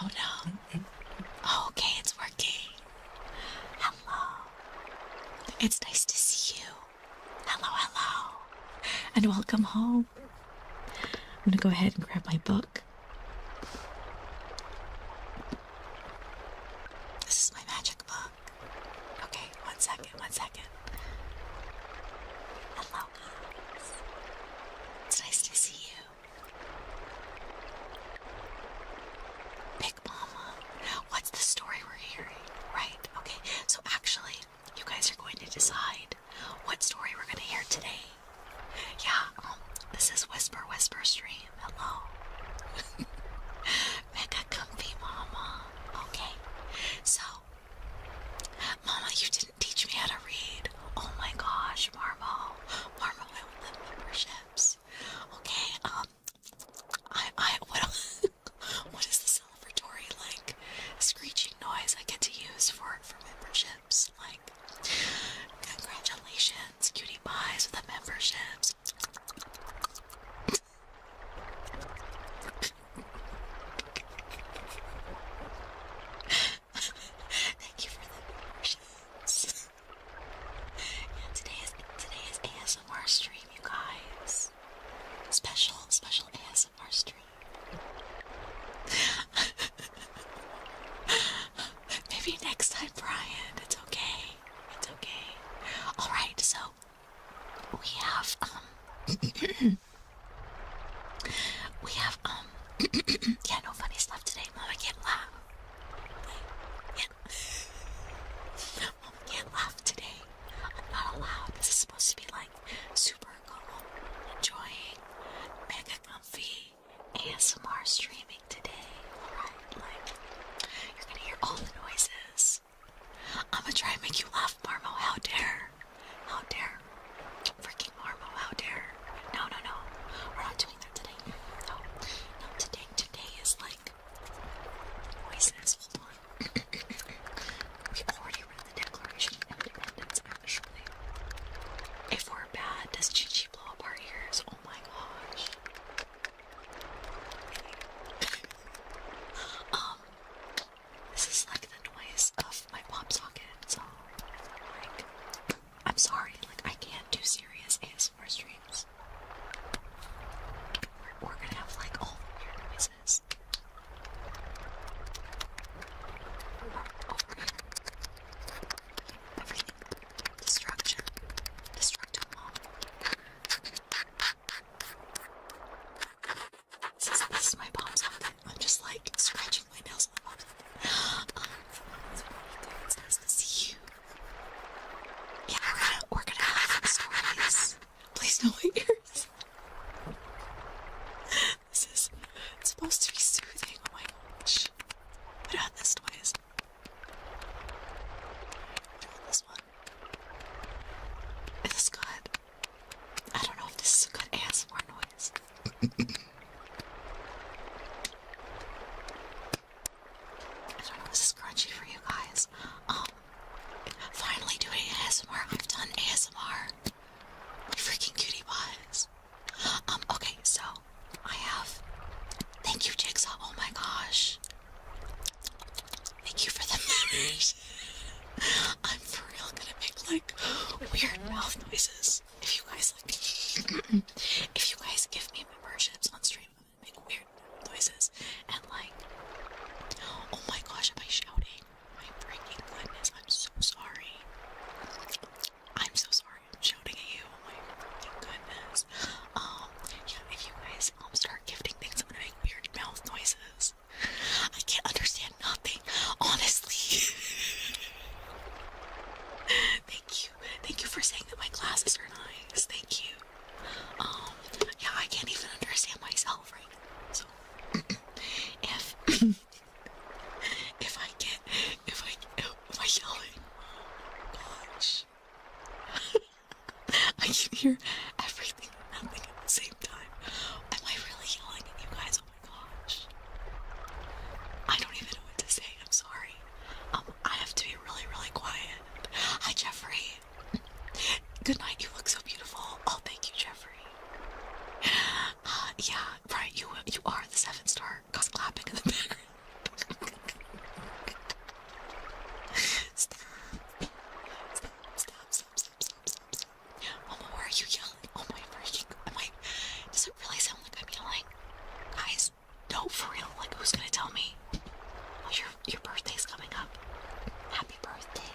Oh no. Oh, okay, it's working. Hello. It's nice to see you. Hello, hello. And welcome home. I'm gonna go ahead and grab my book. This is my magic book. Okay, one second, one second. Hello, guys. It's nice to see you. Big Mama, what's the story we're hearing? Right, okay. So actually, you guys are going to decide what story we're going to hear today. Yeah, this is Whisper Stream. Hello. Mega comfy Mama. Okay. So, Mama, you didn't teach me how to read. Oh my gosh, Marmo. Marmo, I would love memberships. Okay, what is the celebratory, like, screeching noise I get to use for memberships? Like, congratulations, cutie pies with the memberships. Thank you for the memberships. Yeah, today is ASMR stream, you guys. Special ASMR stream. Maybe next time, Brian. It's okay. It's okay. Alright, so we have yeah, no funny stuff today. Mom, I can't laugh. Yeah. Mom, I can't laugh today. I'm not allowed. This is supposed to be like super calm, enjoying, mega comfy ASMR streaming today. Alright, like, you're gonna hear all the noises. I'm gonna try and make you laugh, Marmo. How dare? How dare? Freaking Marmo, how dare? No. We're not doing that today. No. Today is like noises. Hold on. We already read the Declaration of Independence, actually. If we're bad, does Chi blow up our ears? Oh my gosh. This is like the noise of my pop socket, so like, I'm sorry, like, I can't do serious ASMR streams. We're gonna have like all the weird noises. Over here. Everything. Destructive mom. This is my pop socket. I'm just like scratching my nails on the pop socket. It's nice to see you. Yeah, we're gonna have stories. Please no ears. This is supposed to be soothing. Oh my gosh. What about this noise? What about this one? Is this good? I don't know if this is a good ASMR noise. I don't know if this is crunchy for you guys. Finally doing ASMR. I've done ASMR. My freaking cutie pies. Okay, so I have. Thank you, Jigsaw. Oh my gosh. Thank you for the members. I'm for real gonna make like weird mouth noises. If you guys like, if you guys give me memberships on stream, I'm gonna make weird noises and like. Oh my gosh, am I shouting? My freaking goodness, I'm so sorry. I'm so sorry. I'm shouting at you. Oh my freaking goodness. Yeah, if you guys start gifting things, I'm gonna make weird mouth noises. I can't understand nothing, honestly. Thank you for saying that my glasses are nice. Thank you. Yeah, I can't even understand myself right now. So, if am I yelling? Oh gosh. I can hear everything and nothing at the same time. Am I really yelling at you guys? Oh my gosh. I don't even know what to say. I'm sorry. I have to be really, really quiet. Hi, Jeffrey. Good night. You look so beautiful. Oh, thank you, Jeffrey. Yeah, right. You are the 7-star cause clapping in the background. Your birthday's coming up. Happy birthday.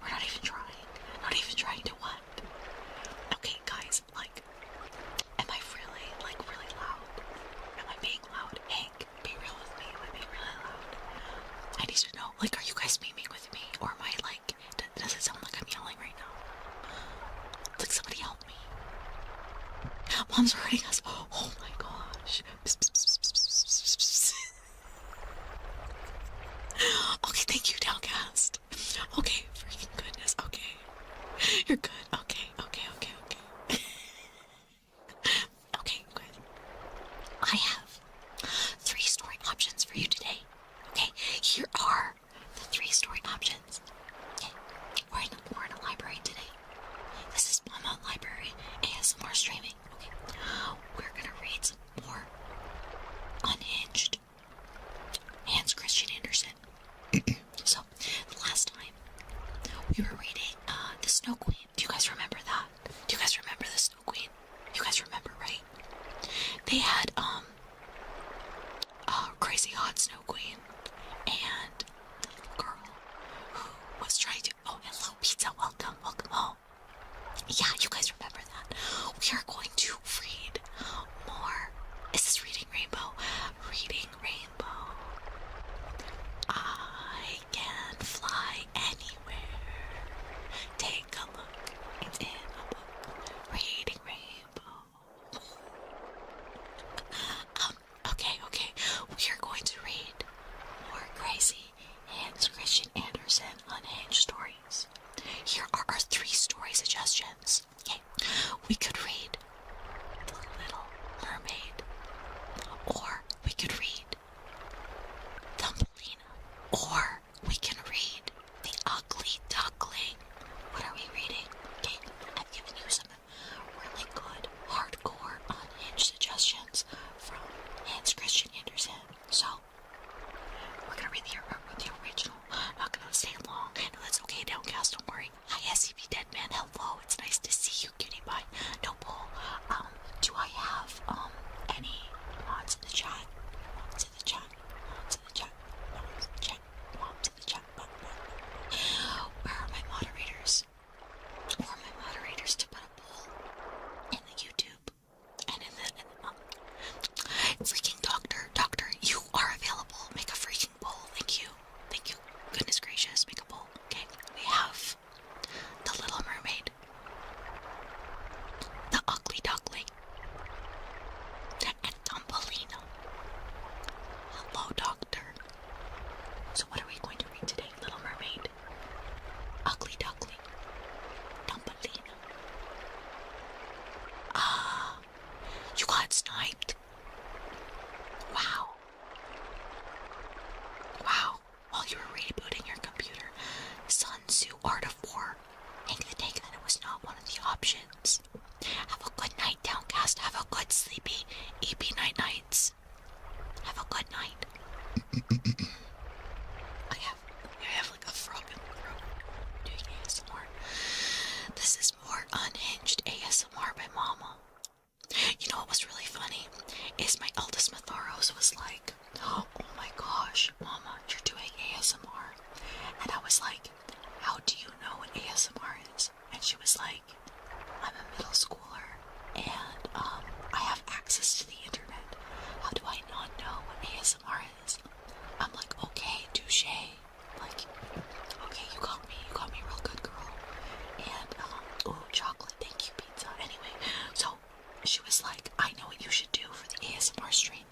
We're not even trying. Not even trying to what? Okay, guys, like, am I really, like, really loud? Am I being loud? Hank, be real with me. Am I being really loud? I need to know, like, are you guys memeing with me? Or am I, like, does it sound like I'm yelling right now? Like, somebody help me. Mom's hurting us. Oh my gosh. Okay, thank you, Downcast. Okay, freaking goodness. Okay. You're good. Okay. Okay, good. I have 3 story options for you today. Okay, here are the 3 story options. Okay, we're in a library today. This is Mama Library ASMR streaming. Okay, we're gonna read some more unhinged Hans Christian Andersen. So, the last time we were reading The Snow Queen. Do you guys remember that? Do you guys remember The Snow Queen? You guys remember, right? They had crazy hot Snow Queen and the little girl who was trying to, oh, hello pizza, welcome home. Yeah, you guys remember that. We are going to read more. Is this Reading Rainbow? Reading Rainbow. I can fly anywhere. Take a look. It's in a book. Reading Rainbow. Okay. We are going to read more crazy Hans Christian Andersen unhinged stories. Here are our 3 story suggestions. Okay, we could read The Little Mermaid, or we could read Thumbelina, or we can read The Ugly Duckling. What are we reading? Okay, I've given you some really good, hardcore, unhinged suggestions from Hans Christian Andersen. So, we're gonna read the original. Not gonna stay long. No, that's okay, Downcast, don't worry. Hi, SCP Deadman, hello. It's nice to see you, cutie pie. No bull. Do I have, any mods in the chat? Mods in the chat. Mods in the chat. Mods in the chat. Mods in the chat. Where are my moderators? Where are my moderators to put a poll in the YouTube and in the freaking doctor, you are available. Make a freaking poll. Thank you. Goodness gracious, make a poll. Okay, we have The Little Mermaid, The Ugly Duckling, and Thumbelina. Hello, doctor. So what are we going to read today? Little Mermaid, Ugly Duckling, Thumbelina. You got sniped. Wow. While you were rebooting your computer, Sun Tzu Art of War, make the take that it was not one of the options. Have a good night, Downcast. Have a good sleepy, EP nights. Have a good night. I have like a frog in my throat doing ASMR. This is more unhinged ASMR by Mama. You know what was really funny? Is my eldest Matharos was like, oh my gosh, Mama, you're doing ASMR. And I was like, how do you know what ASMR is? And she was like, I'm a middle schooler and I have access to the internet. How do I not know what ASMR is? I'm like, okay, touche. Like, okay, you got me real good, girl. And oh, chocolate, thank you, pizza. Anyway, so she was like, I know what you should do for the ASMR stream.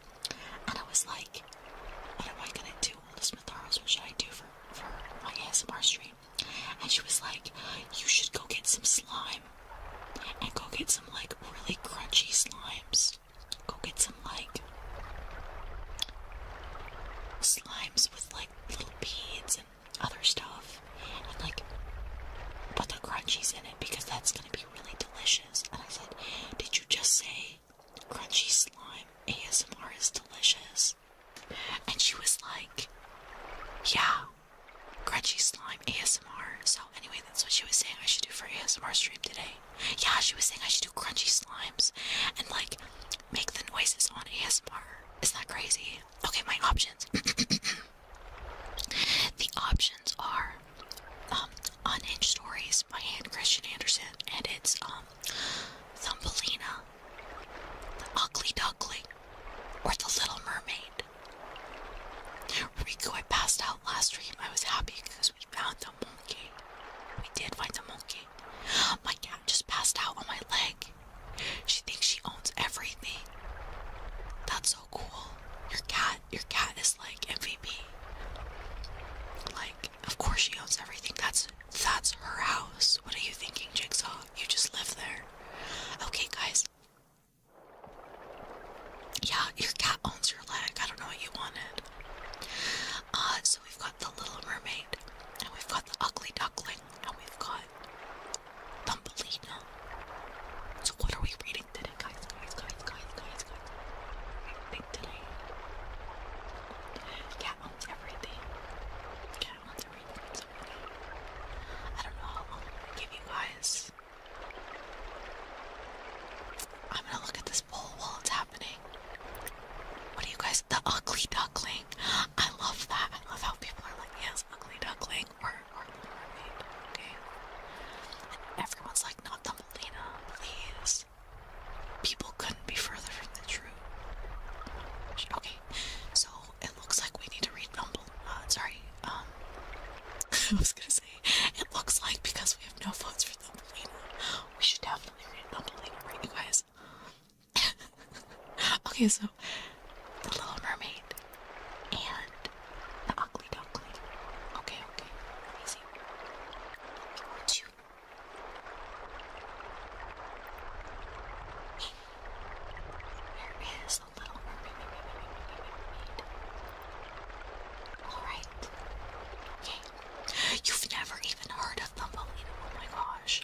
And I was like, what am I gonna do? Oldest Matharos, what should I do for my ASMR stream? And she was like, you should go get some slime. And go get some like really crunchy slimes. Go get some like slimes with like little beads and other stuff. And like put the crunchies in it because that's gonna be really delicious. And I said, did you just say crunchy slime ASMR is delicious? And she was like, yeah, crunchy slime ASMR. So anyway, that's what she was saying I should do for ASMR stream today. Yeah, she was saying I should do crunchy slimes and like make the noises on ASMR. Isn't that crazy? Okay, my options. week ago I passed out last stream. I was happy because we found the monkey. We did find the monkey. My cat just passed out on my leg. She thinks she owns everything. That's so cool. Your cat is like MVP. Like, of course she owns everything. That's her house. What are you thinking, Jigsaw? You just live there. Okay, guys. Yeah, your cat owns your leg. I don't know what you wanted. So we've got the Little Mermaid, and we've got the Ugly Duckling, and we've got Thumbelina. So what are we reading today, guys? Reading today. Cat owns everything. Cat owns everything. It's okay. I don't know how long I'm gonna give you guys. I'm gonna look at this poll while it's happening. What do you guys? The Ugly Duckling. I love that. I love how people are like, yes, Ugly Duckling or Little Mermaid. Okay. And everyone's like, not Thumbelina, please. People couldn't be further from the truth. Okay, so it looks like we need to read I was gonna say, it looks like because we have no votes for Thumbelina, we should definitely read Thumbelina, right, you guys? Okay, so the Little Mermaid and the Ugly Duckling. Okay, easy. Or two. Where is the Little Mermaid? Alright. Okay. You've never even heard of Thumbelina. Oh my gosh.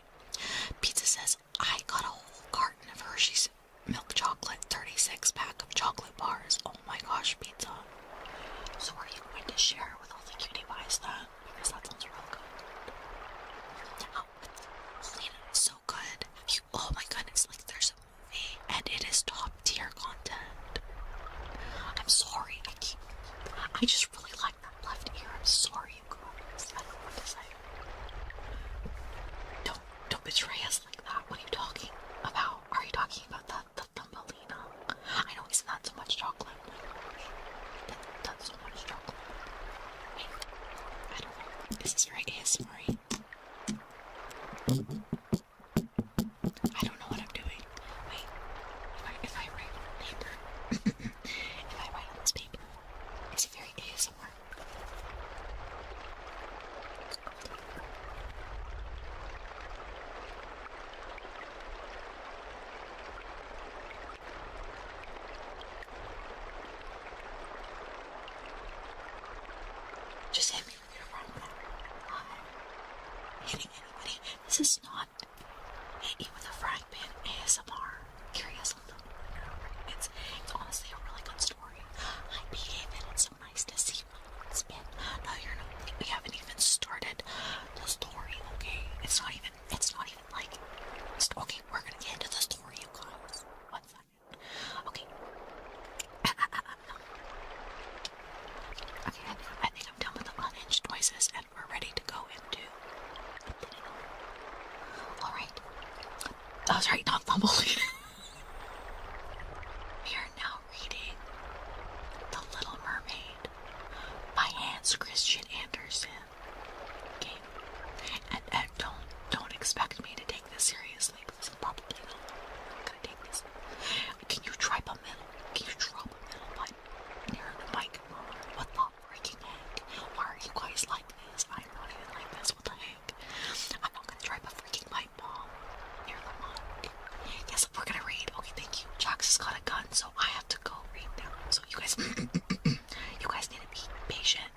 Pizza says, I got a whole carton of Hershey's milk chocolate 36 pack of chocolate bars. Oh my gosh, Pizza. So are you going to share with all the cutie pies then? Because that sounds real good. Oh, Thumbelina is so good. Oh my goodness, like there's a movie and it is top tier content. I'm sorry, I just really like that left ear. I'm sorry, you guys. I don't know what to say. Don't betray us like that. What are you talking about? Are you talking about the Thumbelina? I know, isn't that so much chocolate? Oh my gosh. That's so much chocolate. Wait, I don't know. This is very ASMR-y. I don't know what I'm doing. Wait, if I write on paper, if I write on this paper, is it very ASMR? Just hit me with your front pen. Hitting anybody. This is not hit you with a frying pan ASMR. Curious on them. It's honestly a really good story. Hi, David. It's so nice to see you. It's been. No, you're not. We haven't even started the story. Okay, it's not even like. Okay, we're gonna get into the story, you guys. 1 second. Okay. Okay, I think I'm done with the unhinged noises and we're ready to go into Alright. That was right, not Thumbelina. We are now reading The Little Mermaid by Hans Christian Andersen. Okay. And don't expect me to take this seriously because I'm probably not gonna take this. Can you drop a middle pipe near the microphone? What the freaking heck? Why are you guys like this? I'm not even like this. What the heck? I'm not gonna drop a freaking pipe bomb near the mic. Yes, we're gonna read. Okay, thank you. Jax has got a gun, so I have to go read now. So you guys, you guys need to be patient.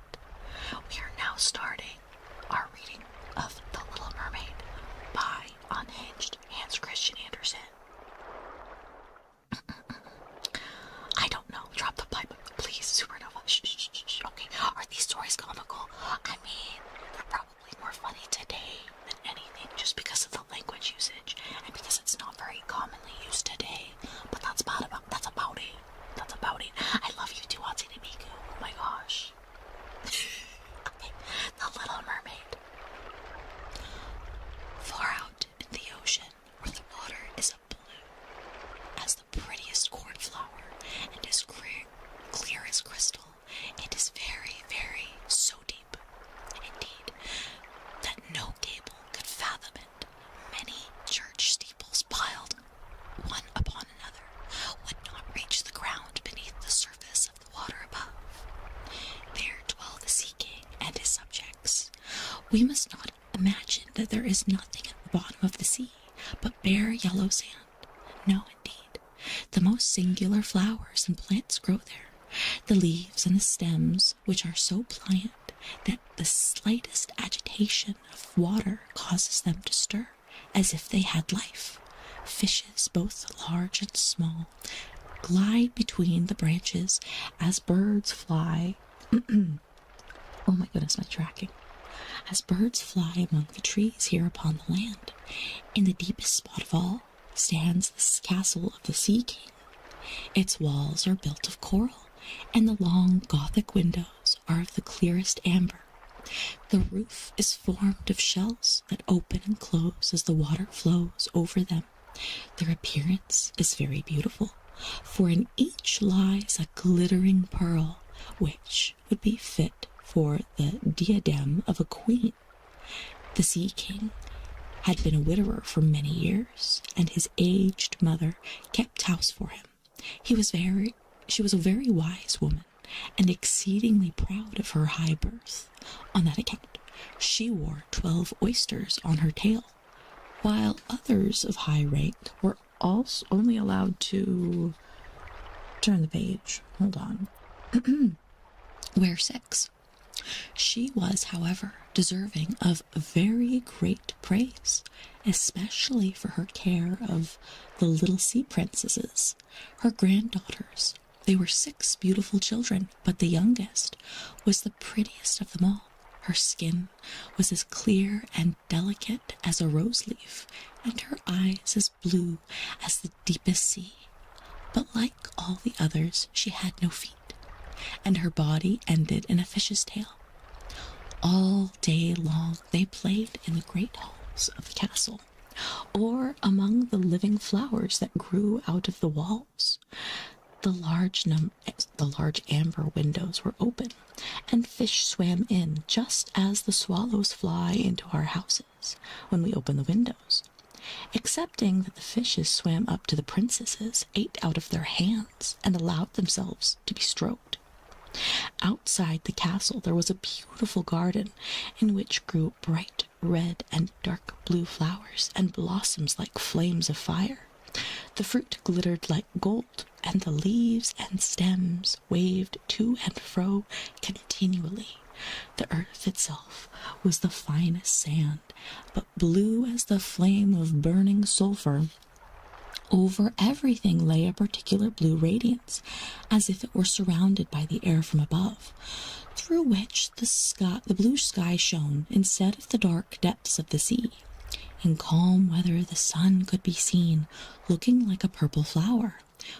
We must not imagine that there is nothing at the bottom of the sea but bare yellow sand. No, indeed. The most singular flowers and plants grow there. The leaves and the stems, which are so pliant that the slightest agitation of water causes them to stir, as if they had life. Fishes, both large and small, glide between the branches as birds fly. Oh my goodness, my tracking. As birds fly among the trees here upon the land, in the deepest spot of all stands the castle of the Sea King. Its walls are built of coral, and the long Gothic windows are of the clearest amber. The roof is formed of shells that open and close as the water flows over them. Their appearance is very beautiful, for in each lies a glittering pearl, which would be fit for the diadem of a queen. The Sea King had been a widower for many years, and his aged mother kept house for him. She was a very wise woman, and exceedingly proud of her high birth. On that account, she wore 12 oysters on her tail, while others of high rank were also only allowed to turn the page. Hold on. Wear 6. She was, however, deserving of very great praise, especially for her care of the little sea princesses, her granddaughters. They were 6 beautiful children, but the youngest was the prettiest of them all. Her skin was as clear and delicate as a rose leaf, and her eyes as blue as the deepest sea. But like all the others, she had no feet, and her body ended in a fish's tail. All day long they played in the great halls of the castle, or among the living flowers that grew out of the walls. The large amber windows were open, and fish swam in just as the swallows fly into our houses when we open the windows, excepting that the fishes swam up to the princesses, ate out of their hands, and allowed themselves to be stroked. Outside the castle there was a beautiful garden in which grew bright red and dark blue flowers and blossoms like flames of fire. The fruit glittered like gold, and the leaves and stems waved to and fro continually. The earth itself was the finest sand, but blue as the flame of burning sulphur. Over everything lay a particular blue radiance, as if it were surrounded by the air from above, through which the blue sky shone instead of the dark depths of the sea. In calm weather the sun could be seen, looking like a purple flower,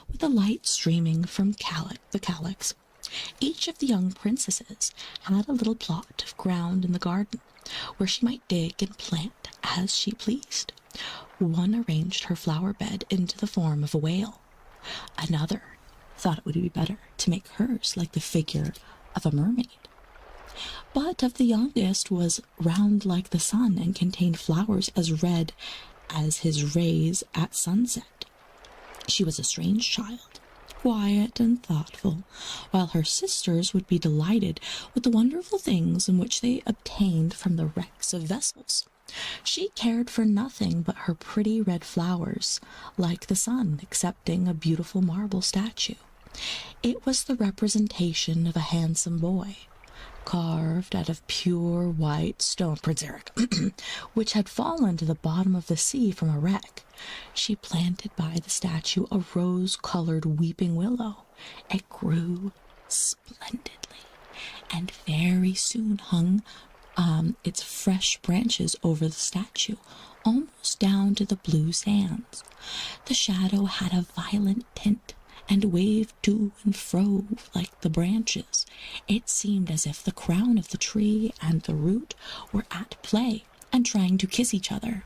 with the light streaming from the calyx. Each of the young princesses had a little plot of ground in the garden, where she might dig and plant as she pleased. One arranged her flower bed into the form of a whale. Another thought it would be better to make hers like the figure of a mermaid. But of the youngest was round like the sun and contained flowers as red as his rays at sunset. She was a strange child, quiet and thoughtful, while her sisters would be delighted with the wonderful things in which they obtained from the wrecks of vessels. She cared for nothing but her pretty red flowers, like the sun, excepting a beautiful marble statue. It was the representation of a handsome boy, carved out of pure white stone, Prince Eric, which had fallen to the bottom of the sea from a wreck. She planted by the statue a rose-colored weeping willow. It grew splendidly, and very soon hung its fresh branches over the statue, almost down to the blue sands. The shadow had a violet tint, and waved to and fro like the branches. It seemed as if the crown of the tree and the root were at play and trying to kiss each other.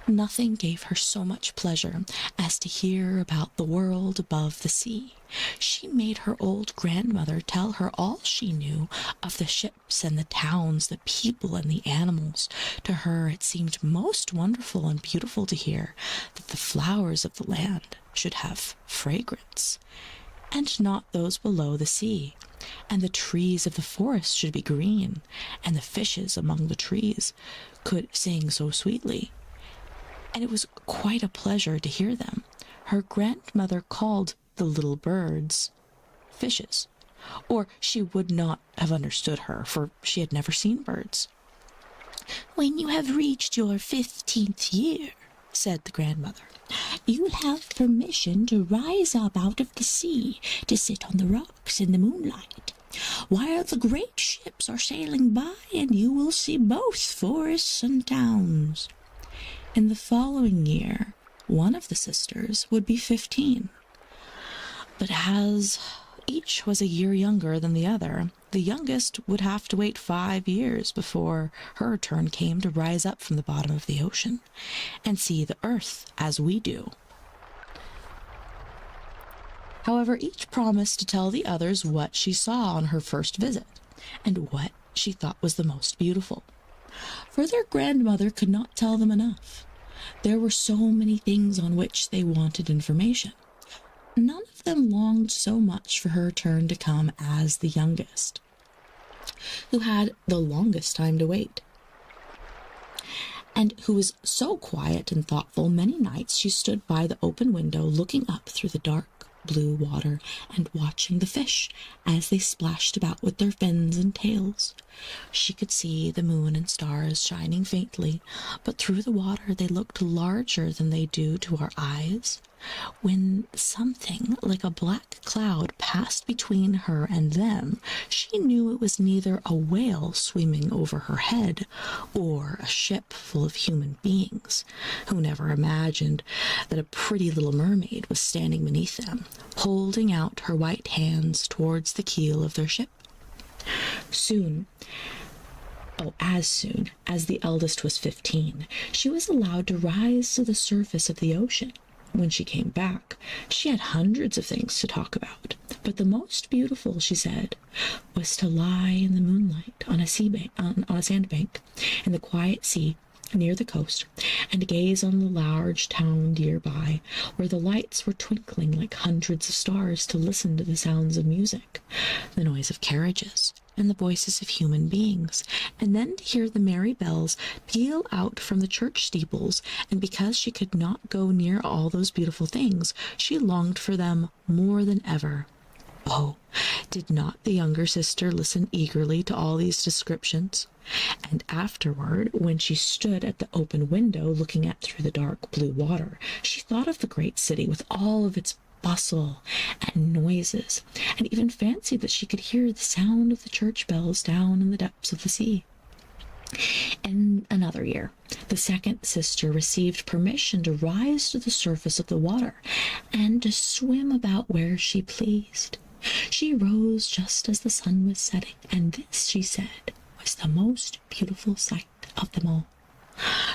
Nothing gave her so much pleasure as to hear about the world above the sea. She made her old grandmother tell her all she knew of the ships and the towns, the people and the animals. To her it seemed most wonderful and beautiful to hear that the flowers of the land should have fragrance. and not those below the sea. And the trees of the forest should be green, and the fishes among the trees could sing so sweetly. And it was quite a pleasure to hear them. Her grandmother called the little birds fishes, or she would not have understood her, for she had never seen birds. "When you have reached your 15th year," said the grandmother, "you'll have permission to rise up out of the sea to sit on the rocks in the moonlight, while the great ships are sailing by, and you will see both forests and towns." In the following year, one of the sisters would be 15. But as each was a year younger than the other, the youngest would have to wait 5 years before her turn came to rise up from the bottom of the ocean and see the earth as we do. However, each promised to tell the others what she saw on her first visit and what she thought was the most beautiful. For their grandmother could not tell them enough. There were so many things on which they wanted information. None of them longed so much for her turn to come as the youngest, who had the longest time to wait, and who was so quiet and thoughtful many nights she stood by the open window looking up through the dark blue water and watching the fish as they splashed about with their fins and tails. She could see the moon and stars shining faintly, but through the water they looked larger than they do to our eyes. When something like a black cloud passed between her and them, she knew it was neither a whale swimming over her head or a ship full of human beings, who never imagined that a pretty little mermaid was standing beneath them, holding out her white hands towards the keel of their ship. As soon as the eldest was 15, she was allowed to rise to the surface of the ocean. When she came back, she had hundreds of things to talk about, but the most beautiful, she said, was to lie in the moonlight on a sandbank in the quiet sea near the coast and gaze on the large town nearby, where the lights were twinkling like hundreds of stars, to listen to the sounds of music, the noise of carriages, and the voices of human beings, and then to hear the merry bells peal out from the church steeples. And because she could not go near all those beautiful things, she longed for them more than ever. Oh, did not the younger sister listen eagerly to all these descriptions? And afterward, when she stood at the open window looking out through the dark blue water, she thought of the great city with all of its bustle and noises, and even fancied that she could hear the sound of the church bells down in the depths of the sea. In another year, the second sister received permission to rise to the surface of the water and to swim about where she pleased. She rose just as the sun was setting, and this, she said, was the most beautiful sight of them all.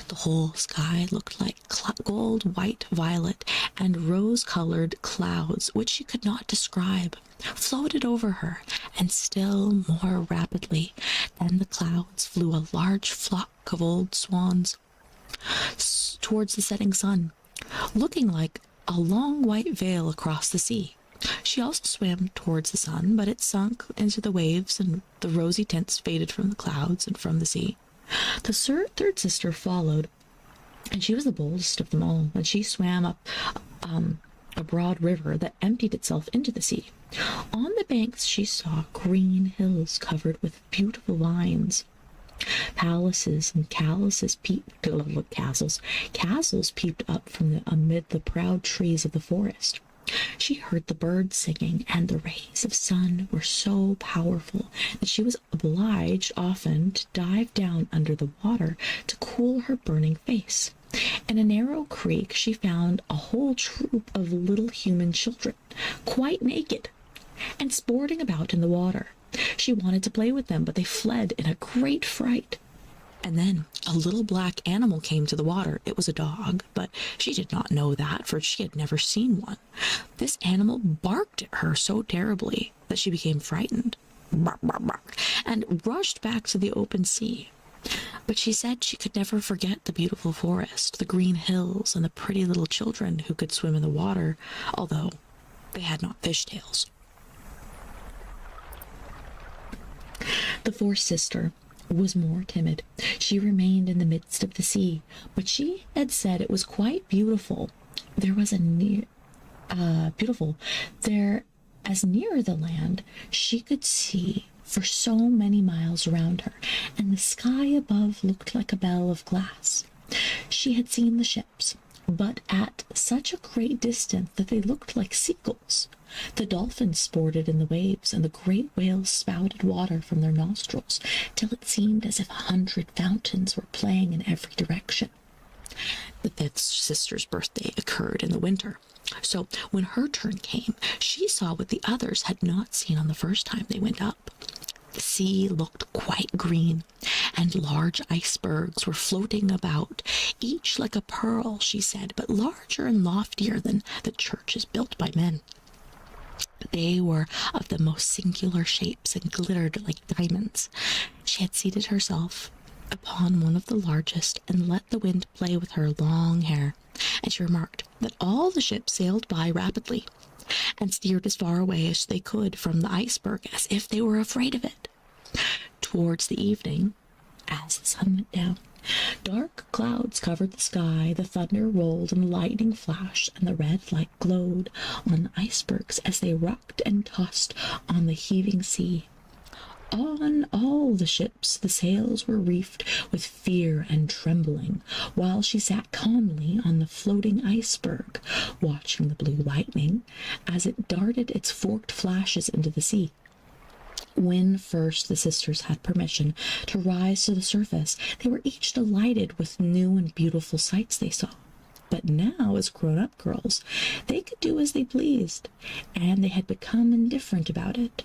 The whole sky looked like gold, white, violet, and rose-colored clouds, which she could not describe, floated over her, and still more rapidly than the clouds flew a large flock of old swans towards the setting sun, looking like a long white veil across the sea. She also swam towards the sun, but it sunk into the waves, and the rosy tints faded from the clouds and from the sea. The third sister followed, and she was the boldest of them all, and she swam up a broad river that emptied itself into the sea. On the banks she saw green hills covered with beautiful vines. Palaces and castles peeped up from amid the proud trees of the forest. She heard the birds singing, and the rays of sun were so powerful that she was obliged often to dive down under the water to cool her burning face. In a narrow creek she found a whole troop of little human children, quite naked, and sporting about in the water. She wanted to play with them, but they fled in a great fright. And then a little black animal came to the water. It was a dog, but she did not know that, for she had never seen one. This animal barked at her so terribly that she became frightened, and rushed back to the open sea. But she said she could never forget the beautiful forest, the green hills, and the pretty little children who could swim in the water, although They had not fishtails. The fourth sister was more timid. She remained in the midst of the sea, but she had said it was quite beautiful. There was there, as near the land she could see for so many miles around her, and the sky above looked like a bell of glass. She had seen the ships, but at such a great distance that they looked like seagulls. The dolphins sported in the waves, and the great whales spouted water from their nostrils, till it seemed as if 100 fountains were playing in every direction. The fifth sister's birthday occurred in the winter, so when her turn came, she saw what the others had not seen on the first time they went up. The sea looked quite green, and large icebergs were floating about, each like a pearl, she said, but larger and loftier than the churches built by men. They were of the most singular shapes and glittered like diamonds. She had seated herself upon one of the largest and let the wind play with her long hair, and she remarked that all the ships sailed by rapidly and steered as far away as they could from the iceberg, as if they were afraid of it. Towards the evening, as the sun went down, dark clouds covered the sky, the thunder rolled and the lightning flashed, and the red light glowed on the icebergs as they rocked and tossed on the heaving sea. On all the ships the sails were reefed with fear and trembling, while she sat calmly on the floating iceberg, watching the blue lightning as it darted its forked flashes into the sea. When first the sisters had permission to rise to the surface, they were each delighted with new and beautiful sights they saw. But now, as grown-up girls, they could do as they pleased, and they had become indifferent about it.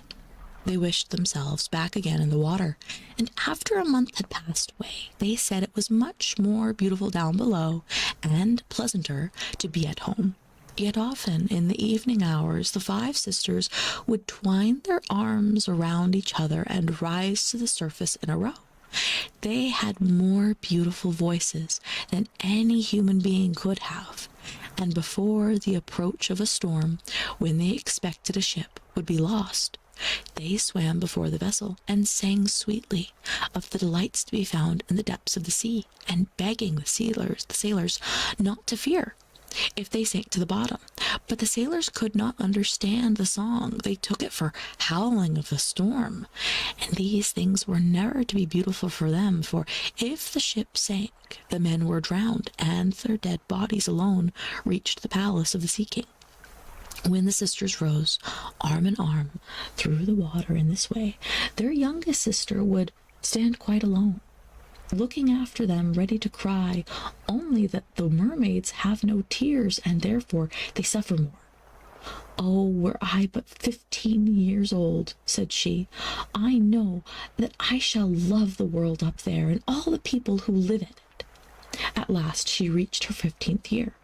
They wished themselves back again in the water, and after a month had passed away, they said it was much more beautiful down below and pleasanter to be at home. Yet often in the evening hours the five sisters would twine their arms around each other and rise to the surface in a row. They had more beautiful voices than any human being could have, and before the approach of a storm, when they expected a ship would be lost, they swam before the vessel and sang sweetly of the delights to be found in the depths of the sea, and begging the sailors not to fear if they sank to the bottom. But the sailors could not understand the song. They took it for howling of the storm, and these things were never to be beautiful for them, for if the ship sank, the men were drowned, and their dead bodies alone reached the palace of the Sea King. When the sisters rose, arm in arm, through the water in this way, their youngest sister would stand quite alone, looking after them, ready to cry, only that the mermaids have no tears, and therefore they suffer more. "Oh, were I but 15 years old," said she, "I know that I shall love the world up there, and all the people who live in it." At last she reached her 15th year.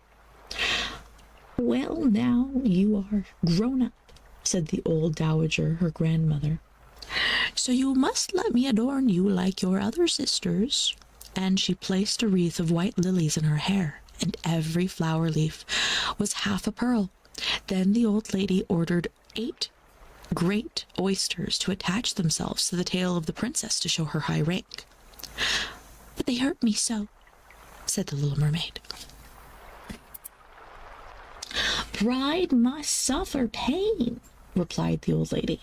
"Well, now you are grown up," said the old dowager, her grandmother, "so you must let me adorn you like your other sisters." And she placed a wreath of white lilies in her hair, and every flower leaf was half a pearl. Then the old lady ordered 8 great oysters to attach themselves to the tail of the princess to show her high rank. "But they hurt me so," said the little mermaid. "Bride must suffer pain," replied the old lady.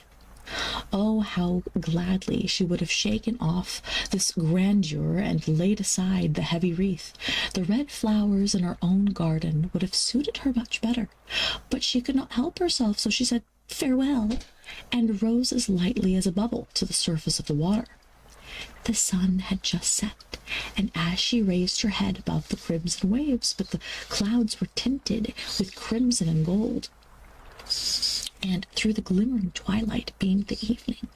Oh, how gladly she would have shaken off this grandeur and laid aside the heavy wreath. The red flowers in her own garden would have suited her much better, but she could not help herself, so she said farewell, and rose as lightly as a bubble to the surface of the water. The sun had just set, and as she raised her head above the crimson waves, but the clouds were tinted with crimson and gold, and through the glimmering twilight beamed the evening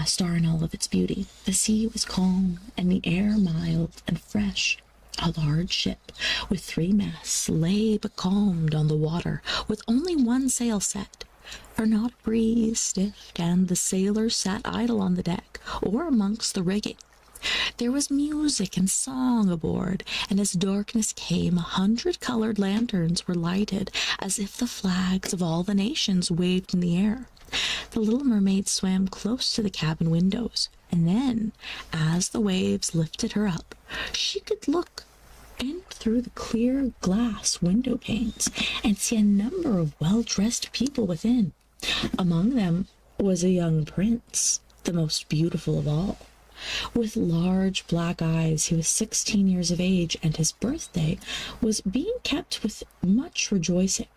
star in all of its beauty. The sea was calm, and the air mild and fresh. A large ship with 3 masts lay becalmed on the water, with only one sail set, for not a breeze stiffed, and the sailors sat idle on the deck or amongst the rigging. There was music and song aboard, and as darkness came, 100 colored lanterns were lighted, as if the flags of all the nations waved in the air. The little mermaid swam close to the cabin windows, and then, as the waves lifted her up, she could look in through the clear glass window panes and see a number of well-dressed people within. Among them was a young prince, the most beautiful of all. With large black eyes, he was 16 years of age, and his birthday was being kept with much rejoicing.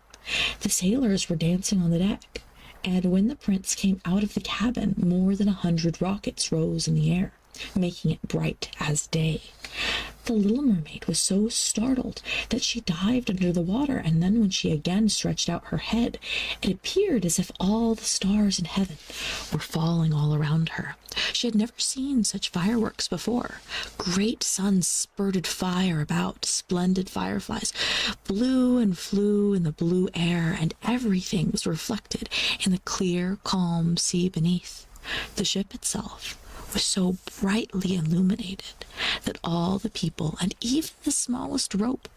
The sailors were dancing on the deck, and when the prince came out of the cabin, more than 100 rockets rose in the air, making it bright as day. The little mermaid was so startled that she dived under the water, and then when she again stretched out her head, it appeared as if all the stars in heaven were falling all around her. She had never seen such fireworks before. Great suns spurted fire about, splendid fireflies blew and flew in the blue air, and everything was reflected in the clear, calm sea beneath. The ship itself was so brightly illuminated that all the people and even the smallest rope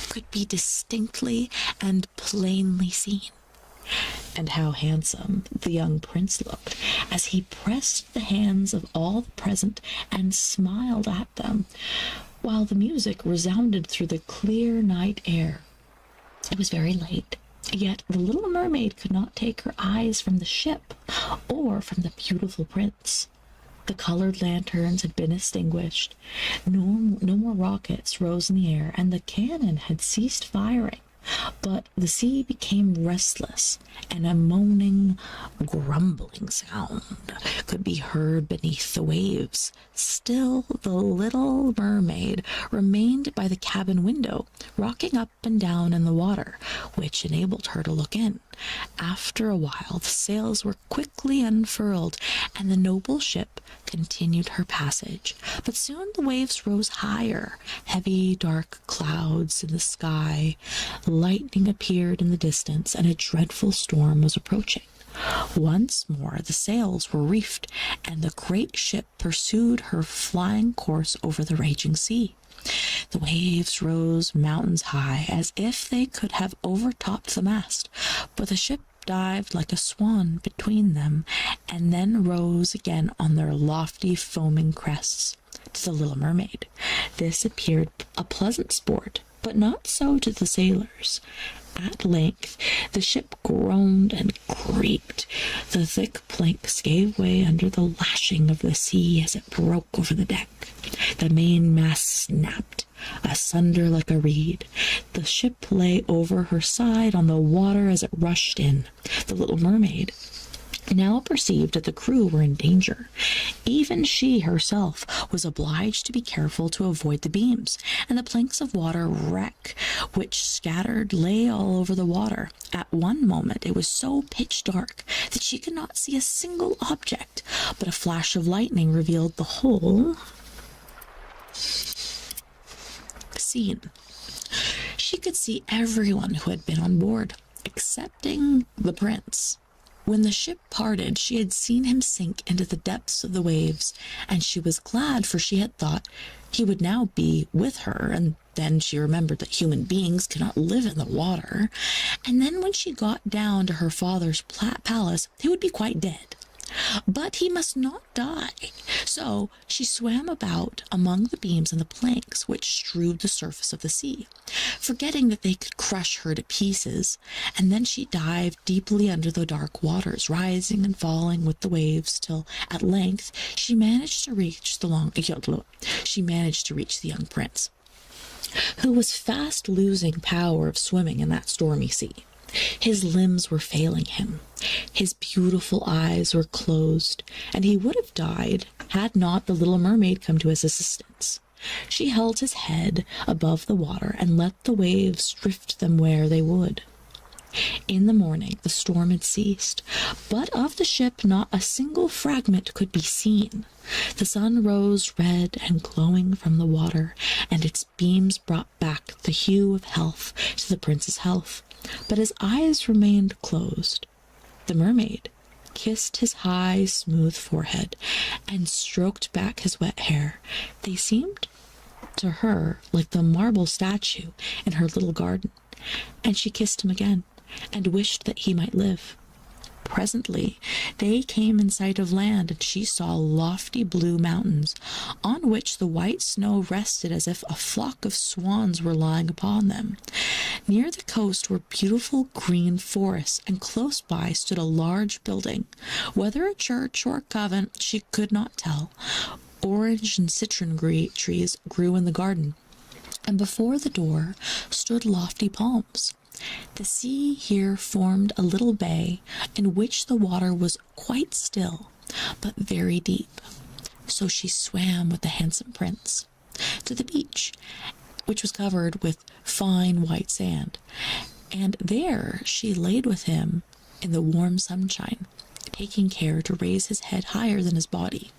could be distinctly and plainly seen. And how handsome the young prince looked as he pressed the hands of all the present and smiled at them, while the music resounded through the clear night air. It was very late, yet the little mermaid could not take her eyes from the ship or from the beautiful prince. The colored lanterns had been extinguished. No more rockets rose in the air, and the cannon had ceased firing. But the sea became restless, and a moaning, grumbling sound could be heard beneath the waves. Still, the little mermaid remained by the cabin window, rocking up and down in the water, which enabled her to look in. After a while, the sails were quickly unfurled, and the noble ship continued her passage. But soon the waves rose higher, heavy, dark clouds in the sky. Lightning appeared in the distance, and a dreadful storm was approaching. Once more the sails were reefed, and the great ship pursued her flying course over the raging sea. The waves rose mountains high, as if they could have overtopped the mast, but the ship dived like a swan between them, and then rose again on their lofty foaming crests. To the little mermaid this appeared a pleasant sport, but not so to the sailors. At length the ship groaned and creaked. The thick planks gave way under the lashing of the sea as it broke over the deck. The mainmast snapped asunder like a reed. The ship lay over her side on the water as it rushed in. The little mermaid now perceived that the crew were in danger. Even she herself was obliged to be careful to avoid the beams, and the planks of water wreck which scattered lay all over the water. At one moment it was so pitch dark that she could not see a single object, but a flash of lightning revealed the whole scene. She could see everyone who had been on board, excepting the prince. When the ship parted, she had seen him sink into the depths of the waves, and she was glad, for she had thought he would now be with her, and then she remembered that human beings cannot live in the water, and then when she got down to her father's palace, he would be quite dead. But he must not die. So she swam about among the beams and the planks which strewed the surface of the sea, forgetting that they could crush her to pieces, and then she dived deeply under the dark waters, rising and falling with the waves, till at length she managed to reach the young prince, who was fast losing power of swimming in that stormy sea. His limbs were failing him. His beautiful eyes were closed, and he would have died had not the little mermaid come to his assistance. She held his head above the water and let the waves drift them where they would. In the morning the storm had ceased, but of the ship not a single fragment could be seen. The sun rose red and glowing from the water, and its beams brought back the hue of health to the prince's health, but his eyes remained closed. The mermaid kissed his high, smooth forehead and stroked back his wet hair. They seemed to her like the marble statue in her little garden, and she kissed him again and wished that he might live. Presently they came in sight of land, and she saw lofty blue mountains, on which the white snow rested as if a flock of swans were lying upon them. Near the coast were beautiful green forests, and close by stood a large building. Whether a church or a convent she could not tell. Orange and citron trees grew in the garden, and before the door stood lofty palms. The sea here formed a little bay in which the water was quite still, but very deep. So she swam with the handsome prince to the beach, which was covered with fine white sand, and there she laid with him in the warm sunshine, taking care to raise his head higher than his body.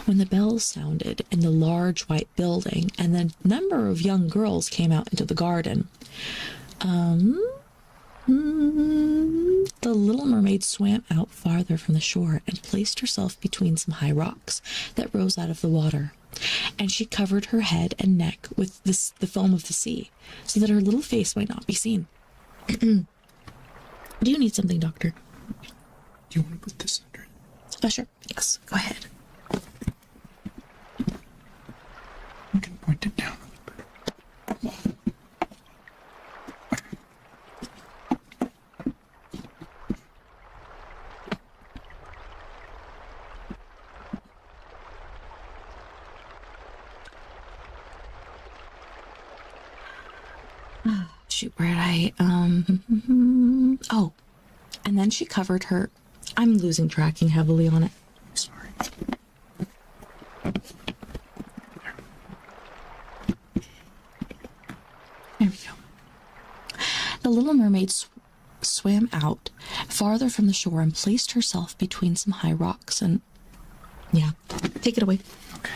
When the bells sounded in the large white building, and the number of young girls came out into the garden, the little mermaid swam out farther from the shore and placed herself between some high rocks that rose out of the water. And she covered her head and neck with the foam of the sea, so that her little face might not be seen. Do you need something, Doctor? Do you want to put this under it? Sure. Yes, go ahead. You can point it down a little bit. Shoot, where did I, oh, and then she covered her, I'm losing tracking heavily on it. Sorry. There we go. The little mermaid swam out farther from the shore and placed herself between some high rocks and, yeah, take it away. Okay.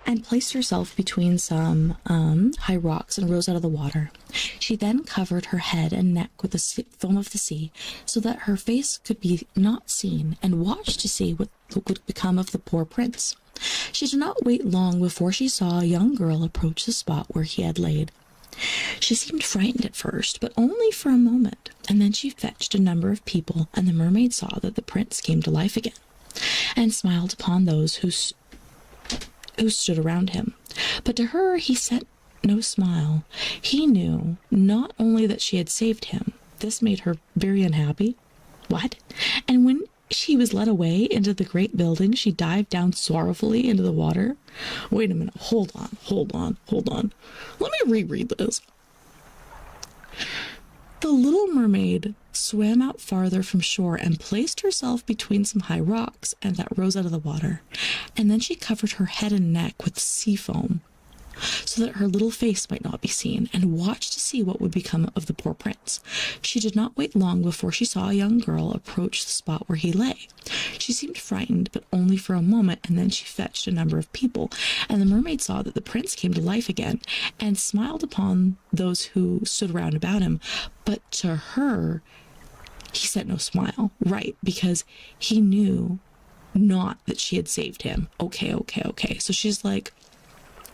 And placed herself between some high rocks and rose out of the water. She then covered her head and neck with the foam of the sea, so that her face could be not seen, and watched to see what would become of the poor prince. She did not wait long before she saw a young girl approach the spot where he had laid. She seemed frightened at first, but only for a moment, and then she fetched a number of people, and the mermaid saw that the prince came to life again, and smiled upon those who stood around him. But to her he sent no smile. He knew not only that she had saved him. This made her very unhappy. What? And when she was led away into the great building, she dived down sorrowfully into the water. Wait a minute. Hold on. Let me reread this. The little mermaid swam out farther from shore and placed herself between some high rocks and that rose out of the water. And then she covered her head and neck with sea foam, so that her little face might not be seen, and watched to see what would become of the poor prince. She did not wait long before she saw a young girl approach the spot where he lay. She seemed frightened, but only for a moment, and then she fetched a number of people, and the mermaid saw that the prince came to life again, and smiled upon those who stood round about him. But to her he sent no smile, right, because he knew not that she had saved him. Okay. So she's like,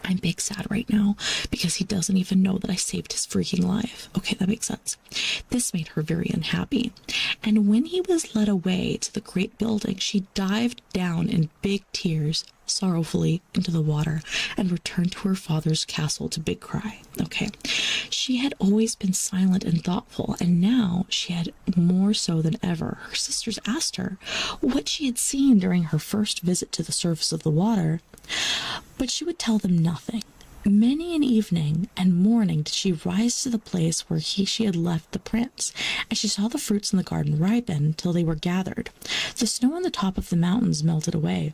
I'm big sad right now because he doesn't even know that I saved his freaking life. Okay, that makes sense. This made her very unhappy. And when he was led away to the great building, she dived down in big tears, sorrowfully, into the water, and returned to her father's castle to big cry. Okay. She had always been silent and thoughtful, and now she had more so than ever. Her sisters asked her what she had seen during her first visit to the surface of the water, but she would tell them nothing. Many an evening and morning did she rise to the place where she had left the prince, and she saw the fruits in the garden ripen till they were gathered. The snow on the top of the mountains melted away,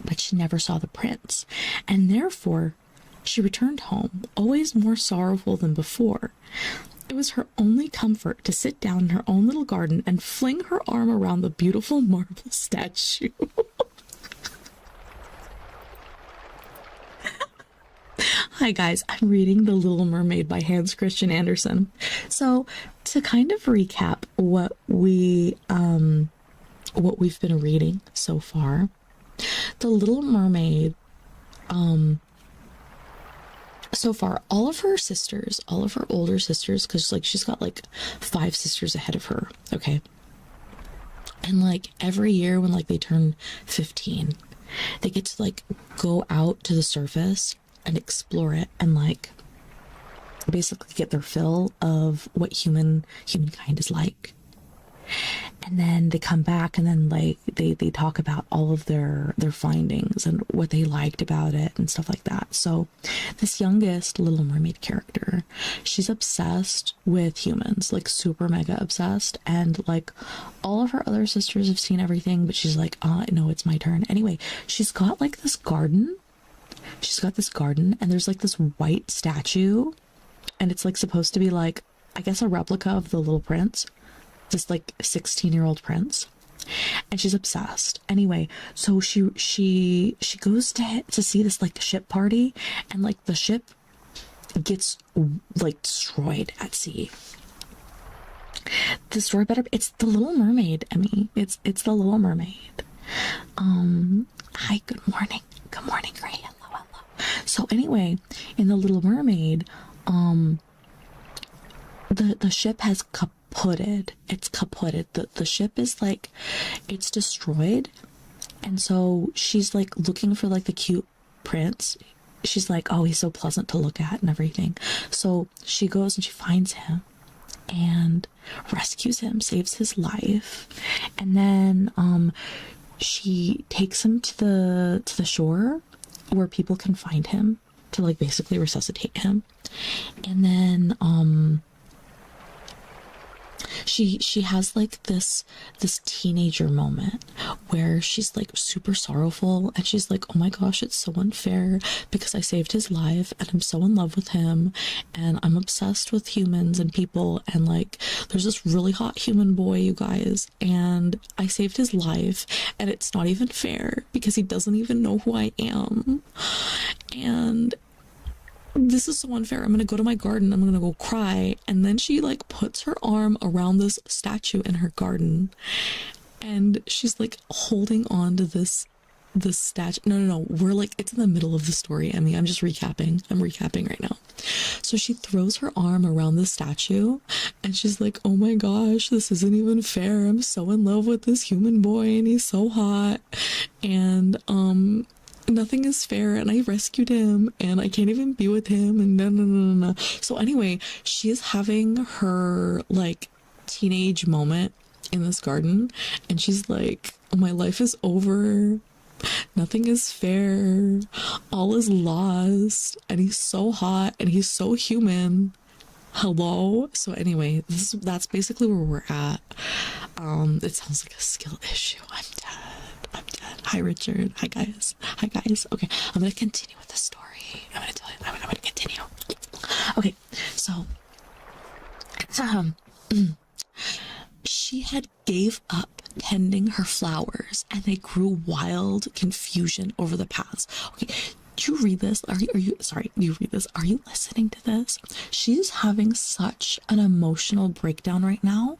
but she never saw the prince, and therefore she returned home, always more sorrowful than before. It was her only comfort to sit down in her own little garden and fling her arm around the beautiful marble statue. Hi guys, I'm reading The Little Mermaid by Hans Christian Andersen. So, to kind of recap what we've been reading so far, The Little Mermaid, so far, all of her sisters, all of her older sisters, because like she's got like 5 sisters ahead of her, okay? And like every year when like they turn 15, they get to like go out to the surface and explore it and like basically get their fill of what humankind is like. And then they come back and then like they talk about all of their findings and what they liked about it and stuff like that. So this youngest Little Mermaid character, she's obsessed with humans, like super mega obsessed, and like all of her other sisters have seen everything, but she's like, no, it's my turn. Anyway, she's got like this garden. She's got this garden and there's like this white statue, and it's like supposed to be like, I guess, a replica of the Little Prince, this like 16-year-old prince, and she's obsessed. Anyway, so she goes to see this like ship party, and like the ship gets like destroyed at sea. The story better, it's The Little Mermaid, Emmy. It's The Little Mermaid. Hi, good morning, Gray. Hello. So anyway, in The Little Mermaid, the ship has kaputted. It's kaputted. The ship is like, it's destroyed. And so she's like looking for like the cute prince. She's like, oh, he's so pleasant to look at and everything. So she goes and she finds him and rescues him, saves his life. And then she takes him to the shore where people can find him to like basically resuscitate him. And then she has like this teenager moment where she's like super sorrowful, and she's like, oh my gosh, it's so unfair because I saved his life and I'm so in love with him and I'm obsessed with humans and people, and like there's this really hot human boy, you guys, and I saved his life and it's not even fair because he doesn't even know who I am, and this is so unfair. I'm gonna go to my garden, I'm gonna go cry. And then she like puts her arm around this statue in her garden, and she's like holding on to this statue. No, we're like, it's in the middle of the story, Emmy. I'm just recapping. I'm recapping right now. So she throws her arm around the statue and she's like, oh my gosh, this isn't even fair. I'm so in love with this human boy and he's so hot, and nothing is fair, and I rescued him and I can't even be with him, and no. So anyway, she is having her like teenage moment in this garden, and she's like, oh, my life is over, nothing is fair, all is lost, and he's so hot and he's so human. Hello. So anyway, that's basically where we're at. It sounds like a skill issue. I'm dead. Hi, Richard. Hi, guys. Okay, I'm gonna continue with the story. I'm gonna continue. Okay, so she had gave up tending her flowers, and they grew wild confusion over the paths. Okay, do you read this? Are you sorry, you read this? Are you listening to this? She's having such an emotional breakdown right now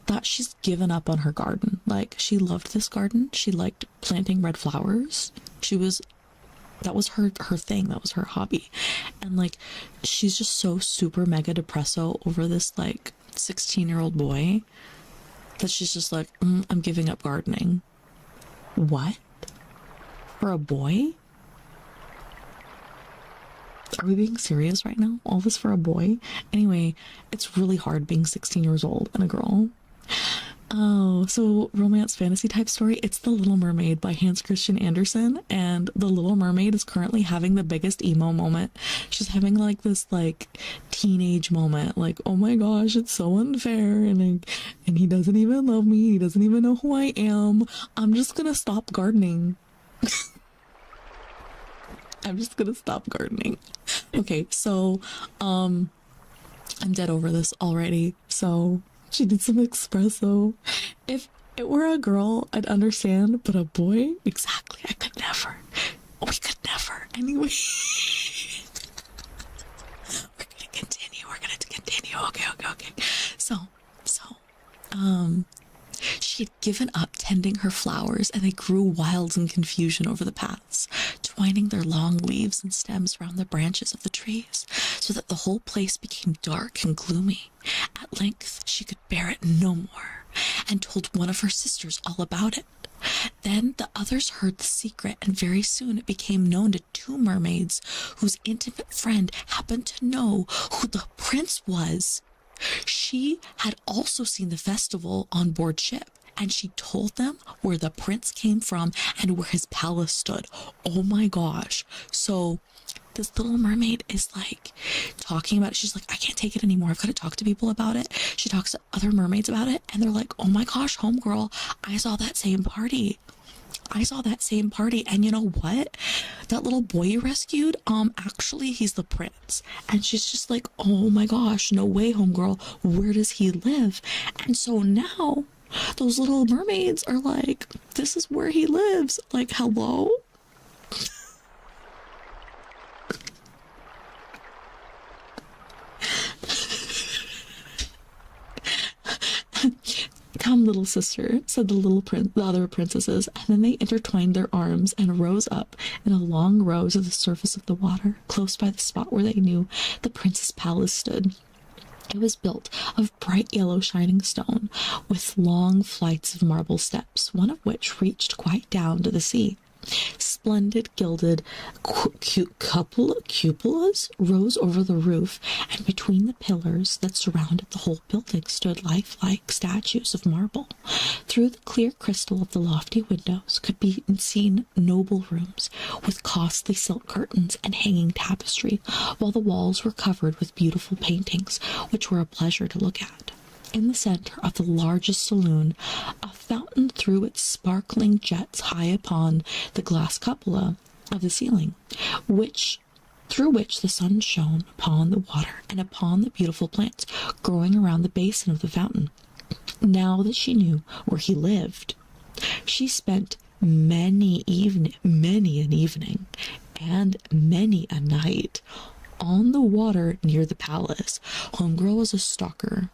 that she's given up on her garden. Like, she loved this garden. She liked planting red flowers. That was her thing. That was her hobby. And like, she's just so super mega depresso over this like 16-year-old boy that she's just like, I'm giving up gardening. What? For a boy? Are we being serious right now? All this for a boy? Anyway, it's really hard being 16 years old and a girl. Oh, so romance fantasy type story. It's The Little Mermaid by Hans Christian Andersen, and The Little Mermaid is currently having the biggest emo moment. She's having like this like teenage moment, like, oh my gosh, it's so unfair, and he doesn't even love me, he doesn't even know who I am. I'm just gonna stop gardening. I'm just gonna stop gardening. Okay, so I'm dead over this already. So she did some espresso. If it were a girl, I'd understand, but a boy, exactly, I could never. We could never. Anyway. She had given up tending her flowers, and they grew wild in confusion over the paths, twining their long leaves and stems round the branches of the trees, so that the whole place became dark and gloomy. At length she could bear it no more, and told one of her sisters all about it. Then the others heard the secret, and very soon it became known to two mermaids whose intimate friend happened to know who the prince was. She had also seen the festival on board ship, and she told them where the prince came from and where his palace stood. Oh my gosh. So this little mermaid is like talking about it. She's like, I can't take it anymore. I've got to talk to people about it. She talks to other mermaids about it, and they're like, oh my gosh, homegirl, I saw that same party. And you know what? That little boy you rescued, actually he's the prince. And she's just like, oh my gosh, no way, homegirl. Where does he live? And so now those little mermaids are like, this is where he lives. Like, hello? Come, little sister, said the other princesses, and then they intertwined their arms and rose up in a long row to the surface of the water, close by the spot where they knew the prince's palace stood. It was built of bright yellow shining stone, with long flights of marble steps, one of which reached quite down to the sea. Splendid gilded cupolas rose over the roof, and between the pillars that surrounded the whole building stood lifelike statues of marble. Through the clear crystal of the lofty windows could be seen noble rooms with costly silk curtains and hanging tapestry, while the walls were covered with beautiful paintings, which were a pleasure to look at. In the center of the largest saloon, a fountain threw its sparkling jets high upon the glass cupola of the ceiling, through which the sun shone upon the water and upon the beautiful plants growing around the basin of the fountain. Now that she knew where he lived, she spent many an evening and many a night on the water near the palace. Homegirl was a stalker,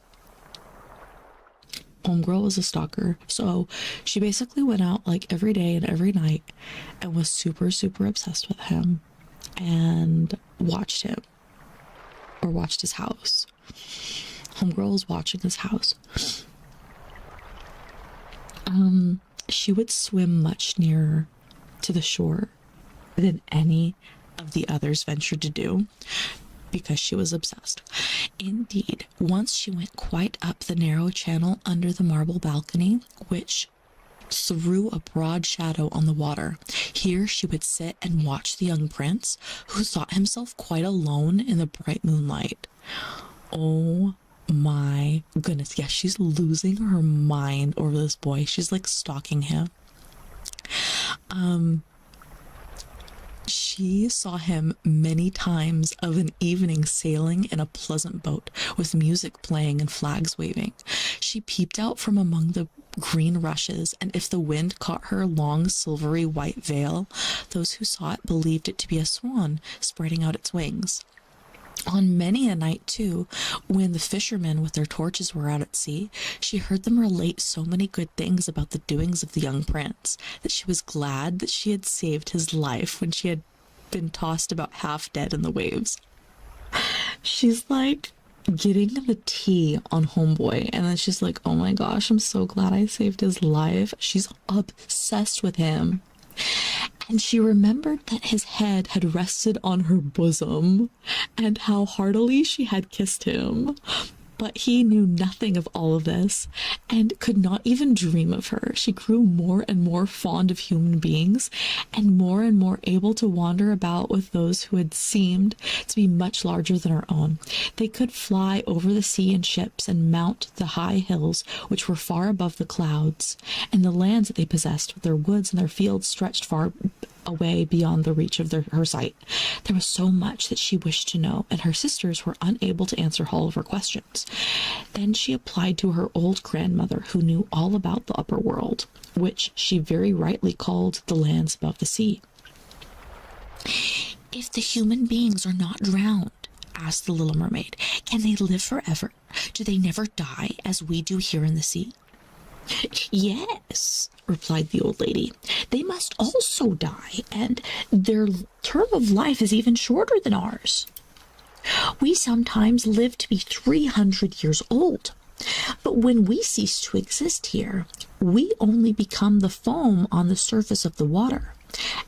so she basically went out like every day and every night and was super, super obsessed with him and watched his house. Homegirl was watching his house. She would swim much nearer to the shore than any of the others ventured to do, because she was obsessed. Indeed, once she went quite up the narrow channel under the marble balcony, which threw a broad shadow on the water. Here she would sit and watch the young prince, who thought himself quite alone in the bright moonlight. Oh my goodness. Yes, she's losing her mind over this boy. She's like stalking him. She saw him many times of an evening sailing in a pleasant boat with music playing and flags waving. She peeped out from among the green rushes, and if the wind caught her long silvery white veil, those who saw it believed it to be a swan spreading out its wings. On many a night, too, when the fishermen with their torches were out at sea, she heard them relate so many good things about the doings of the young prince that she was glad that she had saved his life when she had been tossed about half dead in the waves. She's like getting the tea on homeboy, and then she's like, oh my gosh, I'm so glad I saved his life. She's obsessed with him. And she remembered that his head had rested on her bosom and how heartily she had kissed him. But he knew nothing of all of this and could not even dream of her. She grew more and more fond of human beings and more able to wander about with those who had seemed to be much larger than her own. They could fly over the sea in ships and mount the high hills which were far above the clouds, and the lands that they possessed with their woods and their fields stretched far away beyond the reach of her sight. There was so much that she wished to know, and her sisters were unable to answer all of her questions. Then she applied to her old grandmother, who knew all about the upper world, which she very rightly called the lands above the sea. "If the human beings are not drowned," asked the little mermaid, Can they live forever? Do they never die as we do here in the sea? Yes, replied the old lady. They must also die, and their term of life is even shorter than ours. We sometimes live to be 300 years old. But when we cease to exist here, we only become the foam on the surface of the water.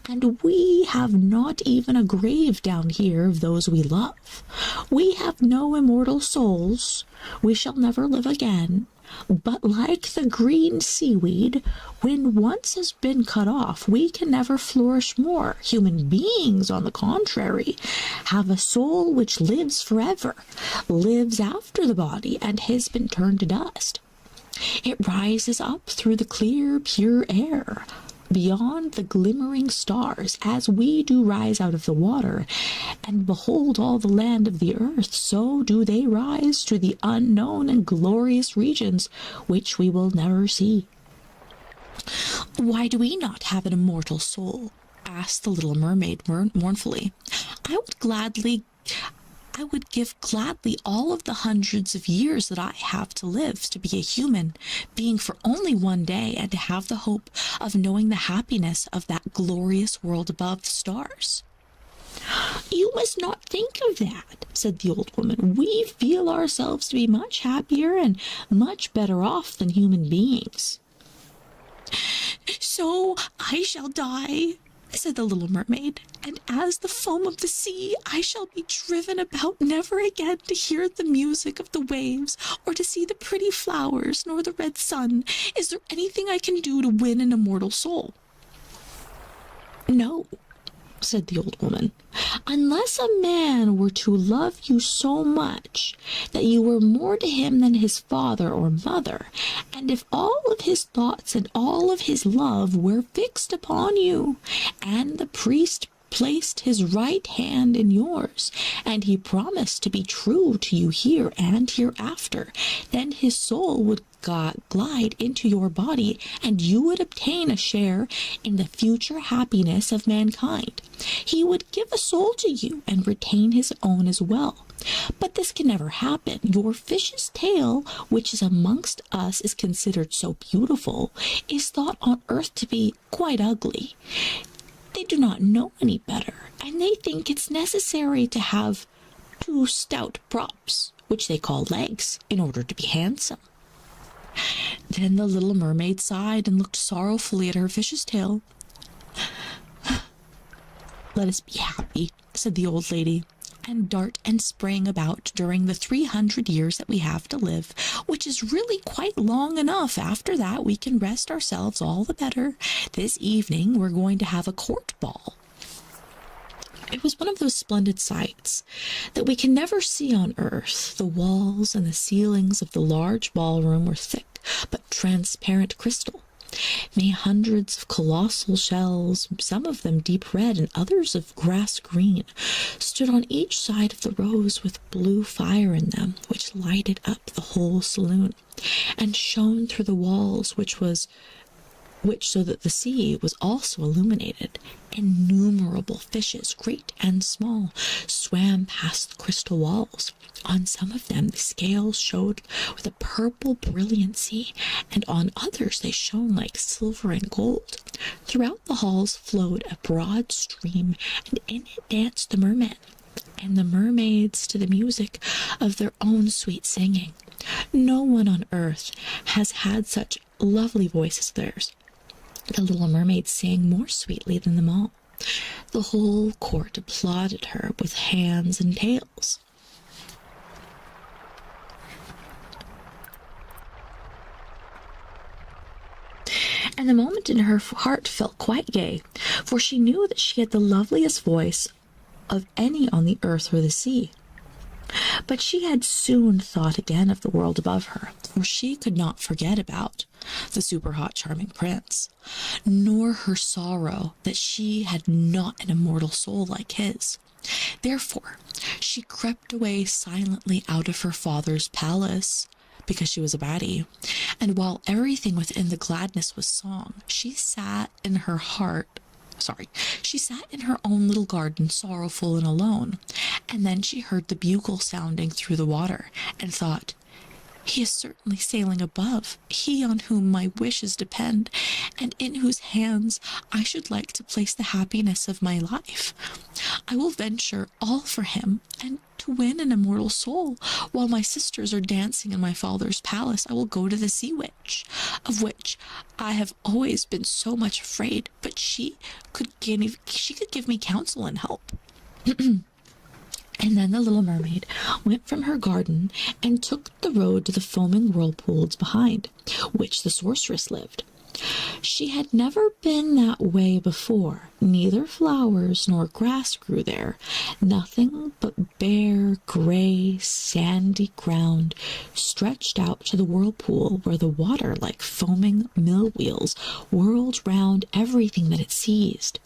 And we have not even a grave down here of those we love. We have no immortal souls. We shall never live again. But like the green seaweed, when once has been cut off, we can never flourish more. Human beings, on the contrary, have a soul which lives forever, lives after the body, and has been turned to dust. It rises up through the clear, pure air, beyond the glimmering stars, as we do rise out of the water, and behold all the land of the earth, so do they rise to the unknown and glorious regions which we will never see. Why do we not have an immortal soul? Asked the little mermaid mournfully. I would give gladly all of the hundreds of years that I have to live to be a human being for only one day, and to have the hope of knowing the happiness of that glorious world above the stars. You must not think of that, said the old woman. We feel ourselves to be much happier and much better off than human beings. So I shall die, said the little mermaid, and as the foam of the sea I shall be driven about, never again to hear the music of the waves, or to see the pretty flowers, nor the red sun. Is there anything I can do to win an immortal soul? No, said the old woman, unless a man were to love you so much that you were more to him than his father or mother, and if all of his thoughts and all of his love were fixed upon you, and the priest placed his right hand in yours, and he promised to be true to you here and hereafter, then his soul would glide into your body, and you would obtain a share in the future happiness of mankind. He would give a soul to you and retain his own as well. But this can never happen. Your fish's tail, which is amongst us is considered so beautiful, is thought on earth to be quite ugly. They do not know any better, and they think it's necessary to have two stout props, which they call legs, in order to be handsome. Then the little mermaid sighed and looked sorrowfully at her fish's tail. Let us be happy, said the old lady, and dart and spring about during the 300 years that we have to live, which is really quite long enough. After that we can rest ourselves all the better. This evening we're going to have a court ball. It was one of those splendid sights that we can never see on earth. The walls and the ceilings of the large ballroom were thick but transparent crystal, made hundreds of colossal shells, some of them deep red and others of grass green, stood on each side of the rows with blue fire in them, which lighted up the whole saloon, and shone through the walls, which so that the sea was also illuminated. Innumerable fishes, great and small, swam past the crystal walls. On some of them the scales showed with a purple brilliancy, and on others they shone like silver and gold. Throughout the halls flowed a broad stream, and in it danced the mermen, and the mermaids to the music of their own sweet singing. No one on earth has had such lovely voices as theirs. The little mermaid sang more sweetly than them all. The whole court applauded her with hands and tails. And the moment in her heart felt quite gay, for she knew that she had the loveliest voice of any on the earth or the sea. But she had soon thought again of the world above her, for she could not forget about the super-hot charming prince, nor her sorrow that she had not an immortal soul like his. Therefore, she crept away silently out of her father's palace, because she was a baddie, and while everything within the gladness was song, she sat in her own little garden, sorrowful and alone, And then she heard the bugle sounding through the water and thought, "He is certainly sailing above, he on whom my wishes depend, and in whose hands I should like to place the happiness of my life. I will venture all for him, and to win an immortal soul, while my sisters are dancing in my father's palace, I will go to the sea witch, of which I have always been so much afraid, but she could give me counsel and help." And then the little mermaid went from her garden and took the road to the foaming whirlpools behind which the sorceress lived. She had never been that way before. Neither flowers nor grass grew there. Nothing but bare, gray, sandy ground stretched out to the whirlpool, where the water, like foaming mill wheels, whirled round everything that it seized,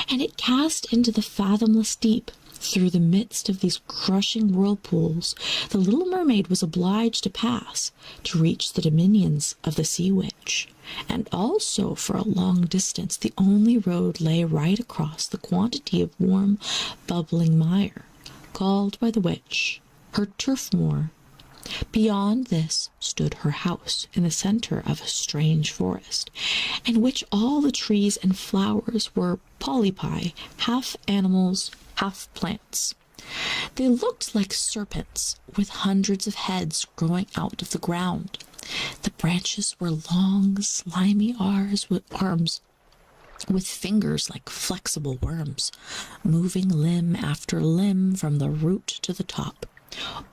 and it cast into the fathomless deep. Through the midst of these crushing whirlpools, the little mermaid was obliged to pass to reach the dominions of the sea witch. And also, for a long distance, the only road lay right across the quantity of warm, bubbling mire, called by the witch her turf moor. Beyond this stood her house in the center of a strange forest, in which all the trees and flowers were polypi, half animals, half plants. They looked like serpents, with hundreds of heads growing out of the ground. The branches were long, slimy arms with fingers like flexible worms, moving limb after limb from the root to the top.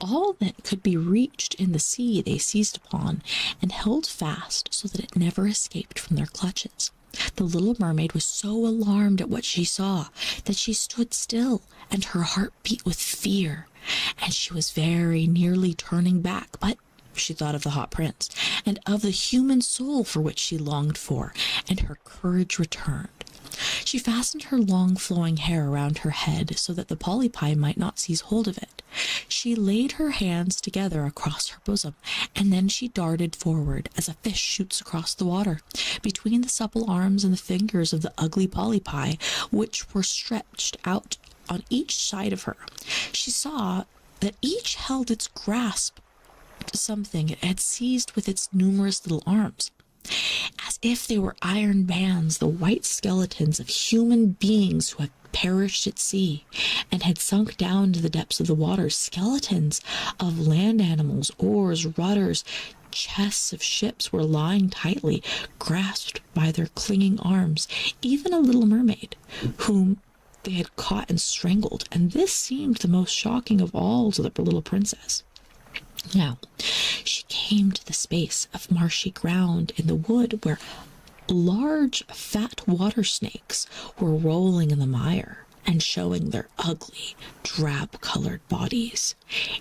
All that could be reached in the sea they seized upon and held fast so that it never escaped from their clutches. The little mermaid was so alarmed at what she saw that she stood still, and her heart beat with fear, and she was very nearly turning back, but she thought of the hot prince and of the human soul for which she longed for, and her courage returned. She fastened her long flowing hair around her head so that the polypi might not seize hold of it. She laid her hands together across her bosom, and then she darted forward as a fish shoots across the water, between the supple arms and the fingers of the ugly polypi, which were stretched out on each side of her. She saw that each held its grasp to something it had seized with its numerous little arms. As if they were iron bands, the white skeletons of human beings who had perished at sea and had sunk down to the depths of the water, skeletons of land animals, oars, rudders, chests of ships were lying tightly, grasped by their clinging arms, even a little mermaid, whom they had caught and strangled, and this seemed the most shocking of all to the little princess. Now, she came to the space of marshy ground in the wood where large, fat water snakes were rolling in the mire and showing their ugly, drab-colored bodies.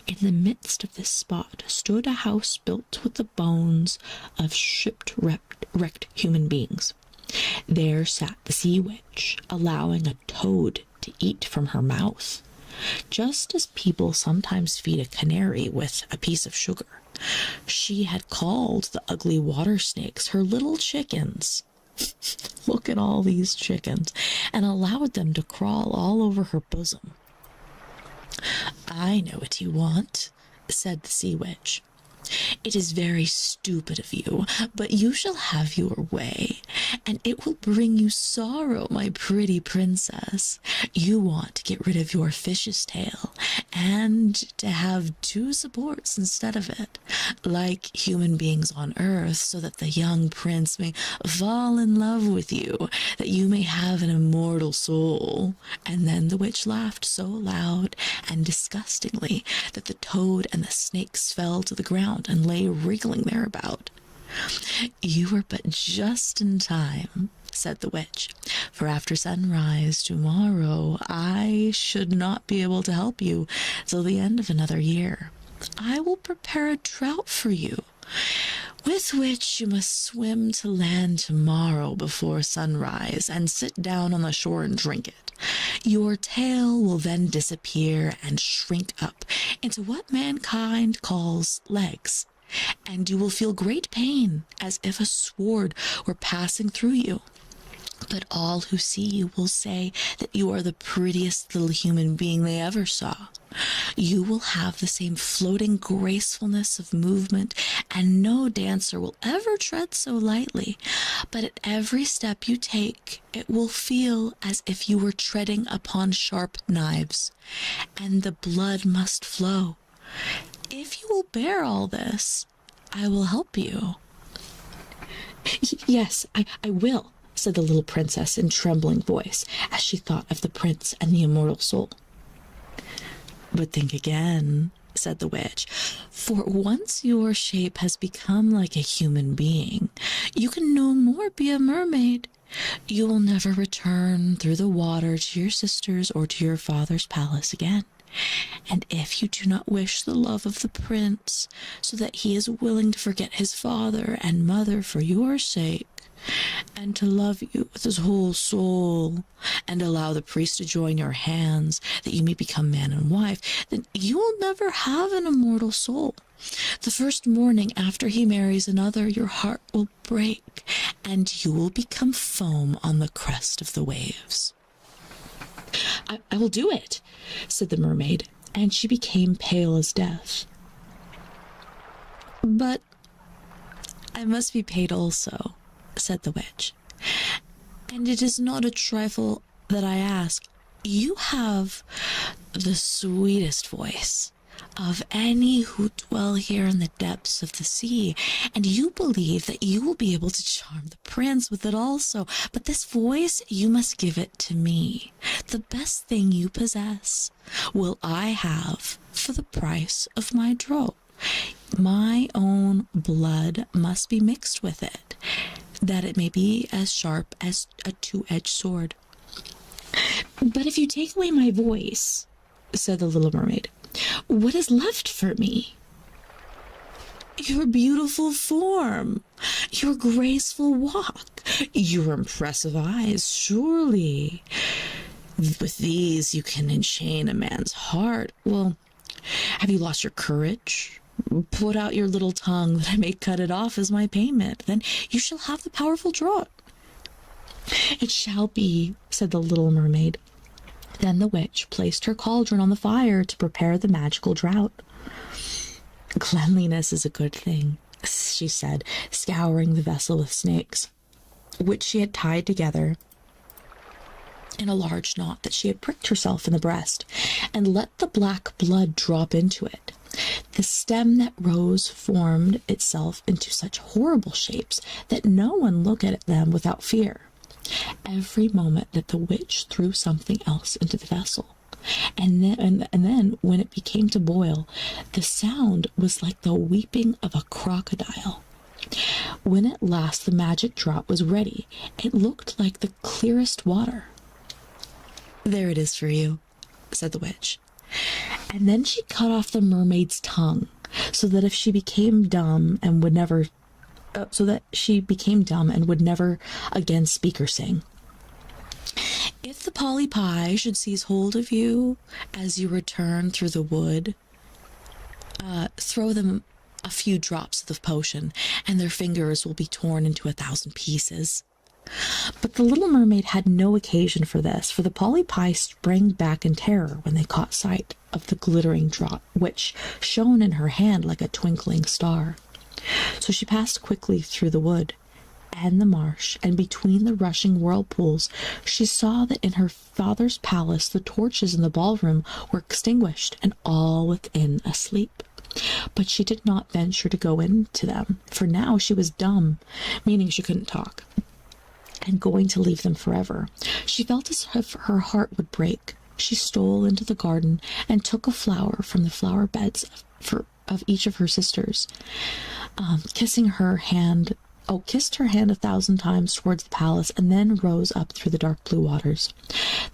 In the midst of this spot stood a house built with the bones of shipwrecked human beings. There sat the sea witch, allowing a toad to eat from her mouth, just as people sometimes feed a canary with a piece of sugar. She had called the ugly water snakes her little chickens. Look at all these chickens, and allowed them to crawl all over her bosom. "I know what you want," said the sea witch. "It is very stupid of you, but you shall have your way, and it will bring you sorrow, my pretty princess. You want to get rid of your fish's tail, and to have two supports instead of it, like human beings on earth, so that the young prince may fall in love with you, that you may have an immortal soul." And then the witch laughed so loud and disgustingly that the toad and the snakes fell to the ground and lay wriggling thereabout. "You were but just in time," said the witch, "for after sunrise tomorrow I should not be able to help you till the end of another year. I will prepare a draught for you, with which you must swim to land tomorrow before sunrise and sit down on the shore and drink it. Your tail will then disappear and shrink up into what mankind calls legs, and you will feel great pain, as if a sword were passing through you. But all who see you will say that you are the prettiest little human being they ever saw. You will have the same floating gracefulness of movement, and no dancer will ever tread so lightly. But at every step you take, it will feel as if you were treading upon sharp knives, and the blood must flow. If you will bear all this, I will help you." "Yes, I will," said the little princess in trembling voice as she thought of the prince and the immortal soul. "But think again," said the witch, "for once your shape has become like a human being, you can no more be a mermaid. You will never return through the water to your sisters or to your father's palace again. And if you do not wish the love of the prince, so that he is willing to forget his father and mother for your sake, and to love you with his whole soul, and allow the priest to join your hands, that you may become man and wife, then you will never have an immortal soul. The first morning after he marries another, your heart will break, and you will become foam on the crest of the waves." I will do it," said the mermaid, and she became pale as death. "But I must be paid also," said the witch, "and it is not a trifle that I ask. You have the sweetest voice of any who dwell here in the depths of the sea, and you believe that you will be able to charm the prince with it also. But this voice, you must give it to me. The best thing you possess will I have for the price of my drop. My own blood must be mixed with it, that it may be as sharp as a two-edged sword." "But if you take away my voice," said the little mermaid, "what is left for me?" "Your beautiful form, your graceful walk, your impressive eyes, surely. With these you can enchain a man's heart. Well, have you lost your courage? Put out your little tongue that I may cut it off as my payment. Then you shall have the powerful draught." "It shall be," said the little mermaid. Then the witch placed her cauldron on the fire to prepare the magical draught. "Cleanliness is a good thing," she said, scouring the vessel with snakes, which she had tied together in a large knot that she had pricked herself in the breast, and let the black blood drop into it. The stem that rose formed itself into such horrible shapes that no one looked at them without fear. Every moment that the witch threw something else into the vessel, and then when it became to boil, the sound was like the weeping of a crocodile. When at last the magic draught was ready, it looked like the clearest water. "There it is for you," said the witch. And then she cut off the mermaid's tongue, so that she became dumb and would never again speak or sing. "If the polypi should seize hold of you as you return through the wood, throw them a few drops of the potion, and their fingers will be torn into 1,000 pieces." But the little mermaid had no occasion for this, for the polypi sprang back in terror when they caught sight of the glittering draught, which shone in her hand like a twinkling star. So she passed quickly through the wood and the marsh, and between the rushing whirlpools she saw that in her father's palace the torches in the ballroom were extinguished and all within asleep. But she did not venture to go into them, for now she was dumb, meaning she couldn't talk, and going to leave them forever. She felt as if her heart would break. She stole into the garden and took a flower from the flower beds of each of her sisters, kissed her hand 1,000 times towards the palace, and then rose up through the dark blue waters.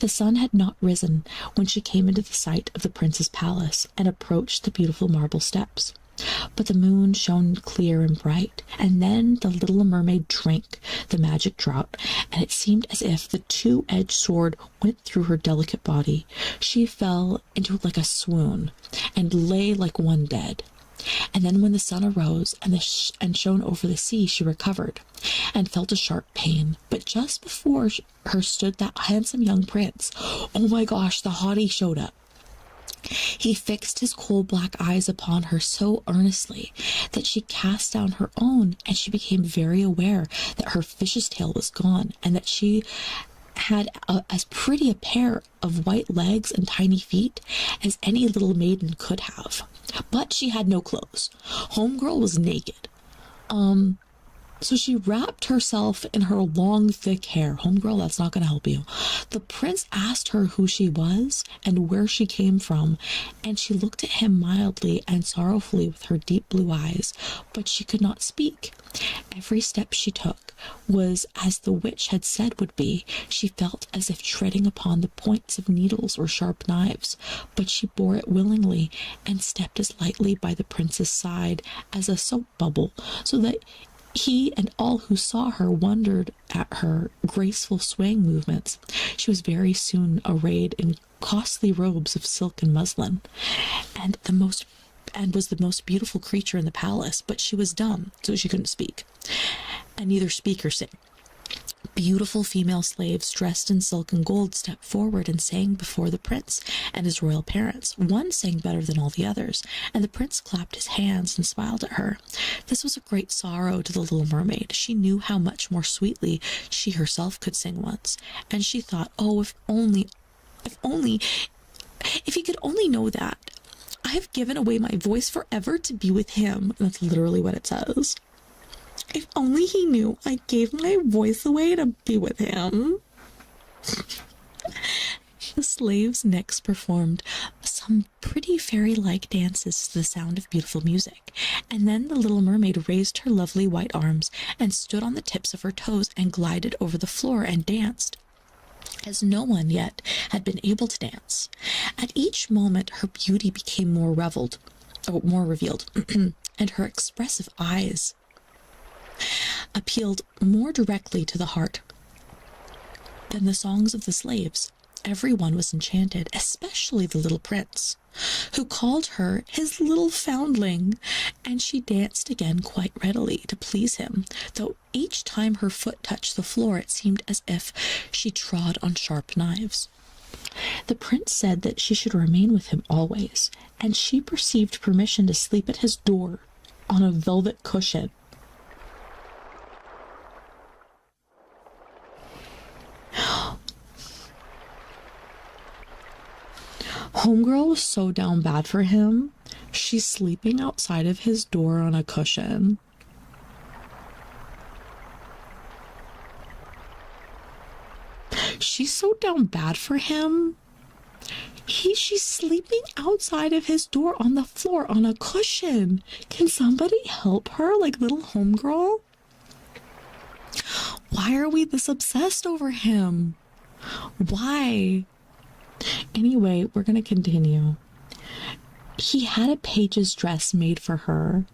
The sun had not risen when she came into the sight of the prince's palace and approached the beautiful marble steps. But the moon shone clear and bright, and then the little mermaid drank the magic draught, and it seemed as if the two-edged sword went through her delicate body. She fell into like a swoon, and lay like one dead. And then when the sun arose and shone over the sea, she recovered and felt a sharp pain. But just before her stood that handsome young prince. Oh my gosh, the hottie showed up. He fixed his coal-black eyes upon her so earnestly that she cast down her own, and she became very aware that her fish's tail was gone, and that she had as pretty a pair of white legs and tiny feet as any little maiden could have. But she had no clothes. Homegirl was naked. So she wrapped herself in her long, thick hair. Homegirl, that's not going to help you. The prince asked her who she was and where she came from, and she looked at him mildly and sorrowfully with her deep blue eyes, but she could not speak. Every step she took was as the witch had said would be. She felt as if treading upon the points of needles or sharp knives, but she bore it willingly and stepped as lightly by the prince's side as a soap bubble, so that he and all who saw her wondered at her graceful swaying movements. She was very soon arrayed in costly robes of silk and muslin, and was the most beautiful creature in the palace. But she was dumb, so she couldn't speak, and neither speak or sing. Beautiful female slaves dressed in silk and gold stepped forward and sang before the prince and his royal parents. One sang better than all the others, and the prince clapped his hands and smiled at her. This was a great sorrow to the little mermaid. She knew how much more sweetly she herself could sing once, and she thought, oh, if he could only know that. I have given away my voice forever to be with him. That's literally what it says. If only he knew I gave my voice away to be with him. The slaves next performed some pretty fairy-like dances to the sound of beautiful music, and then the little mermaid raised her lovely white arms and stood on the tips of her toes and glided over the floor and danced as no one yet had been able to dance. At each moment her beauty became more revealed, and her expressive eyes appealed more directly to the heart than the songs of the slaves. Everyone was enchanted, especially the little prince, who called her his little foundling, and she danced again quite readily to please him, though each time her foot touched the floor it seemed as if she trod on sharp knives. The prince said that she should remain with him always, and she received permission to sleep at his door on a velvet cushion. Homegirl was so down bad for him. She's sleeping outside of his door on a cushion. She's so down bad for him. She's sleeping outside of his door on the floor on a cushion. Can somebody help her, like little homegirl? Why are we this obsessed over him? Why? Anyway, we're going to continue. He had a page's dress made for her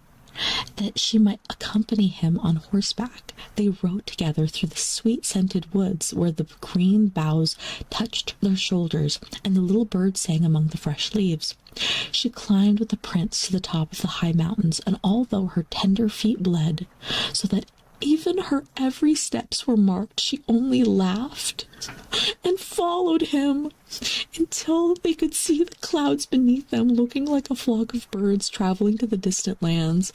that she might accompany him on horseback. They rode together through the sweet-scented woods where the green boughs touched their shoulders and the little birds sang among the fresh leaves. She climbed with the prince to the top of the high mountains, and although her tender feet bled so that even her every steps were marked, she only laughed and followed him until they could see the clouds beneath them, looking like a flock of birds traveling to the distant lands.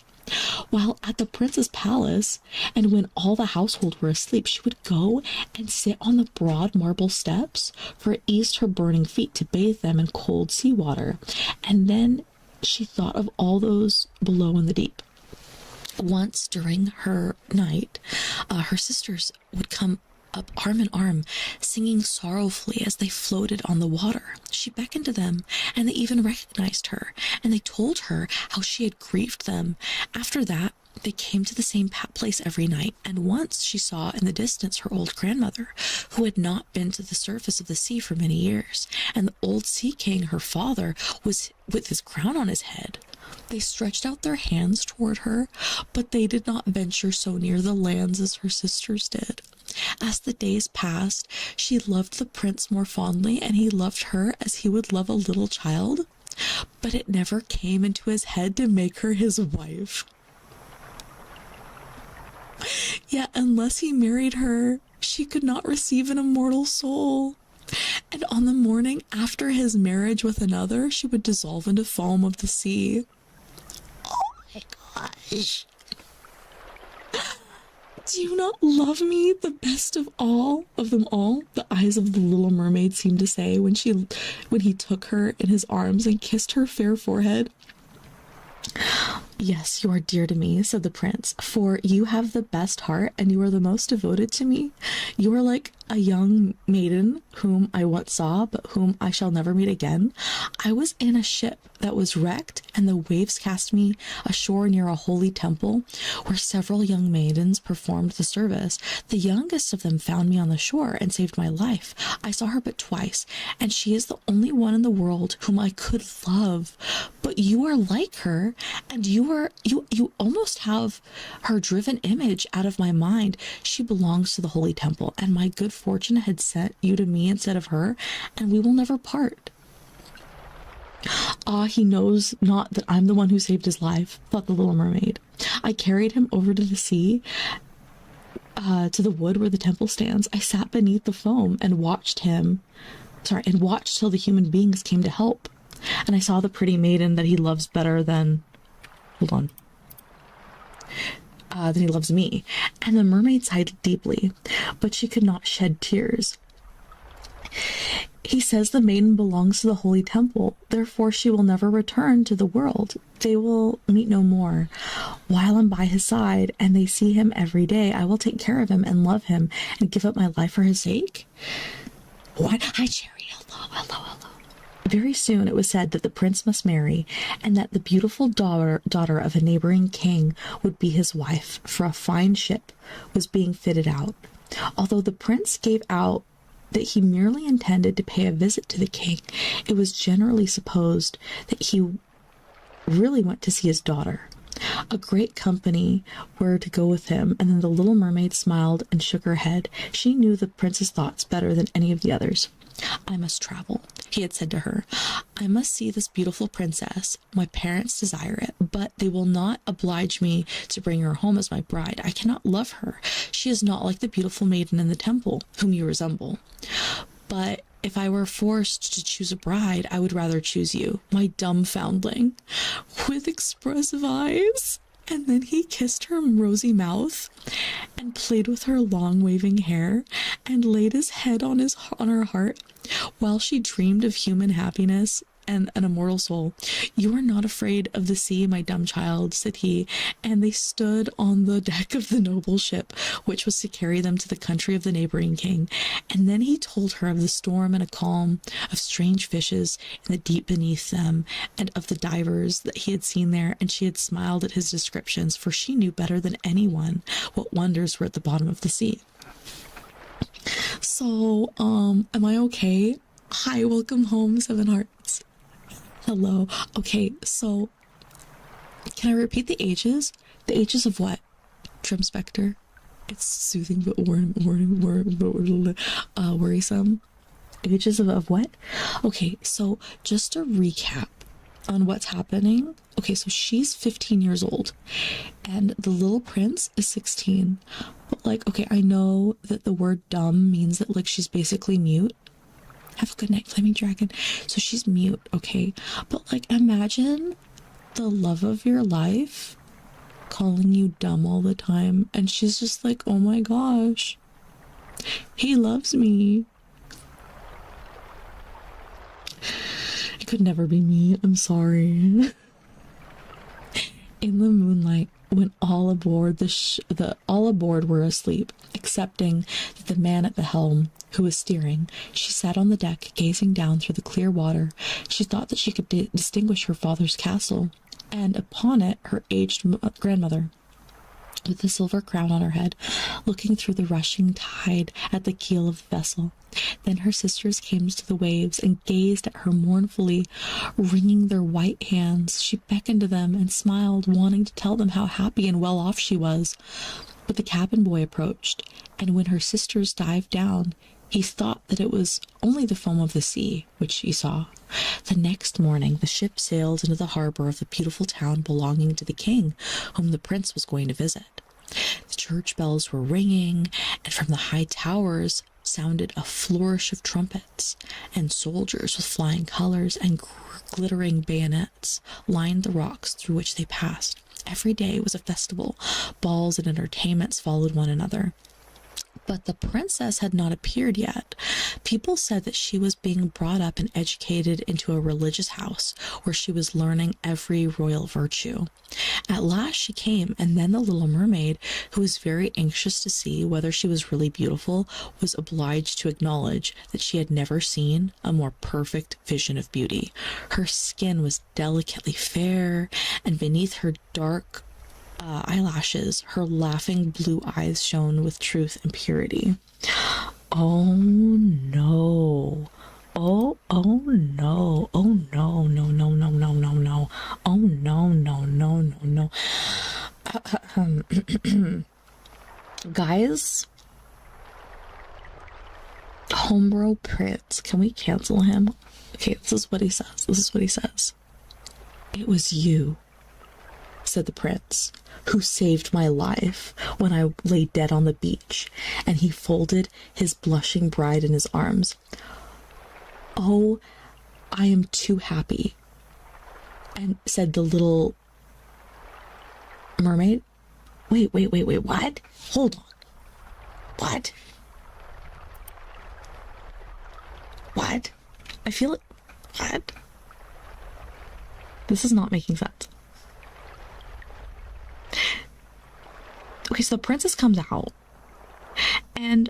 While at the prince's palace, and when all the household were asleep, she would go and sit on the broad marble steps, for it eased her burning feet to bathe them in cold sea water. And then she thought of all those below in the deep. Once during her night, her sisters would come up arm in arm, singing sorrowfully as they floated on the water. She beckoned to them, and they even recognized her, and they told her how she had grieved them. After that, they came to the same place every night, and once she saw in the distance her old grandmother, who had not been to the surface of the sea for many years, and the old sea king, her father, was with his crown on his head. They stretched out their hands toward her, but they did not venture so near the lands as her sisters did. As the days passed, she loved the prince more fondly, and he loved her as he would love a little child. but it never came into his head to make her his wife. Yet, unless he married her, she could not receive an immortal soul. And on the morning after his marriage with another, she would dissolve into foam of the sea. Oh my gosh. Do you not love me, the best of them all? The eyes of the little mermaid seemed to say when he took her in his arms and kissed her fair forehead. Yes, you are dear to me, said the prince, for you have the best heart and you are the most devoted to me. You are like a young maiden whom I once saw, but whom I shall never meet again. I was in a ship that was wrecked, and the waves cast me ashore near a holy temple where several young maidens performed the service. The youngest of them found me on the shore and saved my life. I saw her but twice, and she is the only one in the world whom I could love. But you are like her, and you almost have her driven image out of my mind. She belongs to the holy temple, and my good fortune had sent you to me instead of her, and we will never part. Ah, he knows not that I'm the one who saved his life, thought the little mermaid. I carried him over to the sea, to the wood where the temple stands. I sat beneath the foam and watched till the human beings came to help. And I saw the pretty maiden that he loves better than... Hold on. Then he loves me. And the mermaid sighed deeply, but she could not shed tears. He says the maiden belongs to the holy temple, therefore she will never return to the world. They will meet no more. While I'm by his side and they see him every day, I will take care of him and love him and give up my life for his sake. What? Hi, Cherry. Hello. Very soon it was said that the prince must marry, and that the beautiful daughter of a neighboring king would be his wife, for a fine ship was being fitted out. Although the prince gave out that he merely intended to pay a visit to the king, it was generally supposed that he really went to see his daughter. A great company were to go with him, and then the little mermaid smiled and shook her head. She knew the prince's thoughts better than any of the others. I must travel, he had said to her. I must see this beautiful princess. My parents desire it, but they will not oblige me to bring her home as my bride. I cannot love her. She is not like the beautiful maiden in the temple, whom you resemble. But if I were forced to choose a bride, I would rather choose you, my dumb foundling, with expressive eyes. And then he kissed her rosy mouth and played with her long waving hair and laid his head on her heart while she dreamed of human happiness and an immortal soul. You are not afraid of the sea, my dumb child, said he, and they stood on the deck of the noble ship, which was to carry them to the country of the neighboring king. And then he told her of the storm and a calm, of strange fishes in the deep beneath them, and of the divers that he had seen there, and she had smiled at his descriptions, for she knew better than anyone what wonders were at the bottom of the sea. So, am I okay? Hi, welcome home, Seven Hearts. Hello. Okay, so can I repeat the ages? The ages of what? Trim Spectre. It's soothing but worrisome. Ages of what? Okay, so just a recap on what's happening. Okay, so she's 15 years old and the little prince is 16. But like, okay, I know that the word dumb means that like she's basically mute. Have a good night, Flaming Dragon. So she's mute, okay? But like, imagine the love of your life calling you dumb all the time. And she's just like, oh my gosh, he loves me. It could never be me. I'm sorry. In the moonlight, when all aboard all aboard were asleep, excepting the man at the helm who was steering, she sat on the deck, gazing down through the clear water. She thought that she could distinguish her father's castle, and upon it her aged grandmother, with the silver crown on her head, looking through the rushing tide at the keel of the vessel. Then her sisters came to the waves and gazed at her mournfully, wringing their white hands. She beckoned to them and smiled, wanting to tell them how happy and well off she was. But the cabin boy approached, and when her sisters dived down, He thought that it was only the foam of the sea which he saw. The next morning, the ship sailed into the harbor of the beautiful town belonging to the king, whom the prince was going to visit. The church bells were ringing, and from the high towers sounded a flourish of trumpets, and soldiers with flying colors and glittering bayonets lined the rocks through which they passed. Every day was a festival. Balls and entertainments followed one another. But the princess had not appeared yet. People said that she was being brought up and educated into a religious house where she was learning every royal virtue. At last she came, and then the little mermaid, who was very anxious to see whether she was really beautiful, was obliged to acknowledge that she had never seen a more perfect vision of beauty. Her skin was delicately fair, and beneath her dark eyelashes, her laughing blue eyes shone with truth and purity. Oh no. Oh no. Oh no, no, no, no, no, no, no. Oh no, no, no, no, no. Guys, homebro Prince, can we cancel him? Okay, this is what he says. This is what he says. It was you, said the prince, who saved my life when I lay dead on the beach, and he folded his blushing bride in his arms. Oh, I am too happy, and said the little mermaid. Wait, what? Hold on. What? What? I feel it. What? This is not making sense. Okay, so the princess comes out, and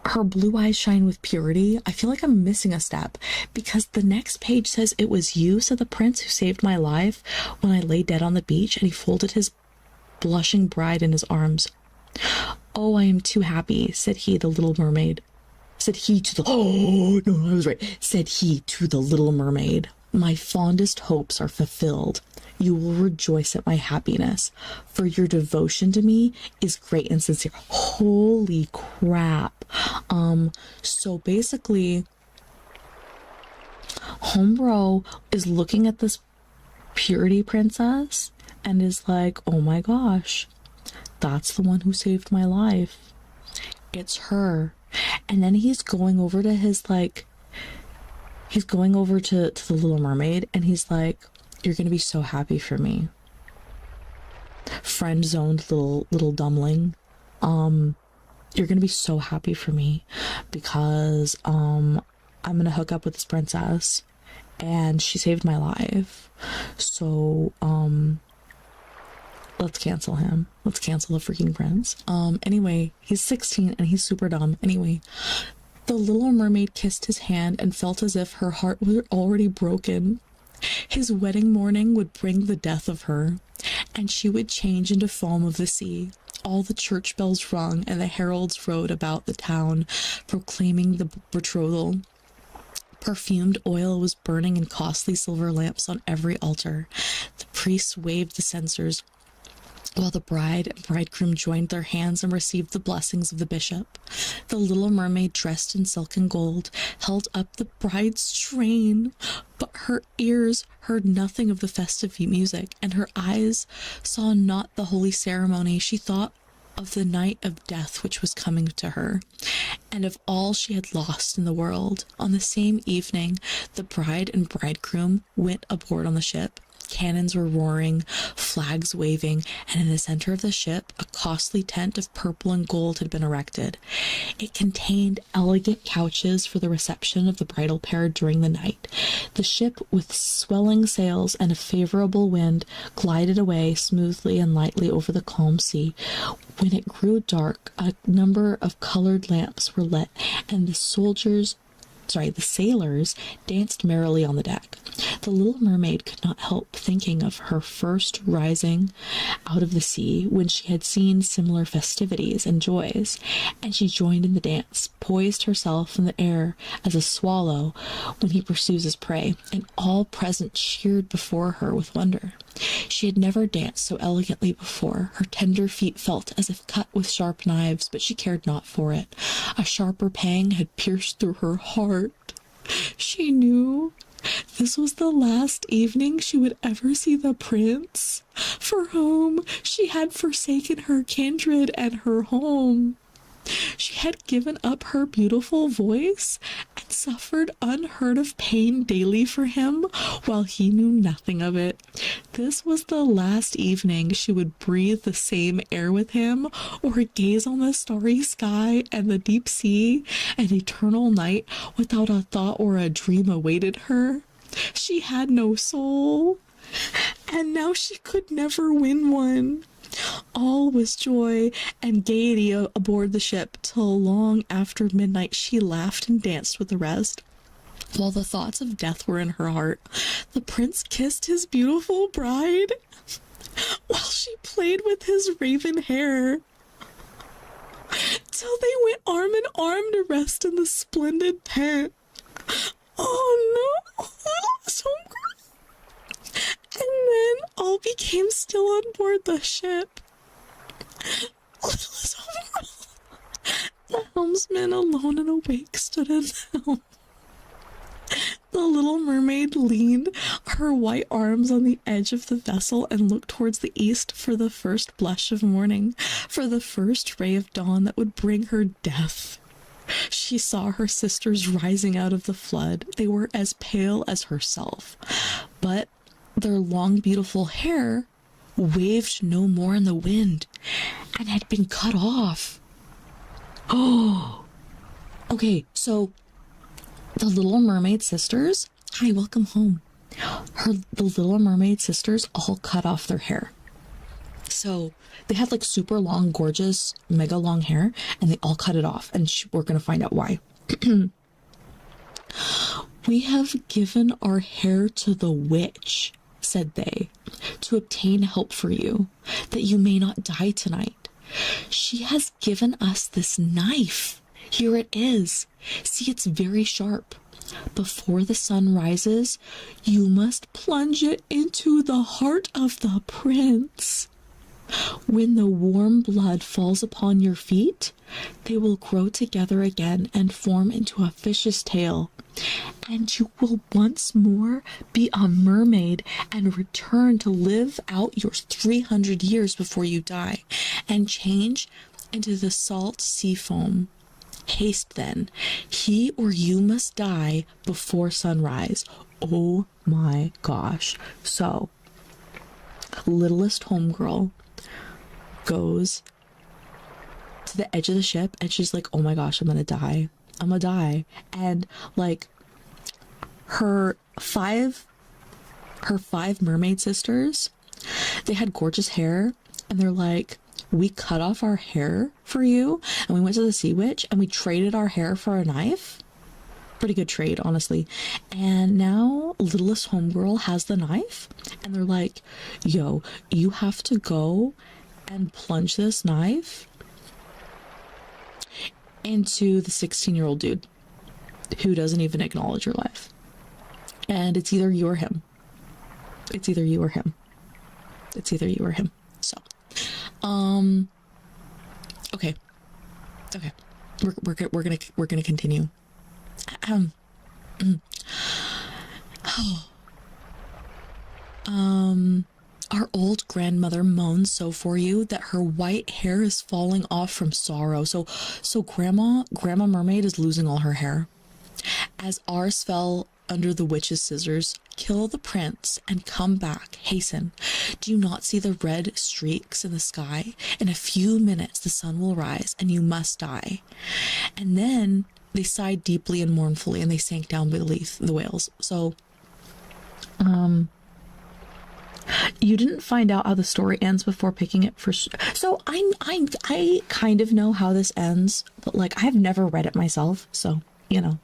her blue eyes shine with purity. I feel like I'm missing a step, because the next page says, "It was you," said the prince, "who saved my life when I lay dead on the beach," and he folded his blushing bride in his arms. "Oh, I am too happy," said he, the little mermaid. Said he to the... Oh, no, I was right. Said he to the little mermaid. "My fondest hopes are fulfilled. You will rejoice at my happiness, for your devotion to me is great and sincere." Holy crap. So basically, homebro is looking at this purity princess and is like, oh my gosh, that's the one who saved my life. It's her. And then he's going over to his, like, he's going over to the little mermaid, and he's like, "You're gonna be so happy for me, friend zoned little dumbling. You're gonna be so happy for me because I'm gonna hook up with this princess, and she saved my life. So let's cancel him. Let's cancel the freaking prince." Anyway, he's 16 and he's super dumb. Anyway, the little mermaid kissed his hand and felt as if her heart were already broken. His wedding morning would bring the death of her, and she would change into foam of the sea. All the church bells rung, and the heralds rode about the town, proclaiming the betrothal. Perfumed oil was burning in costly silver lamps on every altar. The priests waved the censers, while the bride and bridegroom joined their hands and received the blessings of the bishop. The little mermaid, dressed in silk and gold, held up the bride's train, but her ears heard nothing of the festive music, and her eyes saw not the holy ceremony. She thought of the night of death which was coming to her, and of all she had lost in the world. On the same evening, the bride and bridegroom went aboard on the ship. Cannons were roaring, flags waving, and in the center of the ship, a costly tent of purple and gold had been erected. It contained elegant couches for the reception of the bridal pair during the night. The ship, with swelling sails and a favorable wind, glided away smoothly and lightly over the calm sea. When it grew dark, a number of colored lamps were lit, and the soldiers the sailors danced merrily on the deck. The little mermaid could not help thinking of her first rising out of the sea when she had seen similar festivities and joys, and she joined in the dance, poised herself in the air as a swallow when he pursues his prey, and all present cheered before her with wonder. She had never danced so elegantly before. Her tender feet felt as if cut with sharp knives, but she cared not for it. A sharper pang had pierced through her heart. She knew this was the last evening she would ever see the prince, for whom she had forsaken her kindred and her home. She had given up her beautiful voice and suffered unheard of pain daily for him, while he knew nothing of it. This was the last evening she would breathe the same air with him, or gaze on the starry sky and the deep sea and eternal night without a thought or a dream awaited her. She had no soul, and now she could never win one. All was joy and gaiety aboard the ship, till long after midnight she laughed and danced with the rest, while the thoughts of death were in her heart. The prince kissed his beautiful bride, while she played with his raven hair, till they went arm in arm to rest in the splendid tent. Oh no, so gross. And then all became still on board the ship. The helmsman, alone and awake, stood in the helm. The little mermaid leaned her white arms on the edge of the vessel and looked towards the east for the first blush of morning, for the first ray of dawn that would bring her death. She saw her sisters rising out of the flood. They were as pale as herself, but their long, beautiful hair waved no more in the wind and had been cut off. Oh, okay, so the Little Mermaid sisters, hi, welcome home. The Little Mermaid sisters all cut off their hair. So they had like super long, gorgeous, mega long hair, and they all cut it off, and we're going to find out why. We have given our hair to the witch, said they, to obtain help for you, that you may not die tonight. She has given us this knife. Here it is. See, it's very sharp. Before the sun rises, you must plunge it into the heart of the prince. When the warm blood falls upon your feet, they will grow together again and form into a fish's tail, and you will once more be a mermaid and return to live out your 300 years before you die and change into the salt sea foam. Haste then, he or you must die before sunrise. Oh my gosh. So, littlest homegirl goes to the edge of the ship and she's like, oh my gosh, I'm gonna die. I'm gonna die. And like her five mermaid sisters, they had gorgeous hair, and they're like, we cut off our hair for you, and we went to the sea witch and we traded our hair for a knife. Pretty good trade, honestly. And now littlest homegirl has the knife, and they're like, yo, you have to go and plunge this knife into the 16-year-old dude who doesn't even acknowledge your life. And it's either you or him. It's either you or him. It's either you or him. So, okay. We're gonna continue. Our old grandmother moans so for you that her white hair is falling off from sorrow. So Grandma Mermaid is losing all her hair. As ours fell under the witch's scissors, kill the prince and come back, hasten. Do you not see the red streaks in the sky? In a few minutes the sun will rise and you must die. And then they sighed deeply and mournfully, and they sank down beneath the whales. So, you didn't find out how the story ends before picking it for. So I kind of know how this ends, but like I've never read it myself, so you know.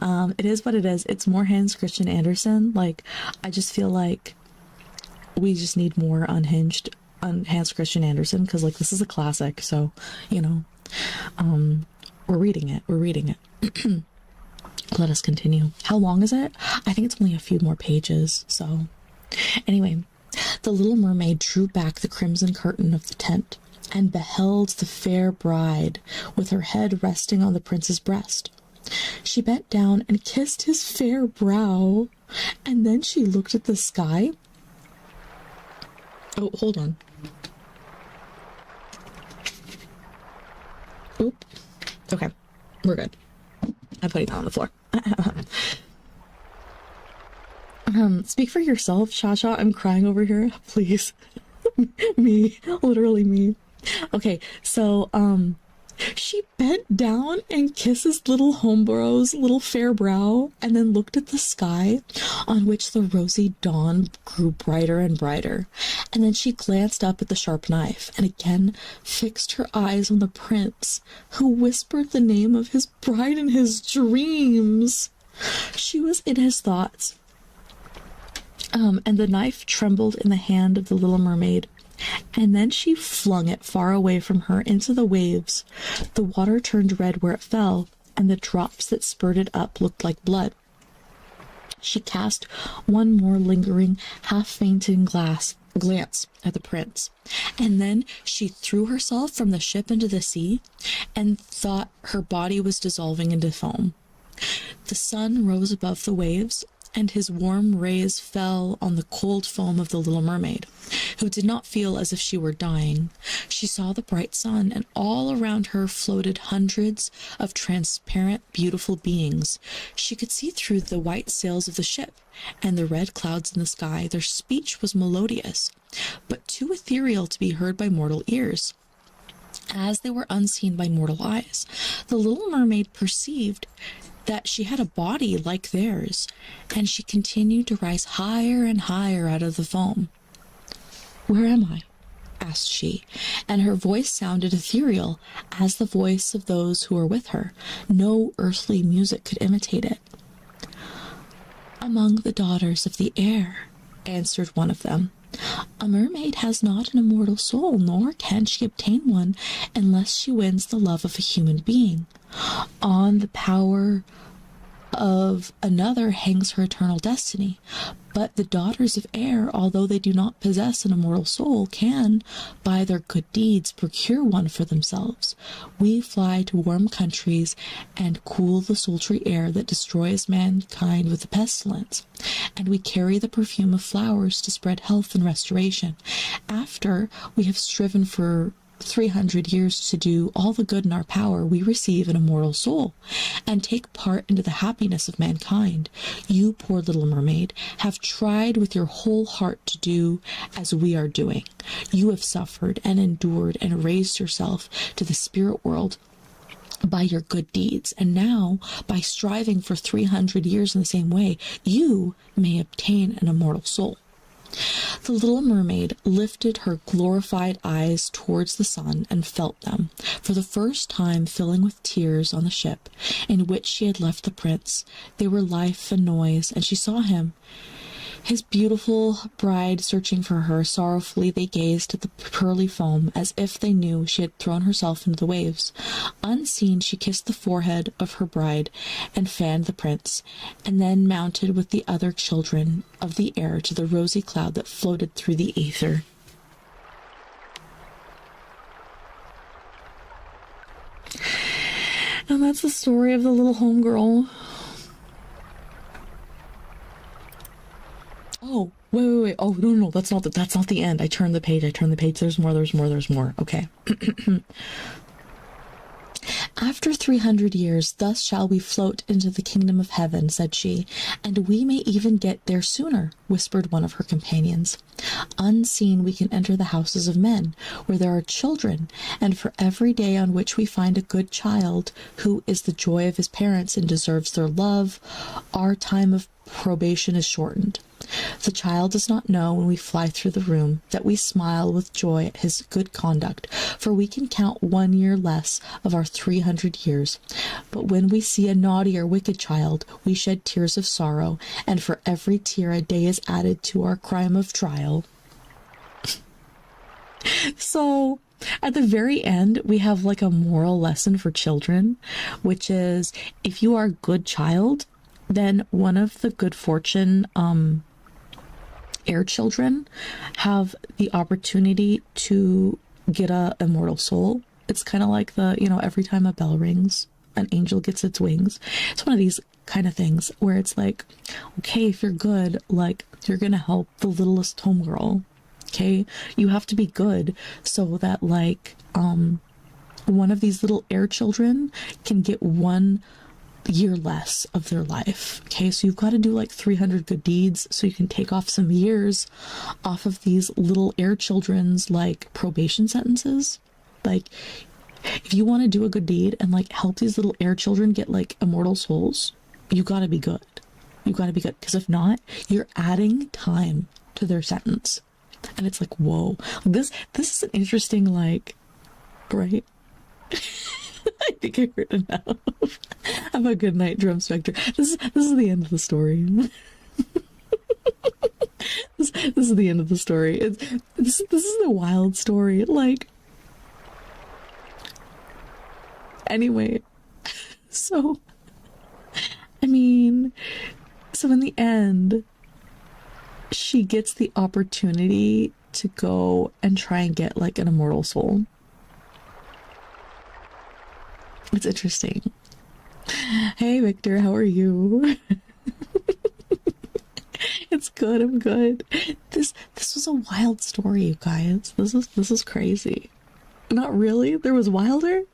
It is what it is. It's more Hans Christian Andersen. Like, I just feel like we just need more unhinged on Hans Christian Andersen, because like this is a classic. So, you know, we're reading it. We're reading it. Let us continue. How long is it? I think it's only a few more pages. So anyway, the little mermaid drew back the crimson curtain of the tent and beheld the fair bride with her head resting on the prince's breast. She bent down and kissed his fair brow, and then she looked at the sky. Oh, hold on. Oop. Okay, we're good. I'm putting that on the floor. Speak for yourself, Cha-Cha. I'm crying over here. Please. Me. Literally me. Okay, so, she bent down and kissed his little homebrow's little fair brow, and then looked at the sky, on which the rosy dawn grew brighter and brighter. And then she glanced up at the sharp knife, and again fixed her eyes on the prince, who whispered the name of his bride in his dreams. She was in his thoughts. And the knife trembled in the hand of the little mermaid. And then she flung it far away from her into the waves. The water turned red where it fell, and the drops that spurted up looked like blood. She cast one more lingering, half-fainting glance at the prince, and then she threw herself from the ship into the sea, and thought her body was dissolving into foam. The sun rose above the waves, and his warm rays fell on the cold foam of the little mermaid, who did not feel as if she were dying. She saw the bright sun, and all around her floated hundreds of transparent, beautiful beings. She could see through the white sails of the ship and the red clouds in the sky. Their speech was melodious, but too ethereal to be heard by mortal ears. As they were unseen by mortal eyes, the little mermaid perceived that she had a body like theirs, and she continued to rise higher and higher out of the foam. "Where am I?" asked she, and her voice sounded ethereal as the voice of those who were with her. No earthly music could imitate it. "Among the daughters of the air," answered one of them. "A mermaid has not an immortal soul, nor can she obtain one unless she wins the love of a human being. On the power of another hangs her eternal destiny. But the daughters of air, although they do not possess an immortal soul, can, by their good deeds, procure one for themselves. We fly to warm countries and cool the sultry air that destroys mankind with a pestilence, and we carry the perfume of flowers to spread health and restoration. After we have striven for 300 years to do all the good in our power, we receive an immortal soul and take part into the happiness of mankind. You, poor little mermaid, have tried with your whole heart to do as we are doing. You have suffered and endured and raised yourself to the spirit world by your good deeds, and now, by striving for 300 years in the same way, you may obtain an immortal soul." The little mermaid lifted her glorified eyes towards the sun and felt them, for the first time, filling with tears on the ship in which she had left the prince. They were life and noise, and she saw him, his beautiful bride, searching for her. Sorrowfully they gazed at the pearly foam, as if they knew she had thrown herself into the waves. Unseen, she kissed the forehead of her bride and fanned the prince, and then mounted with the other children of the air to the rosy cloud that floated through the ether. And that's the story of the little homegirl. Oh, wait. Oh, no, that's not the end. I turned the page. There's more. Okay. "After 300 years, thus shall we float into the kingdom of heaven," said she, "and we may even get there sooner," whispered one of her companions. "Unseen, we can enter the houses of men, where there are children, and for every day on which we find a good child, who is the joy of his parents and deserves their love, our time of probation is shortened. The child does not know when we fly through the room that we smile with joy at his good conduct, for we can count 1 year less of our 300 years. But when we see a naughty or wicked child, we shed tears of sorrow, and for every tear a day is added to our crime of trial. So at the very end, we have like a moral lesson for children, which is if you are a good child, then one of the good fortune heir children have the opportunity to get a immortal soul. It's kind of like the, every time a bell rings, an angel gets its wings. It's one of these kind of things where it's like, okay, if you're good, like you're gonna help the littlest homegirl. Okay, you have to be good so that like one of these little heir children can get 1 year less of their life. Okay, so you've got to do like 300 good deeds so you can take off some years off of these little heir children's like probation sentences. Like if you want to do a good deed and like help these little heir children get like immortal souls, you got to be good. You got to be good, because if not, you're adding time to their sentence. And it's like, whoa, this is an interesting, like, right? I think I heard enough. Have a good night, Drum Spectre. This is the end of the story. this is the end of the story. This is a wild story. Like, anyway, so in the end, she gets the opportunity to go and try and get like an immortal soul. It's interesting. Hey Victor, how are you? It's good, I'm good. This was a wild story, you guys. This is crazy. Not really? There was wilder?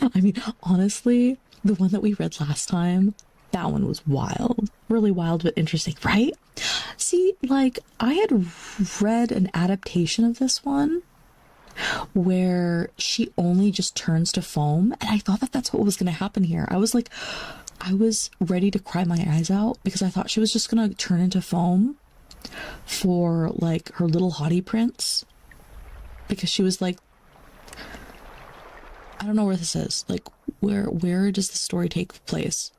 I mean, honestly, the one that we read last time, that one was wild. Really wild, but interesting, right? See, like, I had read an adaptation of this one where she only just turns to foam, and I thought that that's what was going to happen here. I was ready to cry my eyes out because I thought she was just going to turn into foam for, like, her little hottie prince, because she was like, I don't know where this is. Like, where does the story take place?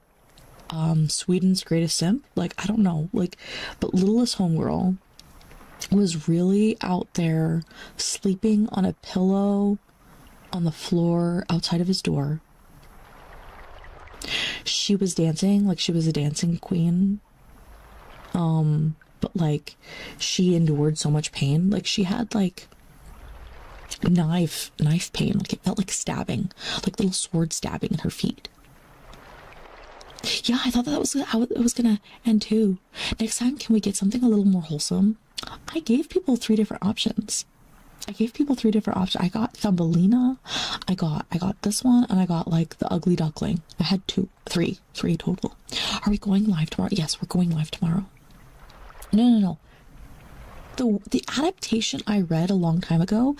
Sweden's greatest simp? Like, I don't know. Like, but littlest homegirl was really out there sleeping on a pillow on the floor outside of his door. She was dancing like she was a dancing queen. But like she endured so much pain. Like she had like knife pain. Like it felt like stabbing, like little sword stabbing in her feet. Yeah, I thought that was how it was gonna end too. Next time, can we get something a little more wholesome? I gave people 3 different options. I got Thumbelina, I got this one, and I got like the ugly duckling. I had three total. Are we going live tomorrow? Yes, we're going live tomorrow. No. The adaptation I read a long time ago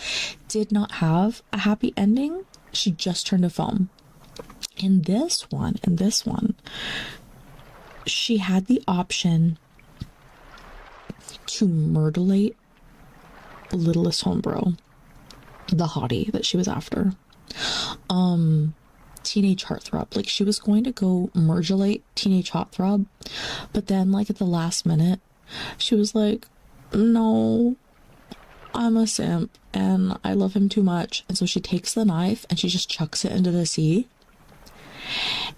did not have a happy ending. She just turned to foam. In this one, she had the option to murderate littlest homebro, the hottie that she was after. Teenage heartthrob. Like she was going to go murderate teenage heartthrob, but then like at the last minute, she was like, no, I'm a simp and I love him too much. And so she takes the knife and she just chucks it into the sea.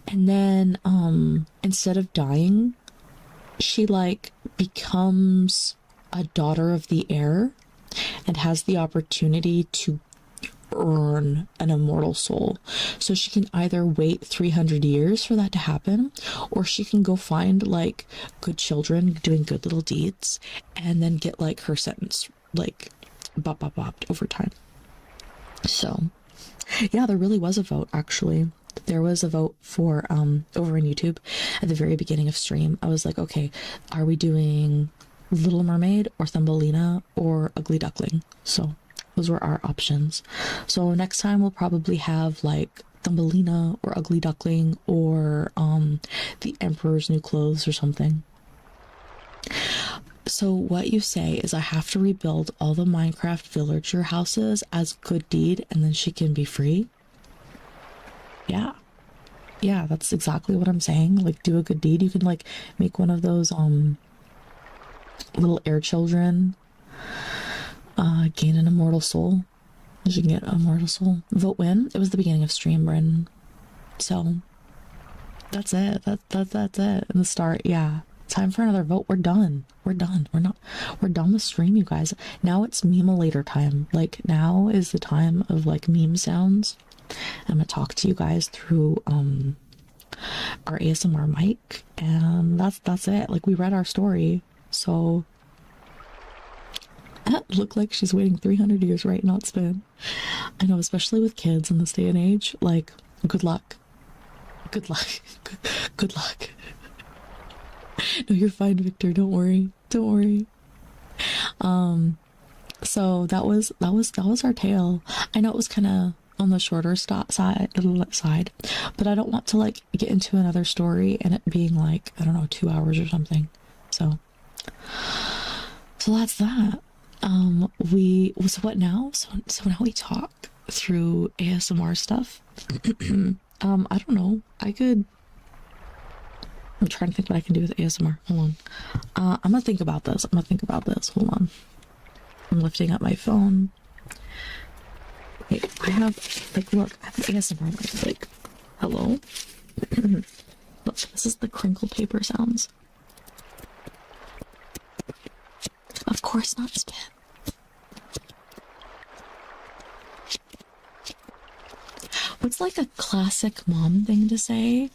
And then instead of dying, she like becomes a daughter of the air and has the opportunity to earn an immortal soul. So she can either wait 300 years for that to happen, or she can go find like good children doing good little deeds and then get like her sentence like bopped over time. So yeah, there really was a vote actually. There was a vote for over on YouTube at the very beginning of stream. I was like, okay, are we doing Little Mermaid or Thumbelina or Ugly Duckling? So those were our options. So next time we'll probably have like Thumbelina or Ugly Duckling or The Emperor's New Clothes or something. So what you say is I have to rebuild all the Minecraft villager houses as good deed and then she can be free? Yeah. Yeah, that's exactly what I'm saying. Like, do a good deed. You can like make one of those little air children gain an immortal soul. You can get an immortal soul. Vote win. It was the beginning of stream, Bryn. So that's it. That's it. And the start, yeah. Time for another vote. We're done. We're done. We're done with stream, you guys. Now it's meme-later time. Like, now is the time of like meme sounds. I'm gonna talk to you guys through our ASMR mic, and that's it. Like, we read our story, so that looked like she's waiting 300 years right, not spin. I know, especially with kids in this day and age. Like, good luck. Good luck. Good luck. No, you're fine, Victor. Don't worry. Don't worry. So that was our tale. I know it was kind of on the shorter side, but I don't want to like get into another story and it being like, I don't know, 2 hours or something. So that's that. So what now? So now we talk through ASMR stuff. I don't know. I'm trying to think what I can do with ASMR. Hold on. I'm gonna think about this. Hold on. I'm lifting up my phone. Wait, I have, like, look, I have ASMR, like, hello? Look, this is the crinkle paper sounds. Of course not spin. What's like a classic mom thing to say?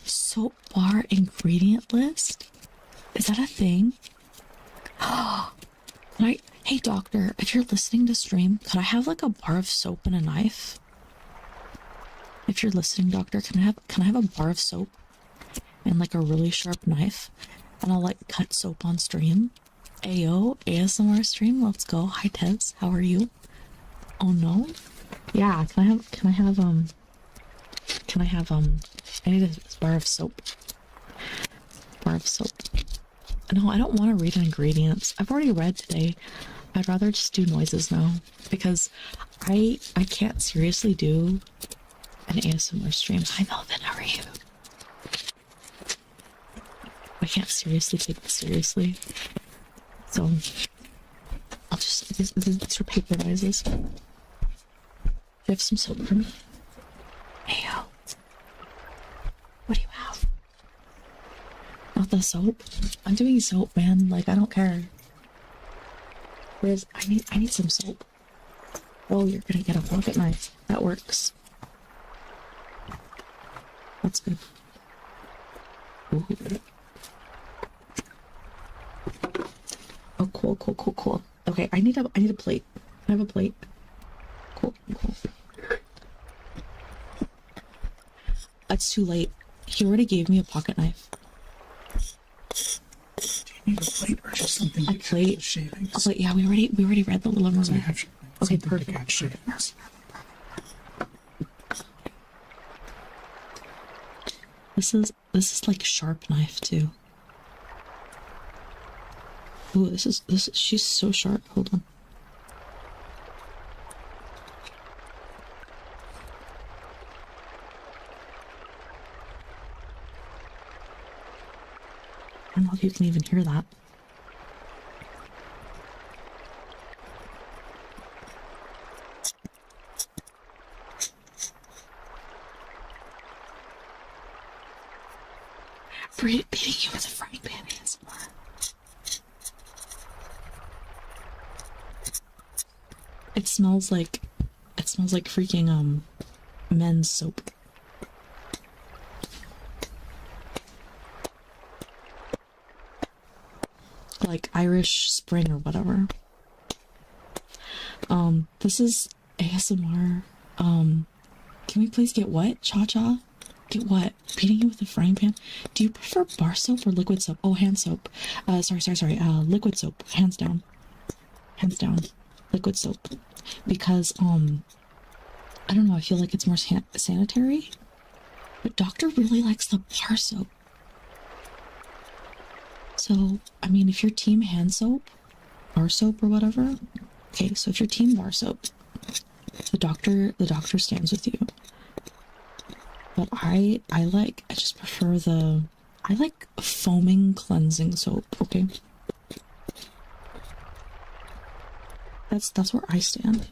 Soap bar ingredient list? Is that a thing? Hey doctor, if you're listening to stream, could I have like a bar of soap and a knife? If you're listening, doctor, can I have a bar of soap and like a really sharp knife, and I'll like cut soap on stream? Ayo, ASMR stream, let's go. Hi Tez, how are you? Oh no? Yeah, I need a bar of soap. Bar of soap. No, I don't want to read ingredients. I've already read today. I'd rather just do noises now because I can't seriously do an ASMR stream. Hi Melvin, how are you? I can't seriously take this seriously. So I'll just, these are paper noises. Do you have some soap for me? Ayo. What do you have? Not the soap? I'm doing soap, man. Like, I don't care. I need some soap. Oh, you're gonna get a pocket knife. That works. That's good. Ooh. Oh, cool. Okay, I need a plate. I have a plate. Cool. It's too late. He already gave me a pocket knife. Do you need a plate or just something A plate. Shavings? A plate. Yeah, we already read the little movie. Okay, perfect. This is like sharp knife too. Ooh, she's so sharp. Hold on. I don't know if you can even hear that. Beating you with a frying pan ASMR. It smells like freaking men's soap. Like Irish Spring or whatever. This is ASMR. Can we please get what? Cha-cha? Get what? Beating you with a frying pan? Do you prefer bar soap or liquid soap? Oh, hand soap. Sorry. Liquid soap. Hands down. Liquid soap. because I don't know, I feel like it's more sanitary. But Doctor really likes the bar soap. So, I mean, if you're team hand soap, bar soap or whatever, okay, so if you're team bar soap, the doctor stands with you. But I just prefer I like foaming cleansing soap, okay? That's where I stand.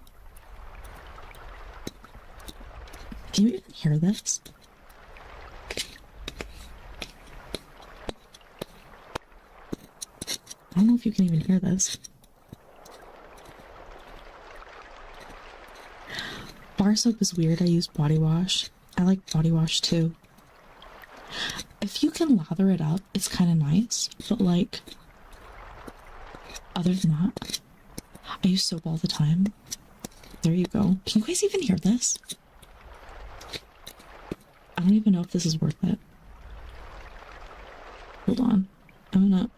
Can you even hear this? I don't know if you can even hear this. Bar soap is weird. I use body wash. I like body wash too. If you can lather it up, it's kind of nice. But like, other than that, I use soap all the time. There you go. Can you guys even hear this? I don't even know if this is worth it. Hold on. I'm gonna...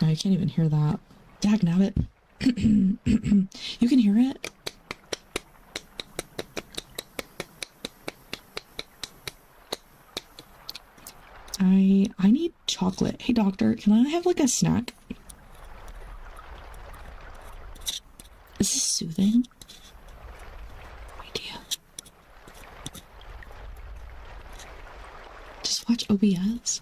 No, I can't even hear that. Dagnabbit. You can hear it? I need chocolate. Hey doctor, can I have like a snack? Is this soothing? No idea. Just watch OBS.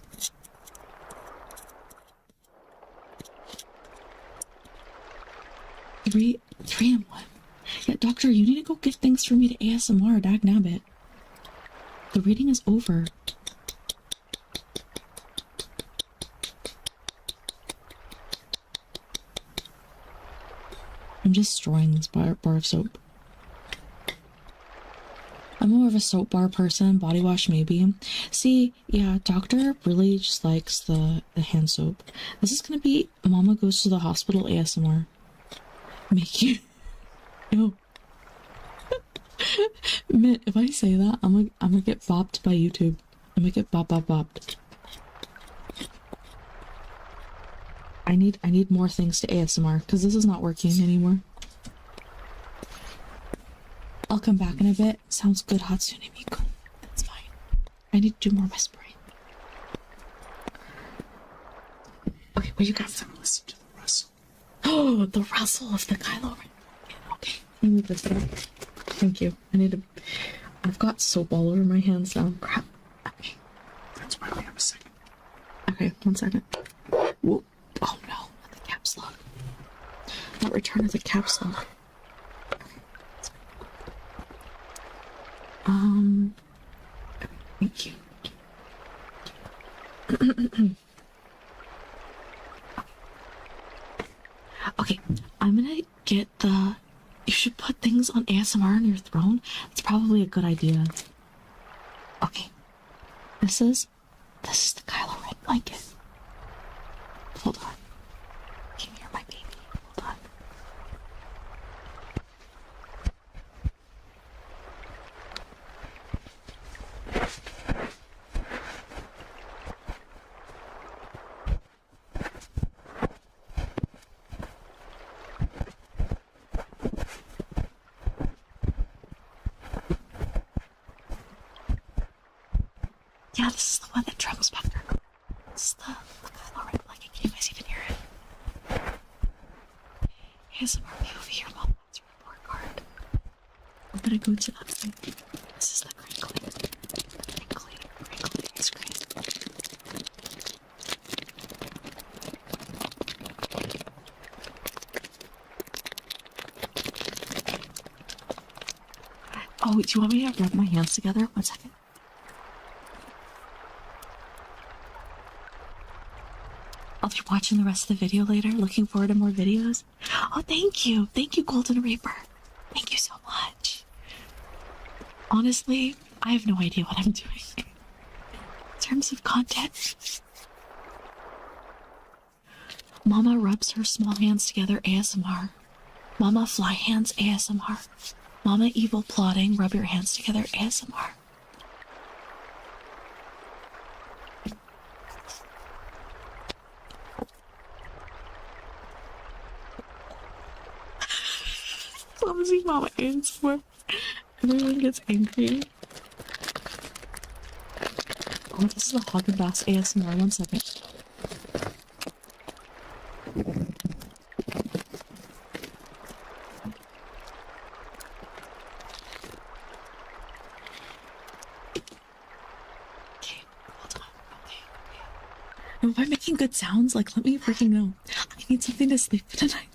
3 and 1. Yeah, doctor, you need to go get things for me to ASMR, dagnabbit. The reading is over. I'm just destroying this bar of soap. I'm more of a soap bar person, body wash maybe. See, yeah, doctor really just likes the hand soap. This is gonna be Mama Goes to the Hospital ASMR. Make you... Ew. Mint, if I say that, I'm gonna get bopped by YouTube. I'm gonna get bopped. I need more things to ASMR, because this is not working anymore. I'll come back in a bit. Sounds good, Hatsune Miku. That's fine. I need to do more whispering. Okay, what you got? Them listen to the rustle. Oh, the rustle of the Kylo Ren. Okay, let me move this down. Thank you. I've got soap all over my hands now. Crap. Okay. That's why we have a second. Okay, 1 second. Whoa. Oh no, not the caps lock. Not return of the caps lock. Thank you. Okay, I'm gonna get the... You should put things on ASMR on your throne. It's probably a good idea. Okay. This is the Kylo Ren blanket. Hold on. Can you hear my baby? Hold on. Yeah, this is the one that trembles back there. This is the Kylo Ren blanket. Can you guys even hear it? ASMR over here, Mom. That's a report card. I'm gonna go to that thing. This is the crinkling screen. Oh, do you want me to rub my hands together? 1 second. I'll be watching the rest of the video later. Looking forward to more videos. Oh, thank you. Thank you, Golden Reaper. Thank you so much. Honestly, I have no idea what I'm doing. In terms of content. Mama rubs her small hands together ASMR. Mama fly hands ASMR. Mama evil plotting, rub your hands together ASMR. Mama ASMR. Everyone gets angry. Oh, this is a Haagen-Dazs ASMR. 1 second. Okay, hold on. Okay. If I'm making good sounds, like, let me freaking know. I need something to sleep tonight.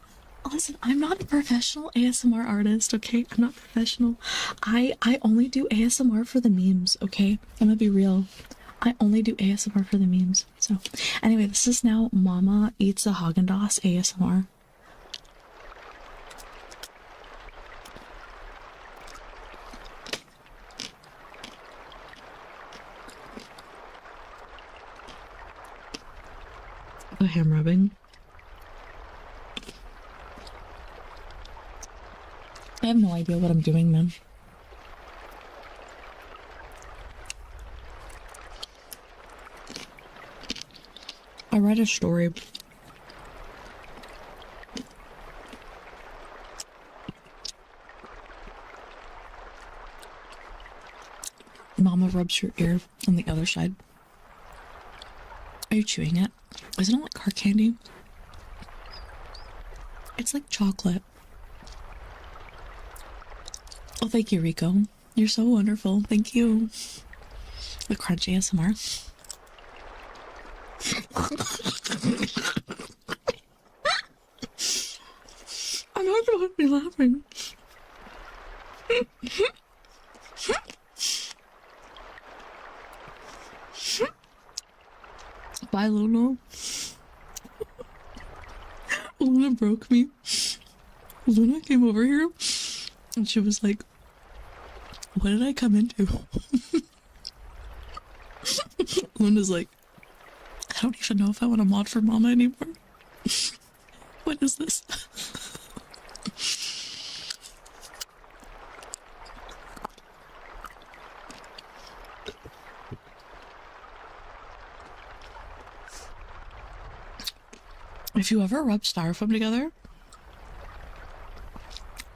Listen, I'm not a professional ASMR artist, okay? I'm not professional. I only do ASMR for the memes, okay? I'm gonna be real. I only do ASMR for the memes. So, anyway, this is now Mama Eats a Haagen-Dazs ASMR. A ham rubbing. I have no idea what I'm doing, man. I read a story. Mama rubs your ear on the other side. Are you chewing it? Isn't it like car candy? It's like chocolate. Oh, thank you, Rico. You're so wonderful. Thank you. The crunch ASMR. I'm not going to be laughing. Bye, Luna. Luna broke me. Luna came over here and she was like, what did I come into? Luna's like, I don't even know if I want to mod for Mama anymore. What is this? If you ever rub styrofoam together,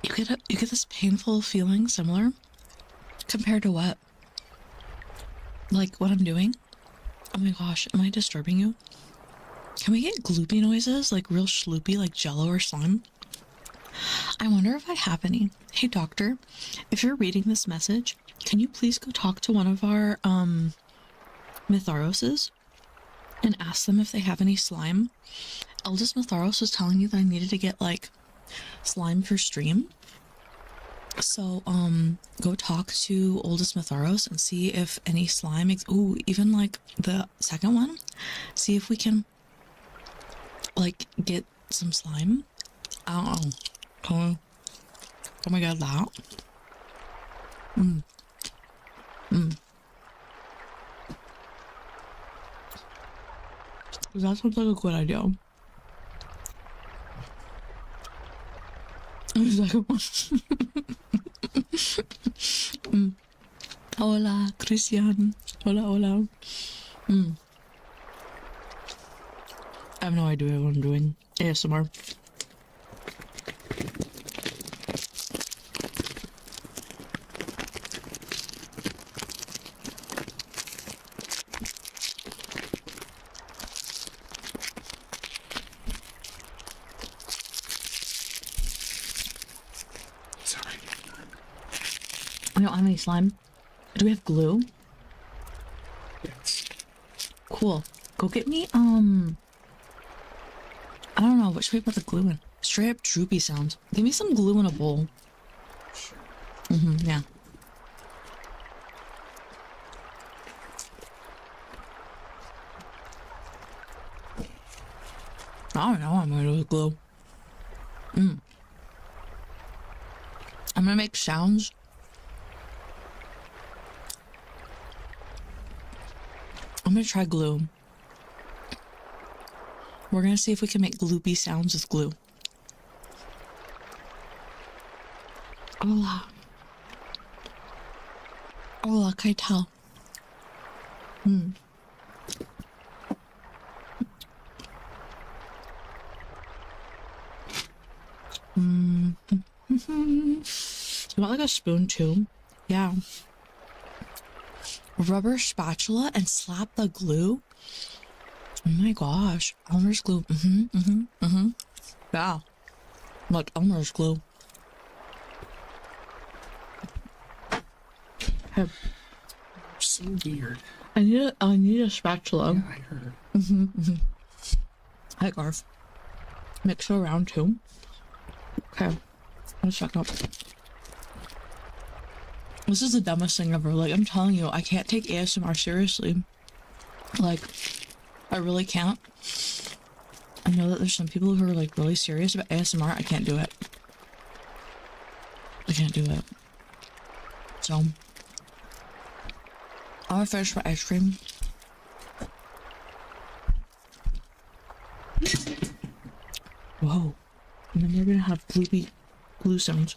you get this painful feeling similar compared to what? Like what I'm doing? Oh my gosh, am I disturbing you? Can we get gloopy noises, like real schloopy, like jello or slime? I wonder if I have any. Hey doctor, if you're reading this message, can you please go talk to one of our Mytharoses and ask them if they have any slime? Eldest Mytharos was telling you that I needed to get like slime for stream. So go talk to oldest Mytharos and see if any slime ooh, even like the second one. See if we can like get some slime. I don't know. Oh my god, that. That sounds like a good idea. Hola, Christian. Hola, hola. I have no idea what I'm doing. ASMR. Sorry. I don't have any slime. Do we have glue? Yes. Cool. Go get me, I don't know, what should we put the glue in? Straight up droopy sounds. Give me some glue in a bowl. Sure. Yeah. I don't know what I'm gonna do with glue. I'm gonna make sounds. I'm gonna try glue. We're gonna see if we can make gloopy sounds with glue. Hola. Hola, can I tell? You want like a spoon too? Yeah. Rubber spatula and slap the glue. Oh my gosh. Elmer's glue. Yeah. Like Elmer's glue. Hey. So weird. I need a spatula. Yeah, I heard. Hi, Garth. Mix it around too. Okay. Let's check up. This is the dumbest thing ever. Like, I'm telling you, I can't take ASMR seriously. Like, I really can't. I know that there's some people who are like really serious about ASMR. I can't do it. I can't do it. So, I'm gonna finish my ice cream. Whoa. And then we're gonna have glue sounds.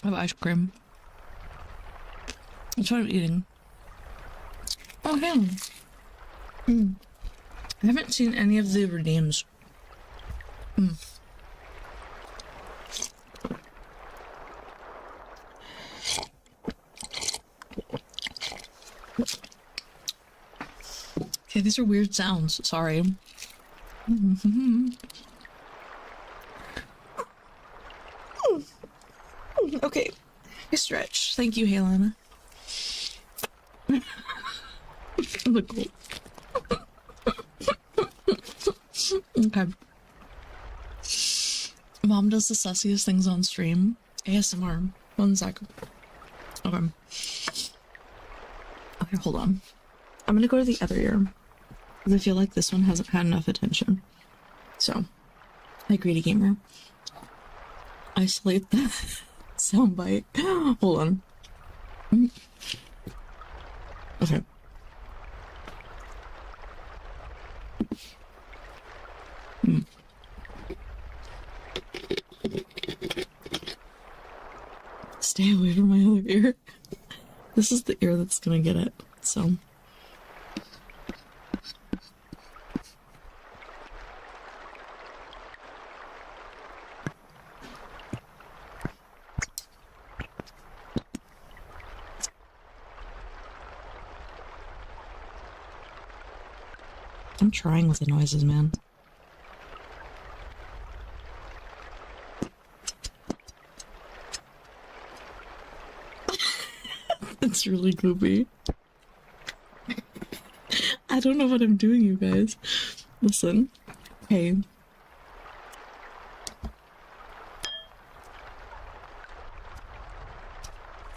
I have ice cream. That's what I'm eating. Oh, yeah. I haven't seen any of the redeems. Okay, these are weird sounds. Sorry. Okay. I stretch. Thank you, Helena. Look cool. Okay. Mom does the sussiest things on stream. ASMR. 1 sec. Okay. Okay, hold on. I'm gonna go to the other ear. Because I feel like this one hasn't had enough attention. So, like Greedy Gamer. Isolate the soundbite. Hold on. Okay. Stay away from my other ear. This is the ear that's gonna get it, so. I'm trying with the noises, man. It's really goopy. I don't know what I'm doing, you guys. Listen. Hey.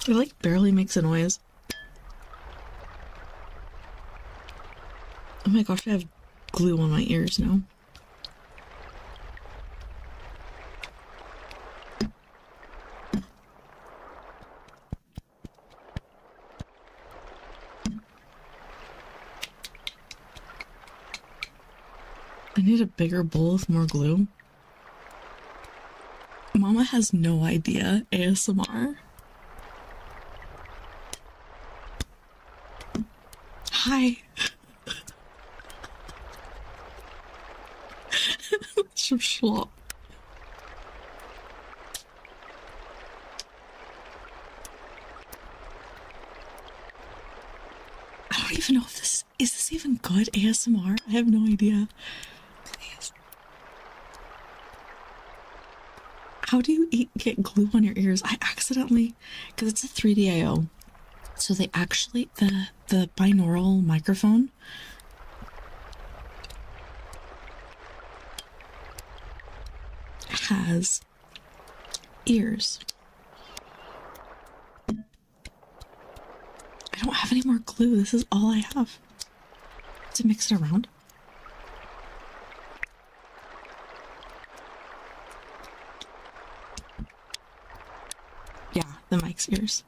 It like barely makes a noise. Oh my gosh, I have glue on my ears now. I need a bigger bowl with more glue. Mama has no idea ASMR. Hi. Some schlop. I don't even know if this is this even good ASMR? I have no idea. Please. How do you get glue on your ears? I accidentally, because it's a 3DIO. So they actually, the binaural microphone has ears. I don't have any more glue. This is all I have to mix it around. Yeah, the mic's ears.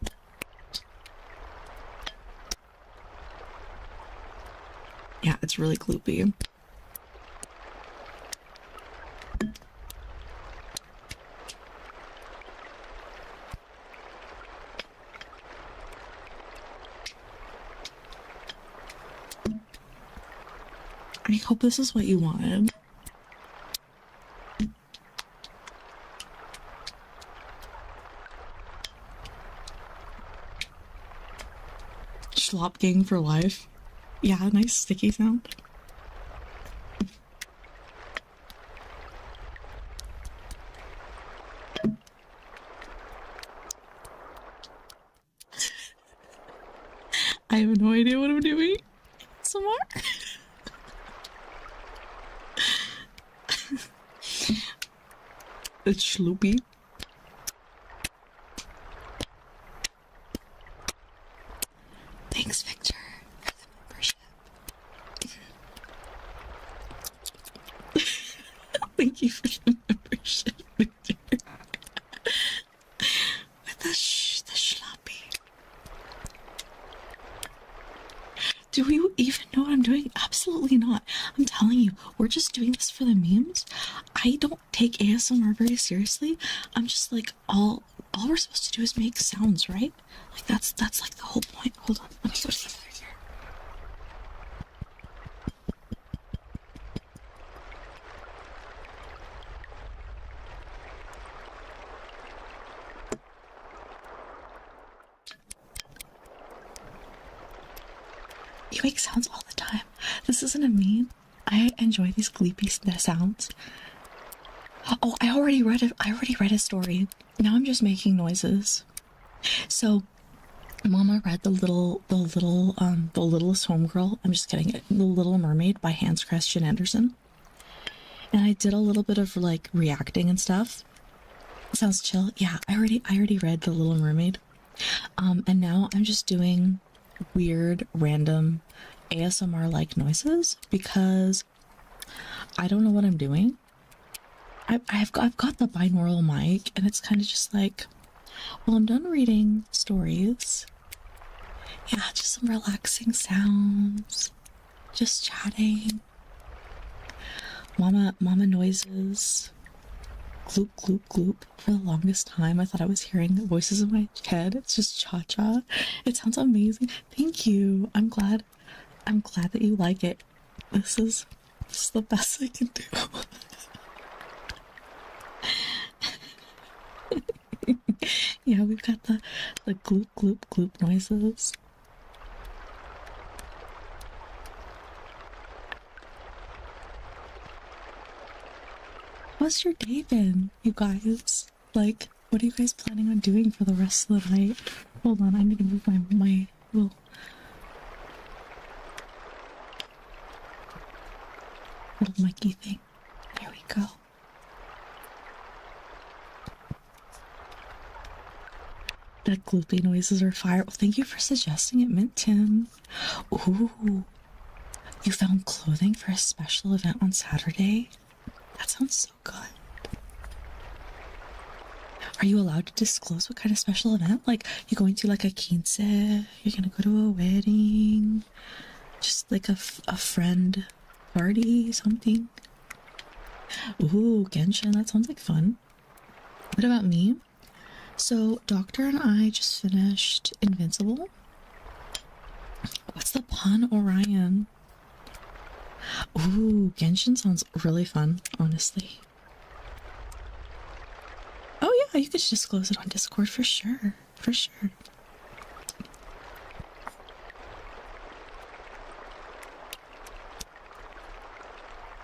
it's really gloopy. I hope this is what you wanted. Schlop gang for life. Yeah, nice sticky sound. I have no idea what I'm doing. Some more? It's schloopy. Thanks, Victor, for the membership. Thank you for the membership, Victor. With the schloppy. Do we even know what I'm doing? Absolutely not. I'm telling you, we're just doing this for the memes. I don't take ASMR very seriously. I'm just like, all we're supposed to do is make sounds, right? Like that's like the whole point. Hold on, let me go to the other ear. You make sounds all the time. This isn't a meme. I enjoy these gleepy sounds. Oh, I already read a story. Now I'm just making noises. So, Mama read the littlest homegirl. I'm just kidding. The Little Mermaid by Hans Christian Andersen. And I did a little bit of like reacting and stuff. Sounds chill. Yeah, I already read The Little Mermaid. And now I'm just doing weird, random ASMR like noises because I don't know what I'm doing. I've got the binaural mic, and it's kind of just like, well, I'm done reading stories. Yeah, just some relaxing sounds, just chatting. Mama noises. Gloop, gloop, gloop. For the longest time, I thought I was hearing the voices in my head. It's just Cha-Cha. It sounds amazing. Thank you. I'm glad that you like it. This is the best I can do. Yeah, we've got the gloop, gloop, gloop noises. How's your day been, you guys? Like, what are you guys planning on doing for the rest of the night? Hold on, I need to move my little mic-y thing. There we go. The gloopy noises are fire. Well, thank you for suggesting it, Mint Tim. Ooh, you found clothing for a special event on Saturday? That sounds so good. Are you allowed to disclose what kind of special event? Like, you going to like a quince? You're gonna go to a wedding? Just like a friend party, something? Ooh, Genshin, that sounds like fun. What about me? So, Doctor and I just finished Invincible. What's the pun, Orion? Ooh, Genshin sounds really fun, honestly. Oh yeah, you could disclose it on Discord for sure. For sure.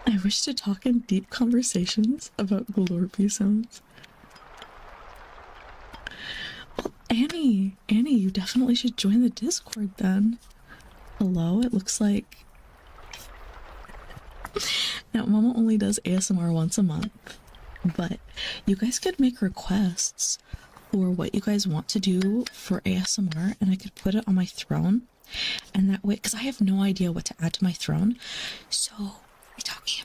I wish to talk in deep conversations about Glorpy sounds. Well, Annie, you definitely should join the Discord then. Hello, it looks like... Now, Mama only does ASMR once a month, but you guys could make requests for what you guys want to do for ASMR, and I could put it on my throne, and that way, because I have no idea what to add to my throne. So, what are we talking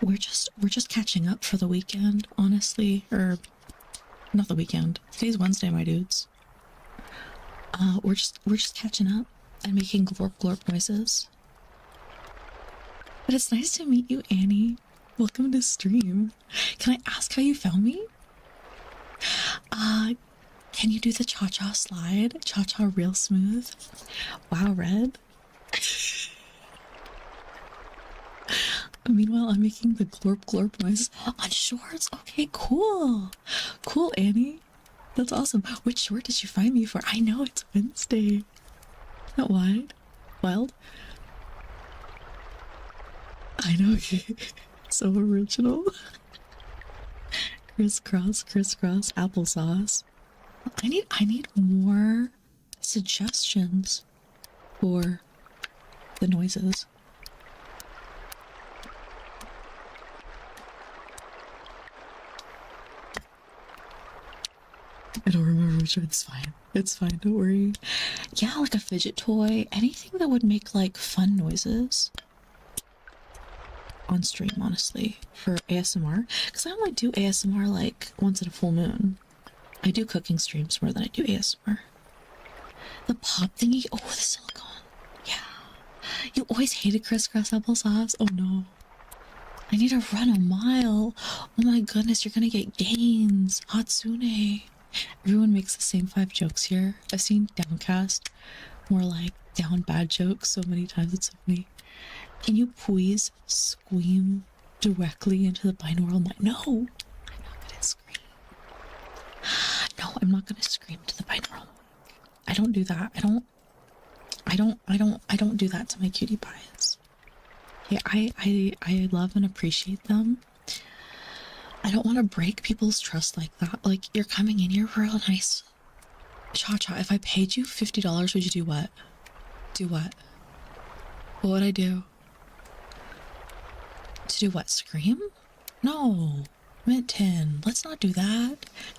about? We're just catching up for the weekend, honestly, or not the weekend. Today's Wednesday, my dudes. We're just catching up and making glorp glorp noises. But it's nice to meet you, Annie. Welcome to stream. Can I ask how you found me? Can you do the cha-cha slide? Cha-cha real smooth. Wow, Red. Meanwhile, I'm making the glorp glorp noises on shorts. Okay, cool. Cool, Annie. That's awesome. Which short did you find me for? I know it's Wednesday. Not wide? Wild? I know. So original. Crisscross, crisscross, applesauce. I need more suggestions for the noises. I don't remember which one. It's fine. It's fine, don't worry. Yeah, like a fidget toy. Anything that would make like fun noises. On stream, honestly, for ASMR. Because I only do ASMR like once in a full moon. I do cooking streams more than I do ASMR. The pop thingy. Oh, the silicone. Yeah. You always hated crisscross applesauce? Oh no. I need to run a mile. Oh my goodness, you're gonna get gains. Hatsune. Everyone makes the same 5 jokes here. I've seen Downcast, more like down bad jokes so many times. It's so funny. Can you please scream directly into the binaural mic? No, I'm not gonna scream. No, I'm not gonna scream to the binaural mic. I don't do that. I don't do that to my cutie pies. Yeah, I love and appreciate them. I don't want to break people's trust like that. Like, you're coming in, you're real nice. Cha-Cha, if I paid you $50, would you do what? Do what? What would I do? To do what? Scream? No. Minton, let's not do that.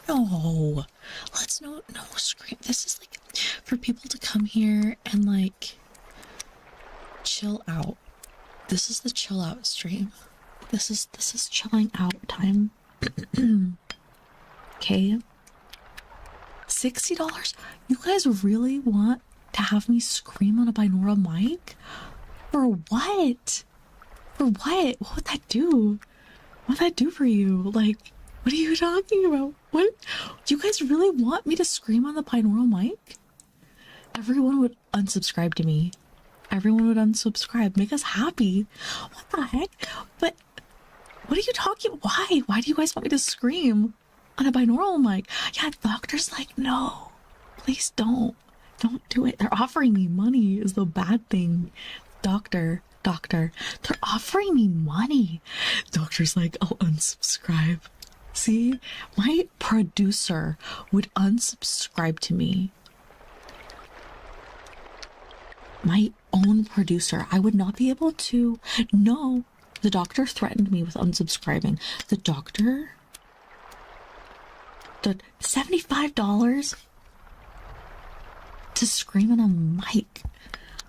No. Let's no scream. This is like for people to come here and like chill out. This is the chill out stream. This is chilling out time. Okay. $60? You guys really want to have me scream on a binaural mic? For what? For what? What would that do? What would that do for you? Like, what are you talking about? What? Do you guys really want me to scream on the binaural mic? Everyone would unsubscribe to me. Everyone would unsubscribe. Make us happy. What the heck? But what are you talking? Why? Why do you guys want me to scream on a binaural mic? Yeah, the doctor's like, no, please don't. Don't do it. They're offering me money is the bad thing. Doctor, they're offering me money. Doctor's like, I'll unsubscribe. See, my producer would unsubscribe to me. My own producer. I would not be able to. No, the doctor threatened me with unsubscribing. The doctor? The $75 to scream on a mic.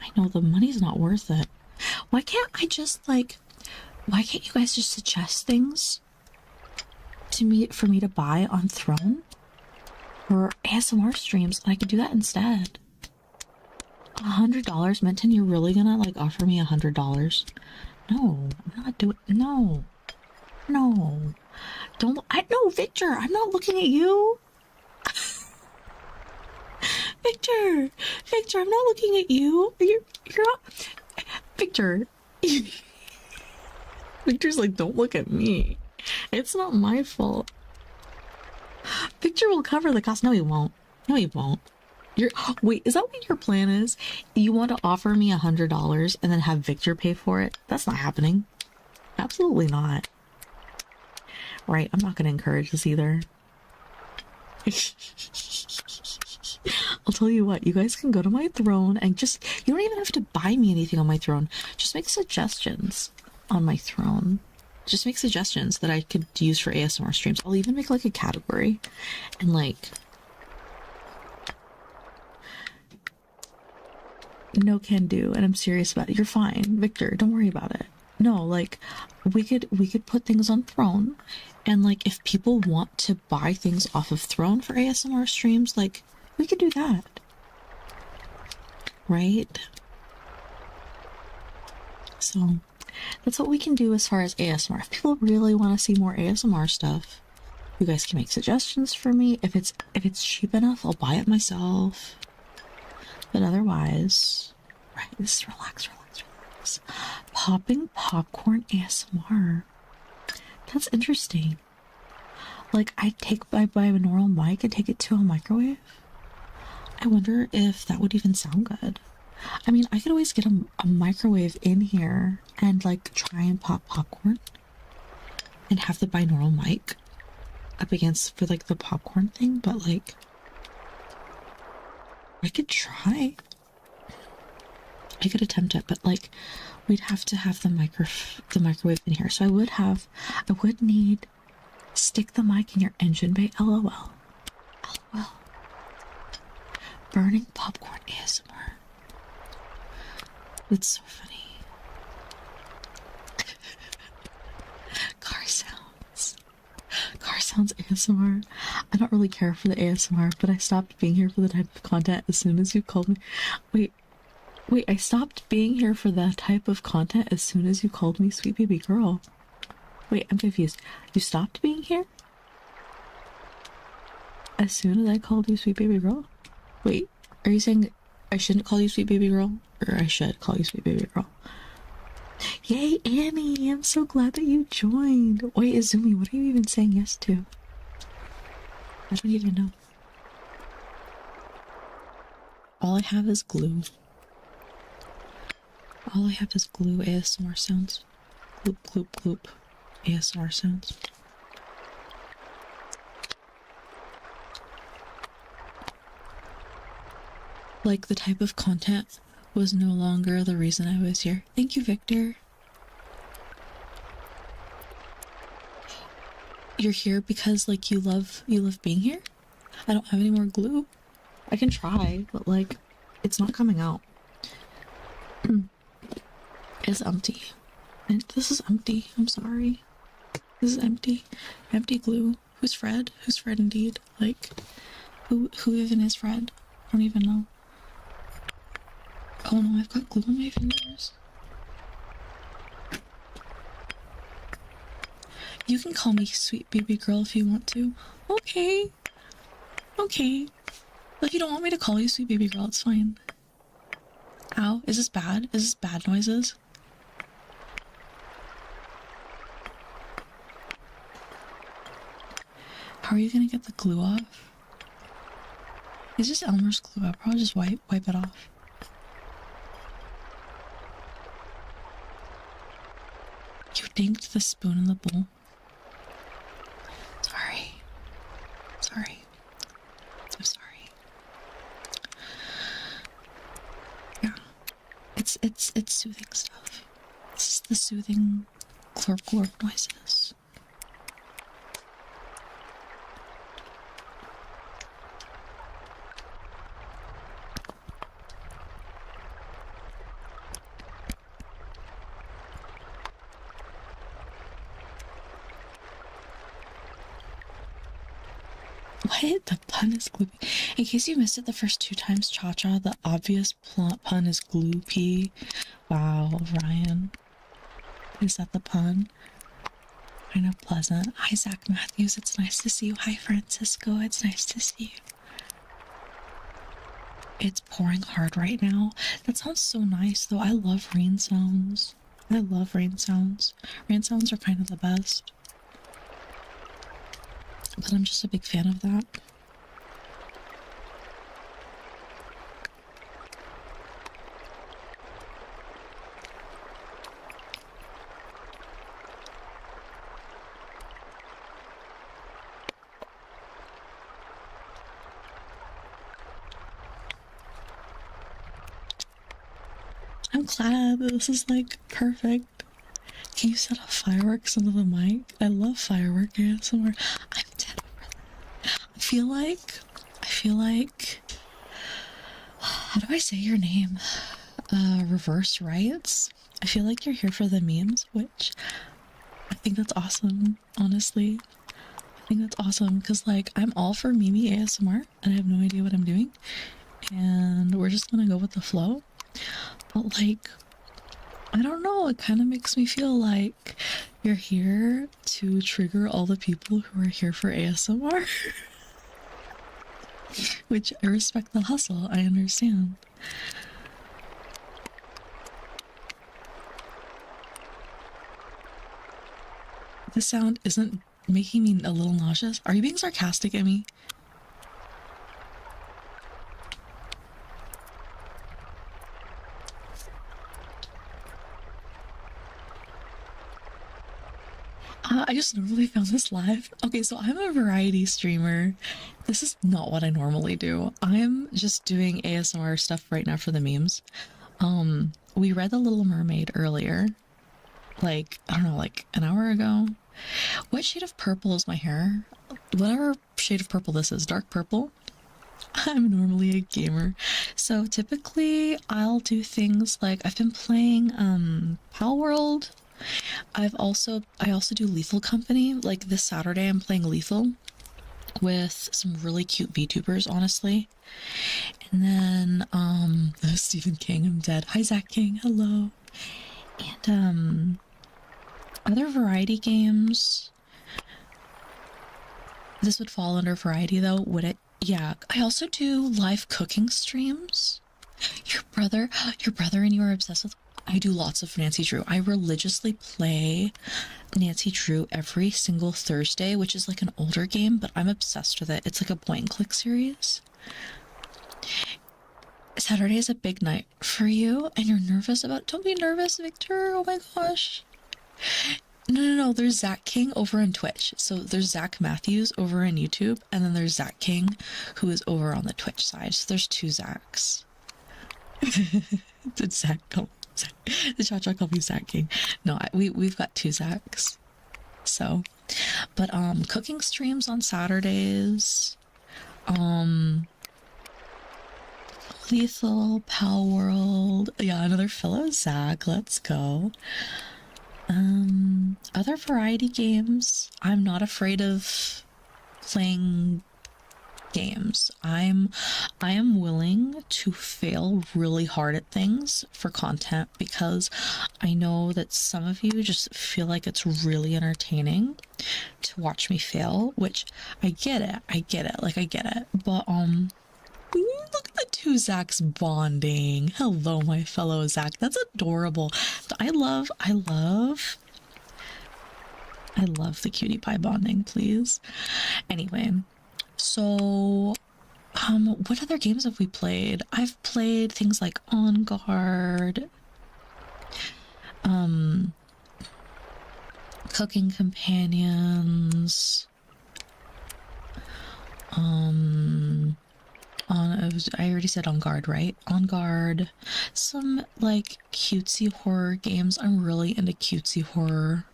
I know the money's not worth it. Why can't I just like, why can't you guys just suggest things to me for me to buy on Throne or ASMR streams and I could do that instead? $100, Minton, you're really gonna like offer me $100? No, I'm not doing. No, don't. No, Victor, I'm not looking at you. Victor, I'm not looking at you. You're not. Victor. Victor's like, don't look at me. It's not my fault. Victor will cover the cost. No, he won't. Wait, is that what your plan is? You want to offer me $100 and then have Victor pay for it? That's not happening. Absolutely not. Right, I'm not going to encourage this either. I'll tell you what, you guys can go to my Throne and just, you don't even have to buy me anything on my Throne. Just make suggestions on my Throne. Just make suggestions that I could use for ASMR streams. I'll even make like a category and like, no can do, and I'm serious about it. You're fine, Victor, don't worry about it. No, like we could put things on Throne, and like if people want to buy things off of Throne for ASMR streams, like we could do that, right? So That's what we can do as far as ASMR. If people really want to see more ASMR stuff, you guys can make suggestions for me. If it's cheap enough, I'll buy it myself. But otherwise, right, this is relax. Popping popcorn ASMR. That's interesting. Like, I buy a binaural mic and take it to a microwave. I wonder if that would even sound good. I mean, I could always get a microwave in here and like try and pop popcorn and have the binaural mic up against for like the popcorn thing, but like I could try. I could attempt it, but like we'd have to have the microwave in here. So I would need stick the mic in your engine bay. LOL. Burning popcorn ASMR. It's so funny. Car sounds ASMR. I don't really care for the ASMR, but I stopped being here for the type of content as soon as you called me. Wait, I stopped being here for that type of content as soon as you called me sweet baby girl. Wait, I'm confused. You stopped being here? As soon as I called you sweet baby girl? Wait, are you saying I shouldn't call you sweet baby girl? Or I should call you sweet baby girl? Yay, Annie! I'm so glad that you joined. Wait, Izumi, what are you even saying yes to? I don't even know. All I have is glue. All I have is glue ASMR sounds. Gloop, gloop, gloop. ASMR sounds. Like, the type of content was no longer the reason I was here. Thank you, Victor. You're here because, like, you love being here? I don't have any more glue. I can try, but, like, it's not coming out. It's empty. And this is empty. I'm sorry. This is empty. Empty glue. Who's Fred? Who's Fred indeed? Like, who even is Fred? I don't even know. Oh no, I've got glue on my fingers. You can call me sweet baby girl if you want to. Okay. Okay. If you don't want me to call you sweet baby girl, it's fine. Ow, is this bad? Is this bad noises? How are you gonna get the glue off? Is this Elmer's glue? I'll probably just wipe it off. You dinked the spoon in the bowl. Sorry. I'm sorry. Yeah. It's soothing stuff. This is the soothing glorp glorp noises. What? The pun is gloopy. In case you missed it the first 2 times, Cha-Cha, the obvious pun is gloopy. Wow, Ryan. Is that the pun? Kind of pleasant. Hi, Zach Matthews. It's nice to see you. Hi, Francisco. It's nice to see you. It's pouring hard right now. That sounds so nice, though. I love rain sounds. Rain sounds are kind of the best. But I'm just a big fan of that. I'm glad this is like perfect. Can you set off fireworks into the mic? I love firework ASMR. I'm dead over that. I feel like how do I say your name? Reverse Riots. I feel like you're here for the memes, which I think that's awesome, honestly. I think that's awesome because like I'm all for Mimi ASMR and I have no idea what I'm doing. And we're just gonna go with the flow. But like I don't know, it kind of makes me feel like you're here to trigger all the people who are here for ASMR. Which I respect the hustle, I understand. This sound isn't making me a little nauseous. Are you being sarcastic at me? I just normally found this live. Okay, so I'm a variety streamer. This is not what I normally do. I'm just doing ASMR stuff right now for the memes. We read The Little Mermaid earlier. Like, I don't know, like an hour ago. What shade of purple is my hair? Whatever shade of purple this is, dark purple. I'm normally a gamer. So typically I'll do things like I've been playing Pal World. I also do Lethal Company. Like this Saturday I'm playing Lethal with some really cute VTubers, honestly. And then Stephen King, I'm dead. Hi Zach King, hello. And other variety games. This would fall under variety though, would it? Yeah, I also do live cooking streams. Your brother and you are obsessed with. I do lots of Nancy Drew. I religiously play Nancy Drew every single Thursday, which is like an older game, but I'm obsessed with it. It's like a point and click series. Saturday is a big night for you and you're nervous about. Don't be nervous, Victor. Oh my gosh. No. There's Zach King over on Twitch. So there's Zach Matthews over on YouTube, and then there's Zach King, who is over on the Twitch side. So there's two Zachs. Did Zach come? Did Cha call me Zach King? No, we've got two Zachs. So, but cooking streams on Saturdays. Lethal, Pal World. Yeah, another fellow Zach. Let's go. Other variety games. I'm not afraid of playing games. I am willing to fail really hard at things for content because I know that some of you just feel like it's really entertaining to watch me fail, which I get it. Like I get it. But look at the two Zachs bonding. Hello, my fellow Zach. That's adorable. I love the cutie pie bonding, please. Anyway, so what other games have we played? I've played things like On Guard, Cooking Companions, I already said On Guard, right? On Guard, some like cutesy horror games. I'm really into cutesy horror.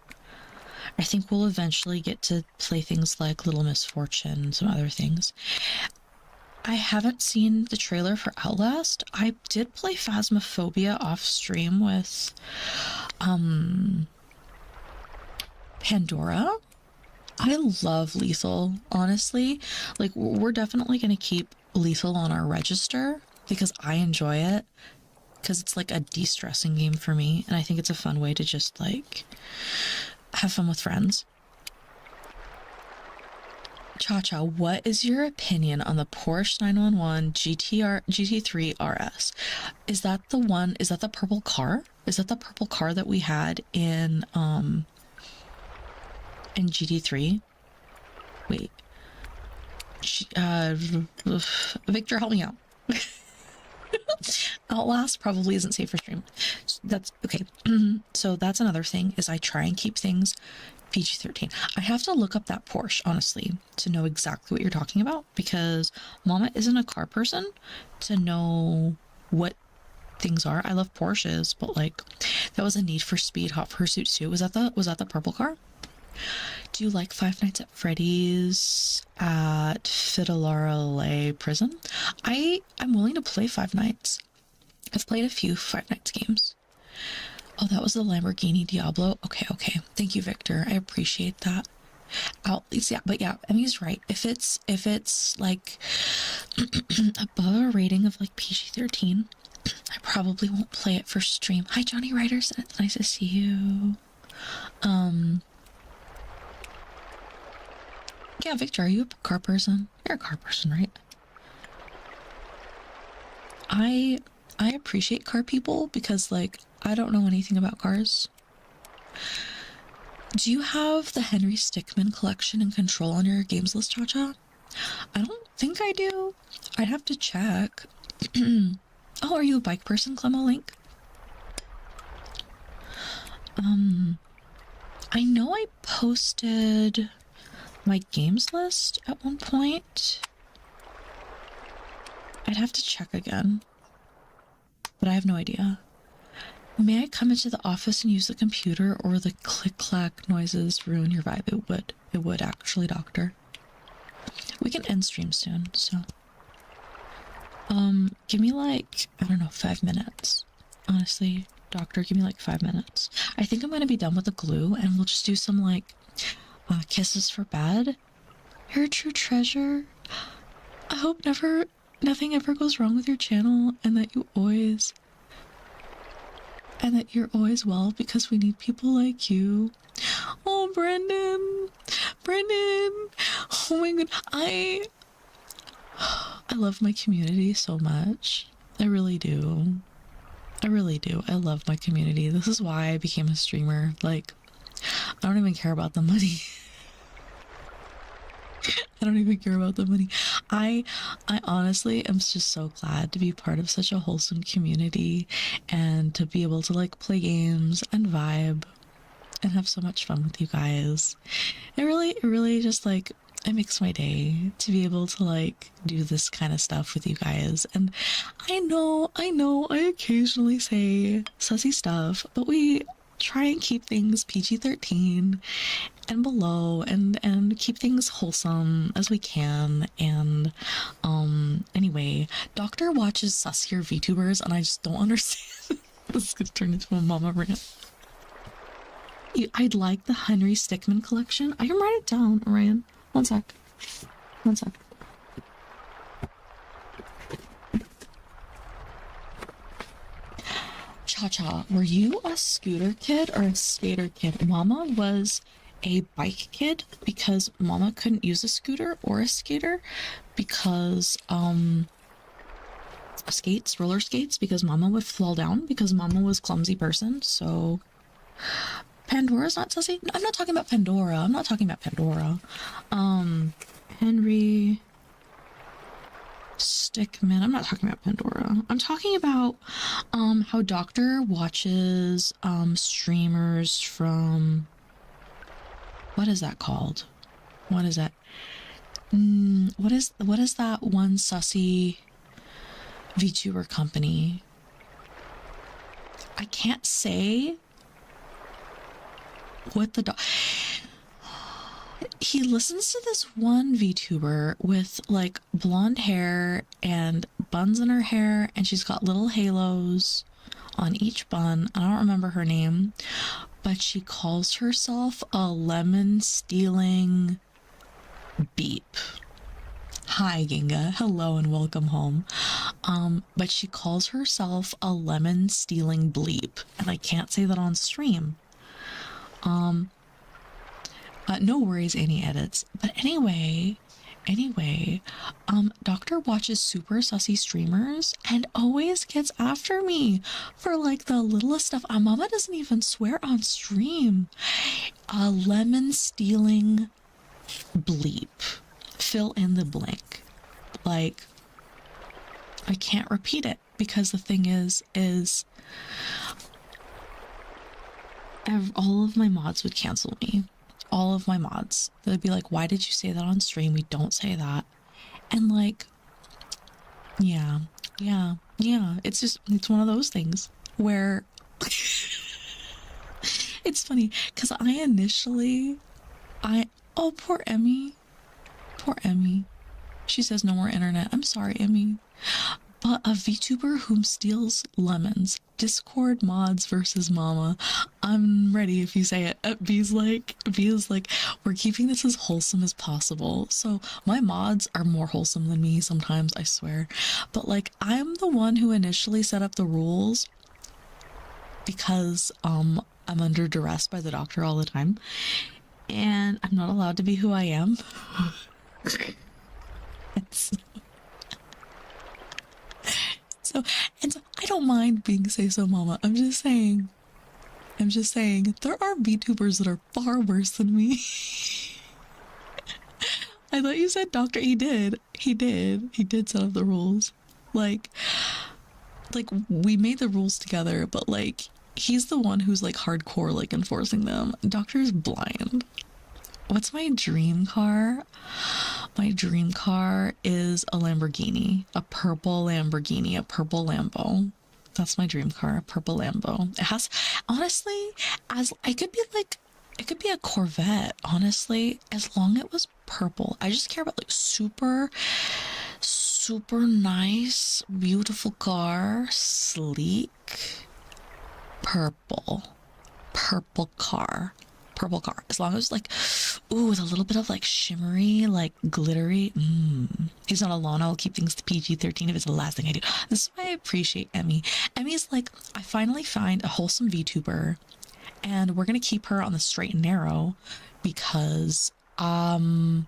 I think we'll eventually get to play things like Little Misfortune and some other things. I haven't seen the trailer for Outlast. I did play Phasmophobia off stream with Pandora. I love Lethal, honestly. Like, we're definitely going to keep Lethal on our register because I enjoy it, because it's like a de-stressing game for me, and I think it's a fun way to just like have fun with friends. Cha, what is your opinion on the Porsche 911 GT3 RS? Is that the one? Is that the purple car? Is that the purple car that we had in GT3? Wait. Victor, help me out. Outlast probably isn't safe for stream. That's okay. So that's another thing, is I try and keep things PG-13. I have to look up that Porsche, honestly, to know exactly what you're talking about, because Mama isn't a car person to know what things are. I love Porsches, but like that was a Need for Speed Hot Pursuit too. Was that the purple car? Do you like Five Nights at Freddy's at Fidelarale Prison? I'm willing to play Five Nights. I've played a few Five Nights games. Oh, that was the Lamborghini Diablo. Okay. Thank you, Victor. I appreciate that. Yeah, but yeah, Emmy's right. If it's like above a rating of like PG-13, I probably won't play it for stream. Hi, Johnny Riders. It's nice to see you. Yeah, Victor, are you a car person? You're a car person, right? I appreciate car people because, like, I don't know anything about cars. Do you have the Henry Stickmin collection and Control on your games list, Cha-Cha? I don't think I do. I'd have to check. Oh, are you a bike person, Clemo Link? I know I posted my games list at one point. I'd have to check again, but I have no idea. May I come into the office and use the computer, or the click-clack noises ruin your vibe? It would. It would, actually, Doctor. We can end stream soon, so... give me, like, I don't know, 5 minutes. Honestly, Doctor, give me, like, 5 minutes. I think I'm gonna be done with the glue, and we'll just do some, like, kisses for bed. You're a true treasure. I hope nothing ever goes wrong with your channel, and that you're always well, because we need people like you. Oh, Brendan, oh my god, I love my community so much. I really do. I love my community. This is why I became a streamer. Like, I don't even care about the money. I don't even care about the money. I honestly am just so glad to be part of such a wholesome community and to be able to, like, play games and vibe and have so much fun with you guys. It really just, like, it makes my day to be able to, like, do this kind of stuff with you guys. And I know I occasionally say sussy stuff, but we try and keep things PG-13 and below, and keep things wholesome as we can. And anyway, Doctor watches sussier VTubers, and I just don't understand. This is gonna turn into a mama rant. I'd like the Henry Stickmin collection. I can write it down, Orion. One sec. Cha-Cha, were you a scooter kid or a skater kid? Mama was a bike kid because Mama couldn't use a scooter or a skater because roller skates, because Mama would fall down because Mama was a clumsy person. So Pandora's not sussy. I'm not talking about Pandora. Henry Stickmin. I'm not talking about Pandora. I'm talking about how Doctor watches streamers from, what is that called? What is that? What is that one sussy VTuber company? I can't say what the he listens to this one VTuber with, like, blonde hair and buns in her hair, and she's got little halos on each bun. I don't remember her name, but she calls herself a lemon stealing beep. Hi, Ginga. Hello and welcome home. But she calls herself a lemon stealing bleep, and I can't say that on stream. No worries, any edits. But anyway, Doctor watches super sussy streamers and always gets after me for, like, the littlest stuff. Mama doesn't even swear on stream. A lemon stealing bleep. Fill in the blank. Like, I can't repeat it because the thing is all of my mods would cancel me. All of my mods. They'd be like, why did you say that on stream? We don't say that. And, like, yeah. It's one of those things where it's funny because oh, poor Emmy. She says no more internet. I'm sorry, Emmy. But a VTuber whom steals lemons. Discord mods versus mama. I'm ready if you say it. B is like, we're keeping this as wholesome as possible. So my mods are more wholesome than me sometimes, I swear. But like, I'm the one who initially set up the rules because I'm under duress by the doctor all the time. And I'm not allowed to be who I am. So I don't mind being say so mama. I'm just saying there are VTubers that are far worse than me. I thought you said doctor. He did set up the rules. Like we made the rules together, but like he's the one who's like hardcore like enforcing them. Doctor's blind. What's my dream car? My dream car is a Lamborghini, a purple Lamborghini, a purple Lambo. That's my dream car, a purple Lambo. It has, honestly, it could be a Corvette, honestly, as long as it was purple. I just care about like super nice, beautiful car, sleek, purple car. As long as like, ooh, with a little bit of like shimmery, like glittery. He's not alone. I'll keep things to PG-13 if it's the last thing I do. This is why I appreciate Emmy. Emmy's like, I finally find a wholesome VTuber, and we're gonna keep her on the straight and narrow because Emmy's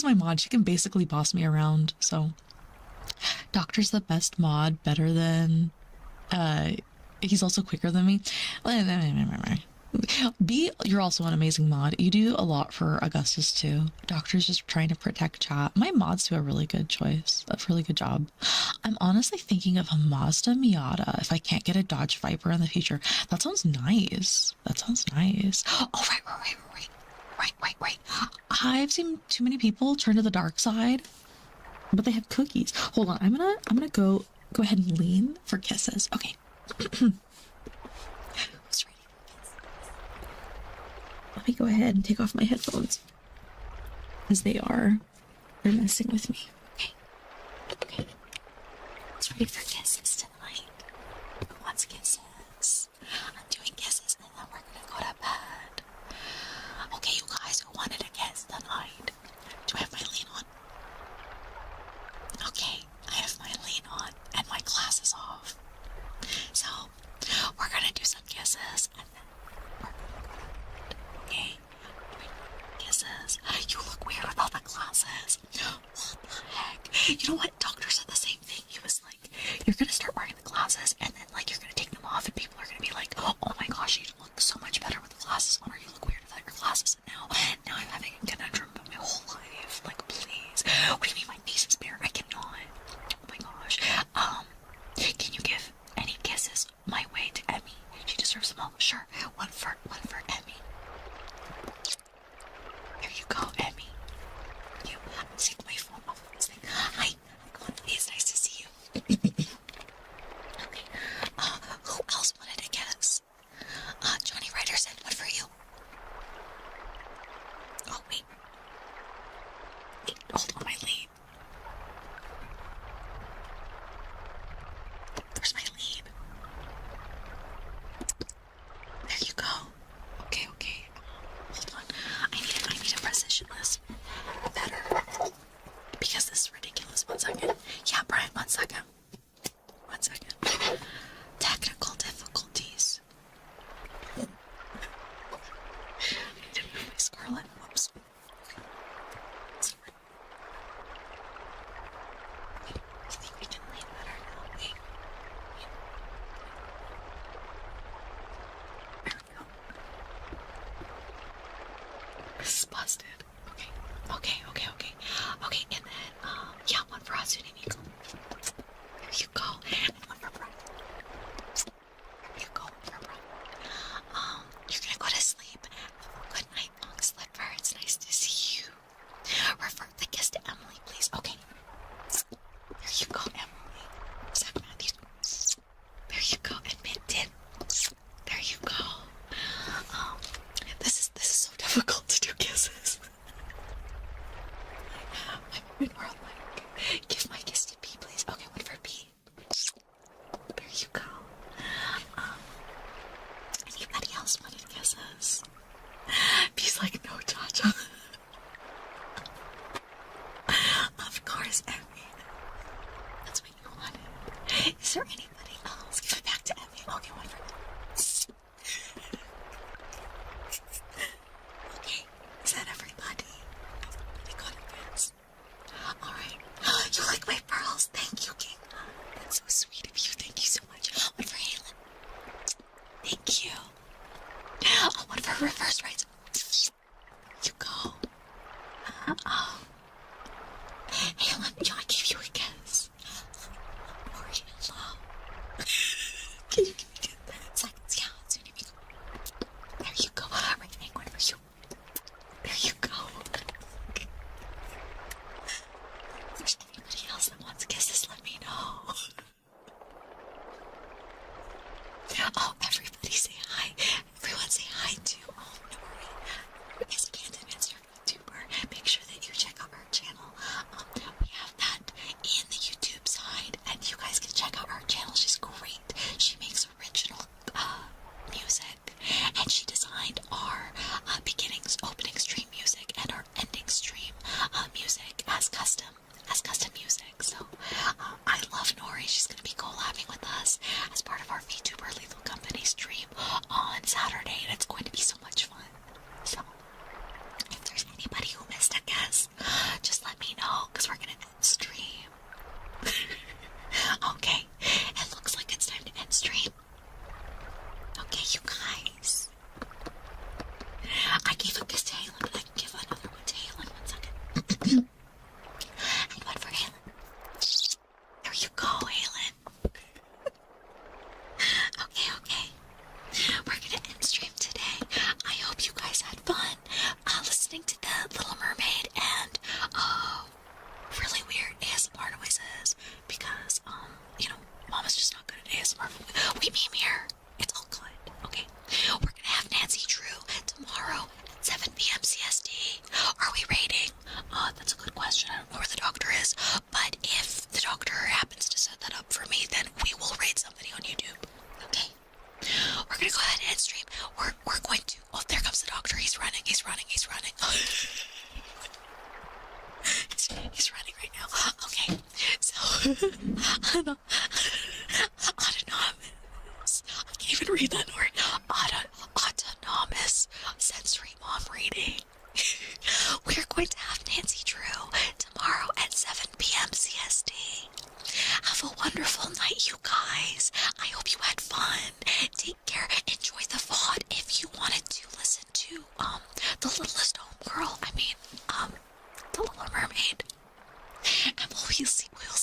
my mod. She can basically boss me around. So Doctor's the best mod, better than he's also quicker than me. B, you're also an amazing mod. You do a lot for Augustus too. Doctor's just trying to protect chat. My mods do a really good choice. A really good job. I'm honestly thinking of a Mazda Miata if I can't get a Dodge Viper in the future. That sounds nice. Oh, right. I've seen too many people turn to the dark side, but they have cookies. Hold on. I'm gonna go ahead and lean for kisses. Okay. Who's ready for kisses? Let me go ahead and take off my headphones, because they're messing with me. Okay. Who's ready for kisses tonight? Who wants kisses? I'm doing kisses and then we're gonna go to bed. Okay, you guys who wanted a kiss tonight? Do I have my lean on? Okay, I have my lean on and my glasses off. So, we're gonna do some kisses and then we're gonna go to bed. Okay? Kisses. You look weird with all the glasses. What the heck? You know what? Doctor said the same thing. He was like, you're gonna start wearing the glasses and then like you're gonna take them off and people are gonna be like, oh my gosh, you look so much better with the glasses on, or you look weird without your glasses. And now I'm having a conundrum about my whole life. Like, please. What do you mean my face is bare? I cannot. Oh my gosh. Can you give any kisses my way to Emmy? She deserves them all. Sure. One for Emmy. Here you go, Emmy. You. I'm gonna take my phone off of this thing. Hi. It's nice to see you. Okay. Who else wanted to kiss? Johnny Ryder said one for you. Oh, wait. Hold on, my lead. Where's my lead? There you go. Okay. Hold on. I need to position this better. Because this is ridiculous. 1 second. Yeah, Brian, 1 second. 1 second. Technical difficulties. I need to move my Scarlet. Whoops. Sorry. I think we can lean better now. Wait. There we go. This is busted. Okay, and then, yeah, one for Hatsune Miku. There you go. And one for Brian. There you go, for Brian. You're gonna go to sleep. Have a good night, long slipper. It's nice to see you. Refer the kiss to Emily, please. Okay. There you go, Emily. Zach Matthews. There you go, and Minton. There you go. This is so difficult to do kisses. I'm more like is Emmy. That's what you wanted. Is there anybody else? Give it back to Emmy. Okay, one for Okay, is that everybody? Everybody got it, fans. Alright. You like my pearls? Thank you, King. That's so sweet of you. Thank you so much. One for Halen. Thank you. Oh, one for reverse rights. You go. Oh. Halen, I gave you a kiss. Or hello. Can you give me 2 seconds? Yeah, soon you go. There you go. Right, make one for you. There you go. If there's anybody else that wants kisses, let me know. Oh, everybody say hi. Everyone say hi too. Oh, Nori. As Candyman's your YouTuber, make sure that you check out our channel. We have that in the YouTube side, and you guys can check out our channel. She's great. She makes original music, and she designed our opening stream music and our ending stream music as custom music. So I love Nori. She's going to be collabing with us as part of our VTuber Lethal Company stream on Saturday, and it's going to be so much fun. So if there's anybody who missed a guess, just let me know, because we're going to end stream. Okay, it looks like it's time to end stream. Okay, you guys. I gave a kiss to Halen, but I can give another one to Halen. 1 second. And one for Halen. There you go, Halen. Okay. We're gonna end stream today. I hope you guys had fun listening to the Little Mermaid and really weird ASMR noises because Mama's just not good at ASMR. We meme here. It's all good. Okay. We're gonna have Nancy Drew tomorrow at 7 p.m. CST. Are we raiding? That's a good question. I don't know where the doctor is, but if the doctor happens to set that up for me, then we will raid somebody on YouTube. Okay. We're gonna go ahead and end stream. We're going to. Oh, there comes the doctor. He's running. He's running right now. Okay. So autonomous. I can't even read that word. Autonomous sensory mom reading. We're going to have Nancy Drew tomorrow at 7 p.m. CST. Have a wonderful night, you guys. I hope you had fun. Take care. Enjoy the VOD if you wanted to listen to the Littlest Homegirl. The Little Mermaid. And we'll